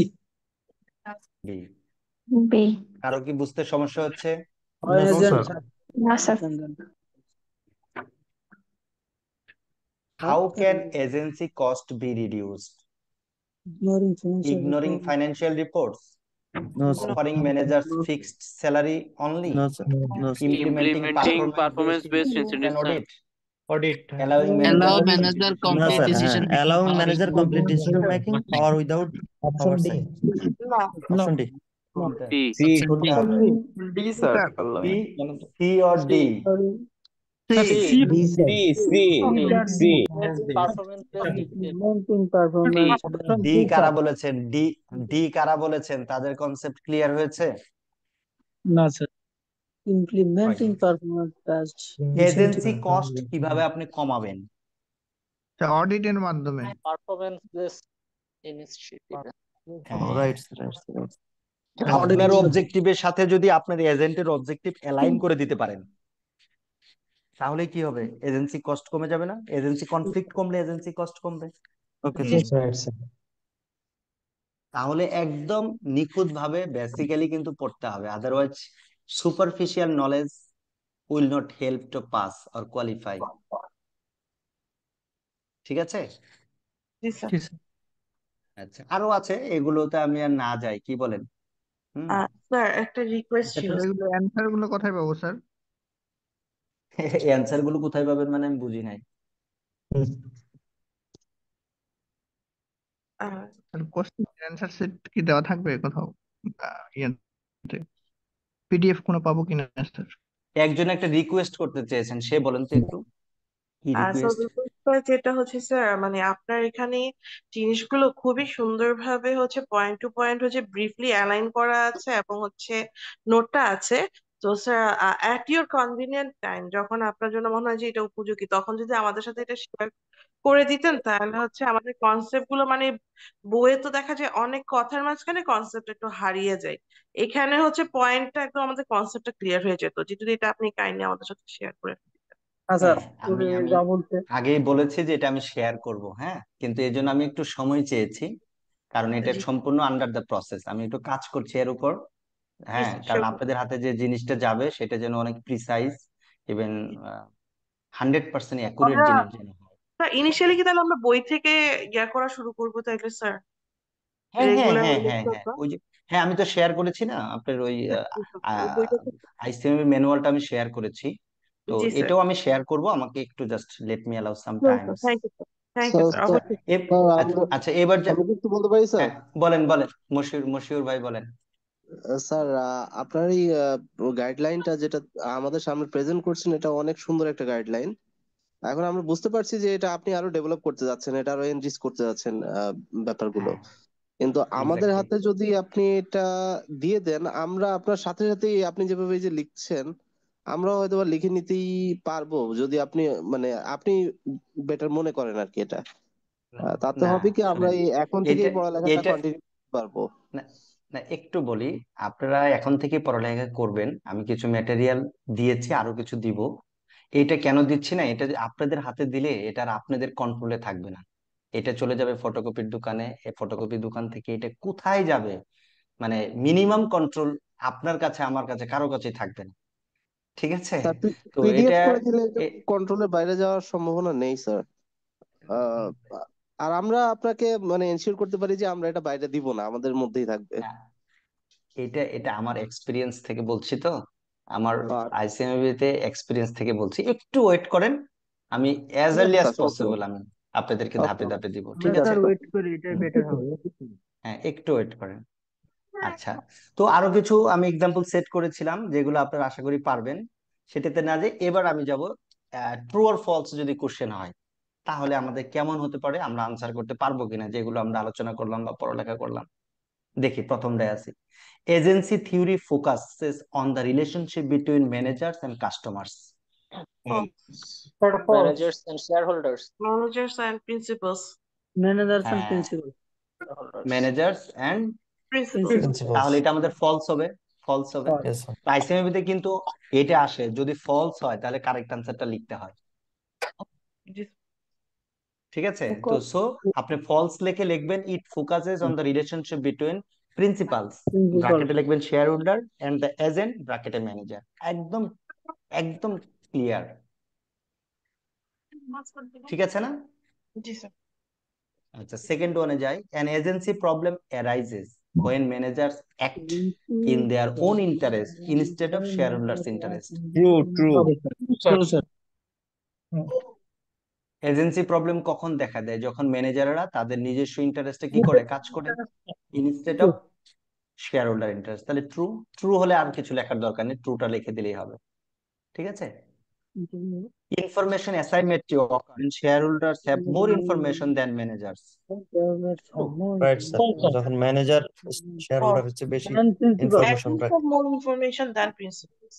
B. কারো কি বুঝতে সমস্যা হচ্ছে? when No, agent sir. No, sir. How can agency cost be reduced? Ignoring financial reports? no sir Offering managers fixed salary only? no sir no sir Implementing performance-based incentives and audit? Allowing Allow manager manager no complete sir decision making allowing or manager without complete decision making oversight. or without oversight option D Option D. কোনটা হবে? D, sir. B, C or D? Sir C, C D, sir. C Performance implementing performance. Option D C, কারা sir. বলেছেন? D কারা বলেছেন? তাদের concept clear হয়েছে? না sir Implementing performance test. Agency cost কিভাবে আপনি কমাবেন? অডিটের মাধ্যমে। Performance based initiative. হ্যাঁ, রাইট রাইট আপনার অবজেক্টিভের সাথে যদি আপনার এজেন্টের অবজেক্টিভ অ্যালাইন করে দিতে পারেন, তাহলে কি হবে? এজেন্সি কস্ট কমে যাবে না? এজেন্সি কনফ্লিক্ট কমলে এজেন্সি কস্ট কমবে। ওকে তাহলে একদম নিখুঁত ভাবে বেসিক্যালি কিন্তু পড়তে হবে, otherwise superficial knowledge will not help to pass or qualify. ঠিক আছে? আচ্ছা, আরো আছে, এগুলোতে আমি আর না যাই, কি বলেন? স্যার একটা রিকোয়েস্ট ছিল। এগুলো অ্যান্সার গুলো কোথায় পাবো স্যার? অ্যান্সার গুলো কোথায় পাবেন মানে আমি বুঝি নাই। কোশ্চেন অ্যান্সার সেট কি দেওয়া থাকবে কোথাও? পিডিএফ কোনো পাবো কিনা স্যার? একজন একটা রিকোয়েস্ট করতে চেয়েছেন, সে বলেন তো একটু কি রিকোয়েস্ট? যেটা হচ্ছে স্যার, মানে আপনার এখানে জিনিসগুলো খুবই সুন্দরভাবে হচ্ছে পয়েন্ট টু পয়েন্ট হচ্ছে ব্রিফলি অ্যালাইন করা আছে এবং হচ্ছে নোটটা আছে। তো sir at your convenient time, যখন আপনার জন্য মনে হয় যে এটা উপযোগী, তখন যদি আমাদের সাথে এটা শেয়ার করে দিতেন তাহলে হচ্ছে আমাদের কনসেপ্ট গুলো, মানে বইয়ে তো দেখা যায় অনেক কথার মাঝখানে কনসেপ্ট একটু হারিয়ে যায়, এখানে হচ্ছে পয়েন্টটা একদম আমাদের কনসেপ্টটা ক্লিয়ার হয়ে যেত, যদি এটা আপনি কাইন্ডলি আমাদের সাথে শেয়ার করে। আচ্ছা, আমি আমি যা বলছে আগেই বলেছি যে এটা আমি শেয়ার করব, হ্যাঁ, কিন্তু এই জন্য আমি একটু সময় চেয়েছি, কারণ এটা সম্পূর্ণ আন্ডার দ্য প্রসেস, আমি একটু কাজ করছি এর উপর। হ্যাঁ, কারণ আপনাদের হাতে যে জিনিসটা যাবে সেটা যেন অনেক প্রিসাইজ এবং 100% অ্যাকুরেট আমরা জিনিস যেন হয়। ইনিশিয়ালি কি তাহলে আমরা বই থেকে ইয়া করা শুরু করবো তাইলে স্যার? হ্যাঁ হ্যাঁ রেগুলার হ্যাঁ হ্যাঁ হ্যাঁ, ওই যে, হ্যাঁ আমি তো শেয়ার করেছি না আপনার ওই বইটা। আইসিএমএ ম্যানুয়ালটা আমি শেয়ার করেছি, তো জি স্যার, এটাও আমি শেয়ার করব, আমাকে একটু just let me allow some times. Thank you sir, thank you sir, অবশ্যই। আচ্ছা এবার আমি কি একটু বলতে পারি স্যার? বলেন বলেন, মশিউর ভাই বলেন। স্যার আপনার এই গাইডলাইনটা যেটা আমাদের সামনে প্রেজেন্ট করছেন, এটা অনেক সুন্দর একটা গাইডলাইন। এখন আমরা বুঝতে পারছি যে এটা আপনি আরো ডেভেলপ করতে যাচ্ছেন, এটা আরো এনরিচ করতে যাচ্ছেন ব্যাপারগুলো, কিন্তু আমাদের হাতে যদি আপনি এটা দিয়ে দেন, আমরা আপনার সাথে সাথেই আপনি যেভাবে এই যে লিখছেন, আমরা হয়তো বা লিখে নিতেই পারবো, যদি আপনি মানে আপনি বেটার মনে করেন আর কি। এটা তাতে না হবে কি, আমরা শুনেন, এই এখন থেকেই পড়ালেখাটা এটা কন্টিনিউ করতে পারবো। না না, একটু বলি, আপনারা এখন থেকে পড়ালেখা করবেন, আমি কিছু ম্যাটেরিয়াল দিয়েছি, আরো কিছু দিব। এটা কেন দিচ্ছি না, এটা যে আপনাদের হাতে দিলে এটা আর আপনাদের কন্ট্রোলে থাকবে না, এটা চলে যাবে ফটোকপির দোকানে, এই ফটোকপির দোকান থেকে এটা কোথায় যাবে, মানে মিনিমাম কন্ট্রোল আপনার কাছে, আমার কাছে, কারো কাছে থাকবে না। ঠিক আছে? তো পিডিএফ এটা করে দিলে কন্ট্রোলের বাইরে যাওয়ার সম্ভাবনা নেই স্যার। আর আমরা আপনাকে মানে এনশিওর করতে পারি যে আমরা এটা বাইরে দিব না, আমাদের মধ্যেই থাকবে। এটা এটা আমার এক্সপিরিয়েন্স থেকে বলছি, তো আমার আইসিএমবি তে এক্সপিরিয়েন্স থেকে বলছি, একটু ওয়েট করেন, আমি অ্যাজ আর্লি অ্যাজ পসিবল আমি আপনাদেরকে ধাপে ধাপে দিব। ঠিক আছে? ওয়েট করি, এটা বেটার হবে। হ্যাঁ, একটু ওয়েট করেন। আচ্ছা, তো আরো কিছু আমি এক্সাম্পল সেট করেছিলাম যেগুলো আপনারা আশা করি পারবেন, সেটাতে না যে এবার আমি যাব ট্রু অর ফলস যদি কোশ্চেন হয় তাহলে আমাদের কেমন হতে পারে, আমরা আনসার করতে পারবো কিনা, যেগুলো আমরা আলোচনা করলাম বা পড়ালেখা করলাম। দেখি প্রথমটায় আছে, agency theory focuses on the relationship between managers and customers. Managers and shareholders. Managers and principals. Managers and principals. Managers and Principals. তাহলে এটা আমাদের ফলস হবে, ফলস হবে। আইসিএমবি তে কিন্তু এটা আসে, যদি ফলস হয় তাহলে কারেক্ট আনসারটা লিখতে হয়। ঠিক আছে? তো সো আপনি ফলস লিখে লিখবেন it focuses on the relationship between principals, ব্র্যাকেটে লিখবেন shareholder and the agent, ব্র্যাকেটে ম্যানেজার। একদম একদম ক্লিয়ার। ঠিক আছে না? জি স্যার। আচ্ছা, সেকেন্ড ওয়ানে যাই, an agency problem arises when managers act in their own interest instead of shareholders interest. True, sir. Agency problem কখন দেখা দেয়? যখন ম্যানেজাররা তাদের নিজস্ব ইন্টারেস্টে কি করে, কাজ করে, instead of share holder interest. তাহলে ট্রু, ট্রু হলে আর কিছু লেখার দরকার নেই, ট্রুটা লিখে দিলেই হবে। ঠিক আছে? Information asymmetry occurs when shareholders have more information than managers. Right sir, যখন ম্যানেজার শেয়ার হোল্ডার হচ্ছে বেশি ইনফরমেশন Admins রাখে। have more information than principals.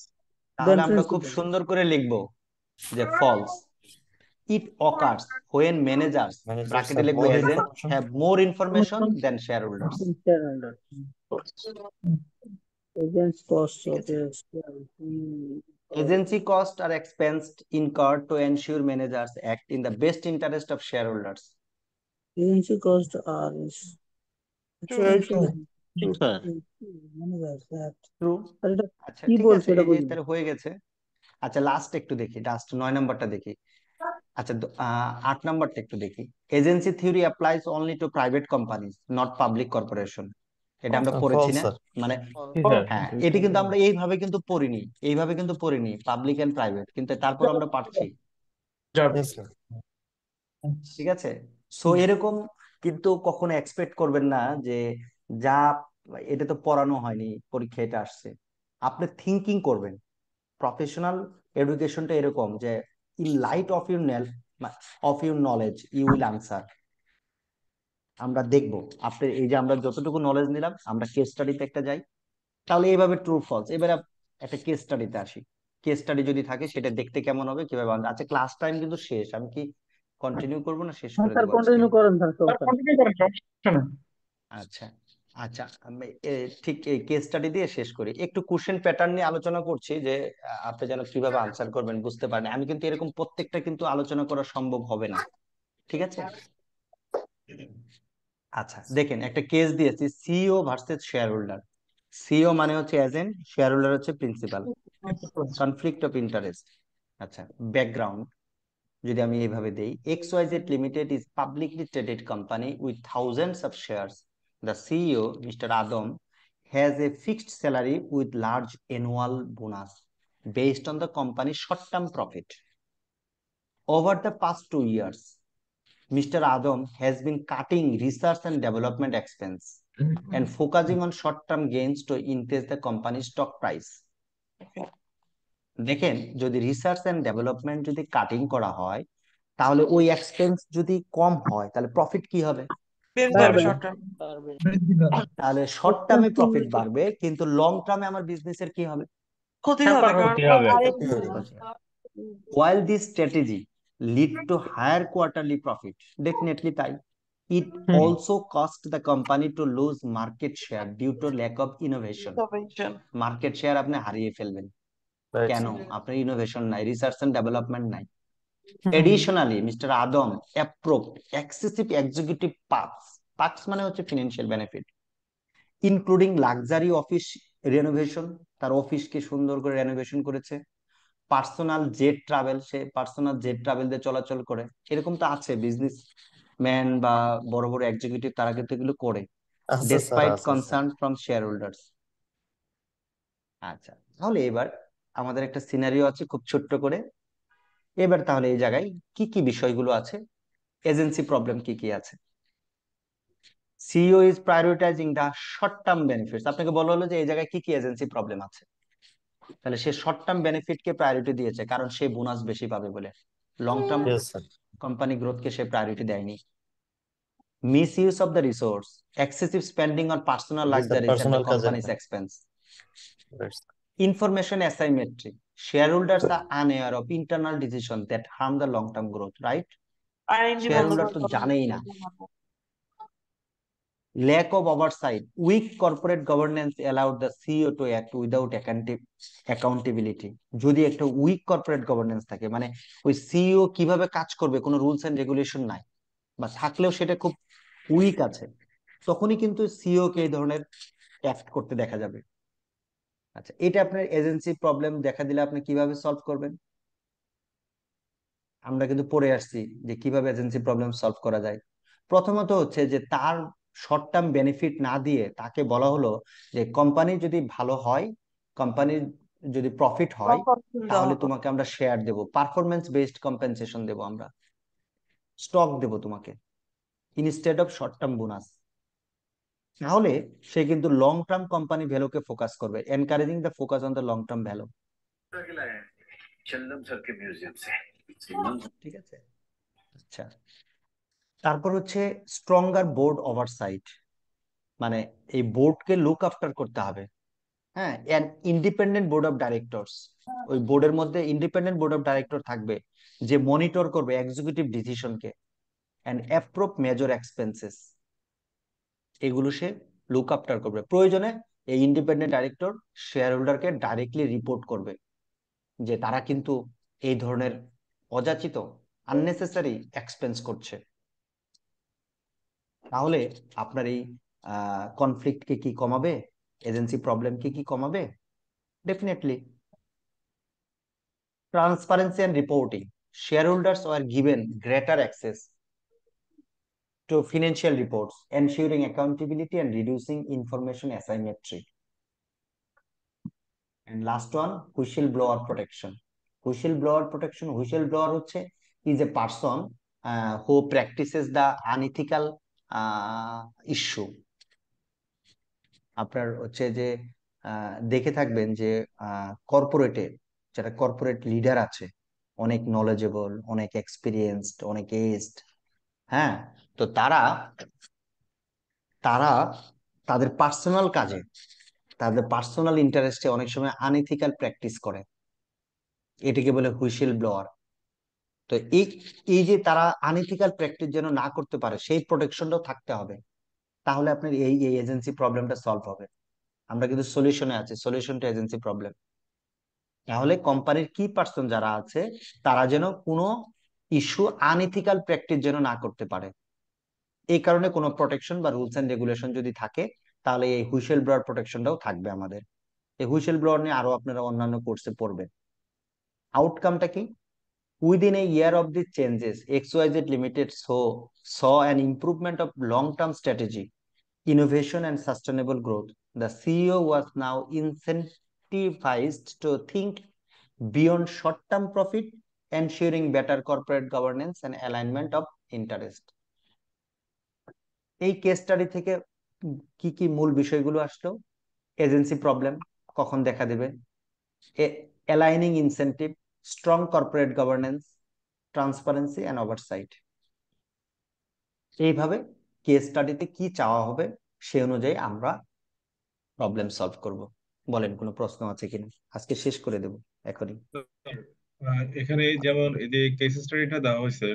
তাহলে আমরা খুব সুন্দর করে লিখবো যে false. It occurs when managers, ব্র্যাকেটে লিখবো agent, have more information than shareholders. Agents cost of Agency costs are expensed incurred to ensure managers act in the best interest of shareholders. agency cost are True. আচ্ছা কি ঠিক বলছে আছে, এটা এই যে বলুন। তাহলে হয়ে গেছে। আচ্ছা লাস্ট একটু দেখি, লাস্ট 9 নম্বরটা দেখি। আচ্ছা 8 নম্বরটা একটু দেখি। Agency theory applies only to private companies, not public corporation. এটা আমরা পড়েছি না? মানে হ্যাঁ, এটি কিন্তু আমরা এইভাবে কিন্তু পড়িনি, এইভাবে কিন্তু পড়িনি পাবলিক এন্ড প্রাইভেট, কিন্তু তারপর আমরা পাচ্ছি। ঠিক আছে, সো এরকম কিন্তু কখনো এক্সপেক্ট করবেন না যে যা এটা তো পড়ানো হয়নি, পরীক্ষা এটা আসছে। আপনি থিঙ্কিং করবেন। প্রফেশনাল এডুকেশনটা এরকম যে in light of your knowledge you will answer. আমরা দেখব আপনি এই যে আমরা যতটুকু নলেজ নিলাম, আমরা কেস স্টাডিতে একটা যাই, তাহলে এইভাবে ট্রু ফলস। এবারে একটা কেস স্টাডিতে আসি। কেস স্টাডি যদি থাকে সেটা দেখতে কেমন হবে, কিভাবে আনসার। আচ্ছা ক্লাস টাইম কিন্তু শেষ, আমি কি কন্টিনিউ করবো না শেষ করে স্যার দেবো আজকে? কন্টিনিউ করেন স্যার, সমস্যা নেই। আচ্ছা আচ্ছা, আমি ঠিক এই কেস স্টাডি দিয়ে শেষ করি। একটু কোশ্চেন প্যাটার্ন নিয়ে আলোচনা করছি যে আপনি যেন কিভাবে আনসার করবেন বুঝতে পারেন। আমি কিন্তু এরকম প্রত্যেকটা কিন্তু আলোচনা করা সম্ভব হবে না, ঠিক আছে? আচ্ছা দেখেন, একটা কেস দিয়েছি, CEO versus share holder. CEO মানে হচ্ছে এজেন্ট, শেয়ার হোল্ডার হচ্ছে প্রিন্সিপাল, কনফ্লিক্ট অফ ইন্টারেস্ট। আচ্ছা ব্যাকগ্রাউন্ড যদি আমি এইভাবে দেই, XYZ Limited is publicly traded company with thousands of shares. The CEO, Mr. Adam, has a fixed salary with large annual bonus based on the company's short-term profit. Over the past 2 years, Mr. Adam has been cutting research and development expense and focusing on short-term gains to increase the company's stock price. দেখেন, যদি research and development যদি cutting করা হয়, তাহলে ওই expense যদি কম হয় তাহলে প্রফিট কি হবে? তাহলে শর্ট টার্মে প্রফিট বাড়বে, কিন্তু লং টার্মে আমার বিজনেসের কি হবে? ক্ষতি হবে, While this strategy lead to higher quarterly profit, definitely তাই, it also cost the company to lose market share due to lack of innovation. Market share আপনি হারিয়ে ফেলবেন কেন? আপনার ইনোভেশন নাই, রিসার্চ এন্ড ডেভেলপমেন্ট নাই। Additionally, Mr. Adam approved excessive executive perks মানে হচ্ছে financial benefit, including luxury office renovation, তার অফিসকে সুন্দর করে রেনোভেশন করেছে। পার্সোনাল জেট ট্রাভেল, সে পার্সোনাল জেট ট্রাভেল দিয়ে চলাচল করে। এরকম তো আছে বিজনেস ম্যান বা বড় বড় এক্সিকিউটিভ, তারা কিন্তু এগুলো করে despite concern from share holders. আচ্ছা তাহলে এবার আমাদের একটা সিনারিও আছে খুব ছোট্ট করে। এবার তাহলে এই জায়গায় কি কি বিষয়গুলো আছে, এজেন্সি প্রবলেম কি কি আছে। CEO is prioritising the short term benefits. আপনাকে বলা হলো যে এই জায়গায় কি কি এজেন্সি প্রবলেম আছে, তাহলে সে শর্ট টার্ম বেনিফিট কে প্রায়োরিটি দিয়েছে, কারণ সে বোনাস বেশি পাবে বলে। লং টার্ম কোম্পানি গ্রোথ কে সে প্রায়োরিটি দেয়নি। Miss use of the resource, excessive spending on personal luxuries at the companies expense. Information asymmetry, shareholders are unaware of internal decisions that harm the long-term growth, right? Shareholder তো জানেই না। Lack of oversight, weak corporate governance allowed the CEO to act without accountability. যদি একটা week corporate governance থাকে, মানে ওই CEO কিভাবে কাজ করবে কোনো রুলস এন্ড রেগুলেশন নাই, বা থাকলেও সেটা খুব উইক আছে, তখনই কিন্তু সিইও কে এই ধরনের অ্যাক্ট করতে দেখা যাবে। আচ্ছা এটা আপনার এজেন্সি প্রবলেম দেখা দিলে আপনি কিভাবে সলভ করবেন? আমরা কিন্তু পড়ে আসছি যে কিভাবে এজেন্সি প্রবলেম সলভ করা যায়। প্রথমত হচ্ছে যে তার শর্ট টার্ম বেনিফিট না দিয়ে তাকে বলা হলো যে কোম্পানি যদি ভালো হয়, কোম্পানির যদি প্রফিট হয়, তাহলে তোমাকে আমরা শেয়ার দেব, পারফরমেন্স বেসড কম্পেনসেশন দেব, আমরা স্টক দেব তোমাকে instead of short term bonus. তাহলে সে কিন্তু লং টার্ম কোম্পানি ভ্যালুকে ফোকাস করবে, encouraging the focus on the long term value. ঠিক আছে। আচ্ছা, তারপর হচ্ছে স্ট্রঙ্গার বোর্ড ওভারসাইট, মানে এই বোর্ডকে লুক আফটার করতে হবে। হ্যাঁ, an independent board of directors, ওই বোর্ডের মধ্যে ইন্ডিপেন্ডেন্ট বোর্ড অফ ডাইরেক্টর থাকবে যে মনিটর করবে এক্সিকিউটিভ ডিসিশনকে, অ্যান্ড অ্যাপ্রুভ মেজর এক্সপেন্সেস, এগুলো সে লুক আফটার করবে। প্রয়োজনে এই ইন্ডিপেন্ডেন্ট ডাইরেক্টর শেয়ার হোল্ডারকে ডাইরেক্টলি রিপোর্ট করবে যে তারা কিন্তু এই ধরনের অযাচিত আননেসেসারি এক্সপেন্স করছে। তাহলে আপনার এই কনফ্লিক্টকে কি কমাবে, এজেন্সি প্রবলেমকে কি কমাবে? Definitely. Transparency and reporting, shareholders were given greater access to financial reports, ensuring accountability and reducing information asymmetry. And last one, whistleblower protection. Whistleblower protection, whistleblower হচ্ছে is a person who practices the unethical issue. আপনার হচ্ছে যে দেখে থাকবেন যে কর্পোরেটে যারা corporate leader আছে, অনেক নলেজেবল, অনেক এক্সপিরিয়েন্সড, অনেক এজড, হ্যাঁ, তো তারা তারা তাদের পার্সোনাল কাজে, তাদের পার্সোনাল ইন্টারেস্টে অনেক সময় আনএথিক্যাল প্র্যাকটিস করে, এটাকে বলে হুইসেল ব্লোয়ার। তো এই যে তারা আনএথিক্যাল প্র্যাকটিস যেন না করতে পারে সেই প্রোটেকশনটাও থাকতে হবে, তাহলে আপনার এই এজেন্সি প্রবলেমটা সলভ হবে। আমরা কিন্তু সলিউশনে আছি, সলিউশন টু এজেন্সি প্রবলেম। তাহলে কোম্পানির কি পার্সন যারা আছে তারা যেন কোনো ইস্যু আনএথিক্যাল প্র্যাকটিস যেন না করতে পারে, এই কারণে কোনো প্রোটেকশন বা রুলস এন্ড রেগুলেশন যদি থাকে তাহলে এই হুইসেল ব্লোয়ার প্রোটেকশনটাও থাকবে আমাদের। এই হুইসেল ব্লোয়ার নিয়ে আরো আপনারা অন্যান্য কোর্সে পড়বেন। আউটকামটা কি? Within a year of the changes, XYZ Limited saw an improvement of long-term strategy, innovation and sustainable growth. The CEO was now incentivized to think beyond short-term profit, ensuring better corporate governance and alignment of interest. এই case study থেকে কি কি মূল বিষয়গুলো আসলো? Agency problem কখন দেখা দেবে, aligning incentive, strong corporate governance, transparency and oversight. এইভাবে কেস স্টাডিতে কি চাওয়া হবে সে অনুযায়ী আমরা প্রবলেম সলভ করব। বলেন কোনো প্রশ্ন আছে কিনা, আজকে শেষ করে দেব এখনই। এখানে যেমন এই যে কেস স্টাডিটা দেওয়া হয়েছে,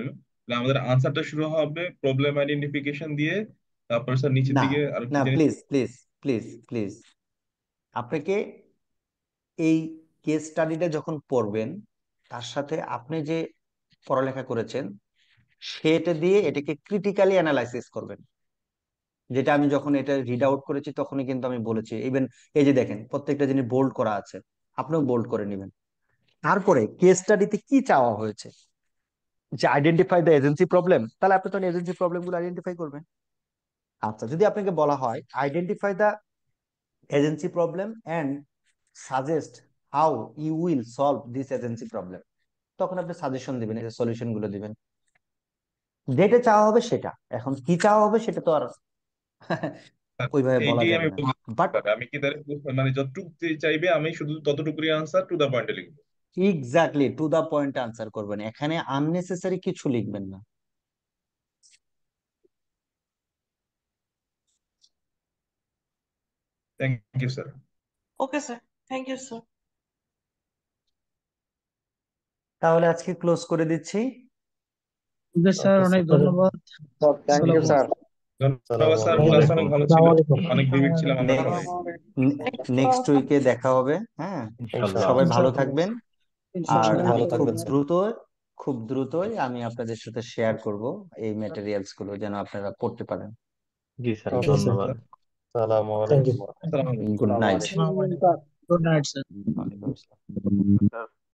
আমাদের আনসারটা শুরু হবে প্রবলেম আইডেন্টিফিকেশন দিয়ে, তারপর স্যার নিচের না দিকে আর কি না, জানি। প্লিজ প্লিজ প্লিজ প্লিজ, আপনাকে এই কেস স্টাডিটা যখন পড়বেন তার সাথে আপনি যে পড়ালেখা করেছেন সেটা দিয়ে এটাকে ক্রিটিক্যালি অ্যানালাইসিস করবেন। যেটা আমি যখন এটা রিড আউট করেছি তখনই কিন্তু আমি বলেছি, ইভেন এই যে দেখেন প্রত্যেকটা জিনিস বোল্ড করা আছে, আপনিও বোল্ড করে নেবেন। তারপরে কেস স্টাডিতে কি চাওয়া হয়েছে, যে আইডেন্টিফাই দ্য এজেন্সি প্রবলেম, তাহলে আপনি তখন এজেন্সি প্রবলেম গুলো আইডেন্টিফাই করবেন। আচ্ছা, যদি আপনাকে বলা হয় identify the agency problem and suggest how you will solve this agency problem, তখন আপনি সাজেশন দিবেন, এই সলিউশন গুলো দিবেন। যেটা চাওয়া হবে সেটা, এখন কি চাওয়া হবে সেটা তো আর ওইভাবে বলা এইটাই যাবে আমি না। বলতে বাট পারি, আমি কি তাহলে মানে যতটুকু চাইবে আমি শুধু ততটুকুই আনসার টু দা পয়েন্টে লিখবো। Exactly to the point answer করবেন, এখানে আননেসেসারি কিছু লিখবেন না। Thank you sir. Okay sir, thank you sir. তাহলে আজকে ক্লোজ করে দিচ্ছি। স্যার অনেক ধন্যবাদ। Thank you sir. ধন্যবাদ স্যার, ক্লাস অনেক ভালো ছিল, অনেক ভিভিড ছিলাম আমরা সবাই। নেক্সট উইকে দেখা হবে। হ্যাঁ, সবাই ভালো থাকবেন। আর আমি খুব দ্রুতই আমি আপনাদের সাথে শেয়ার করব এই ম্যাটেরিয়ালস গুলো, যেন আপনারা পড়তে পারেন। জি স্যার, ধন্যবাদ। আসসালামু আলাইকুম। Good night. Good night sir. ওয়ালাইকুম আসসালাম।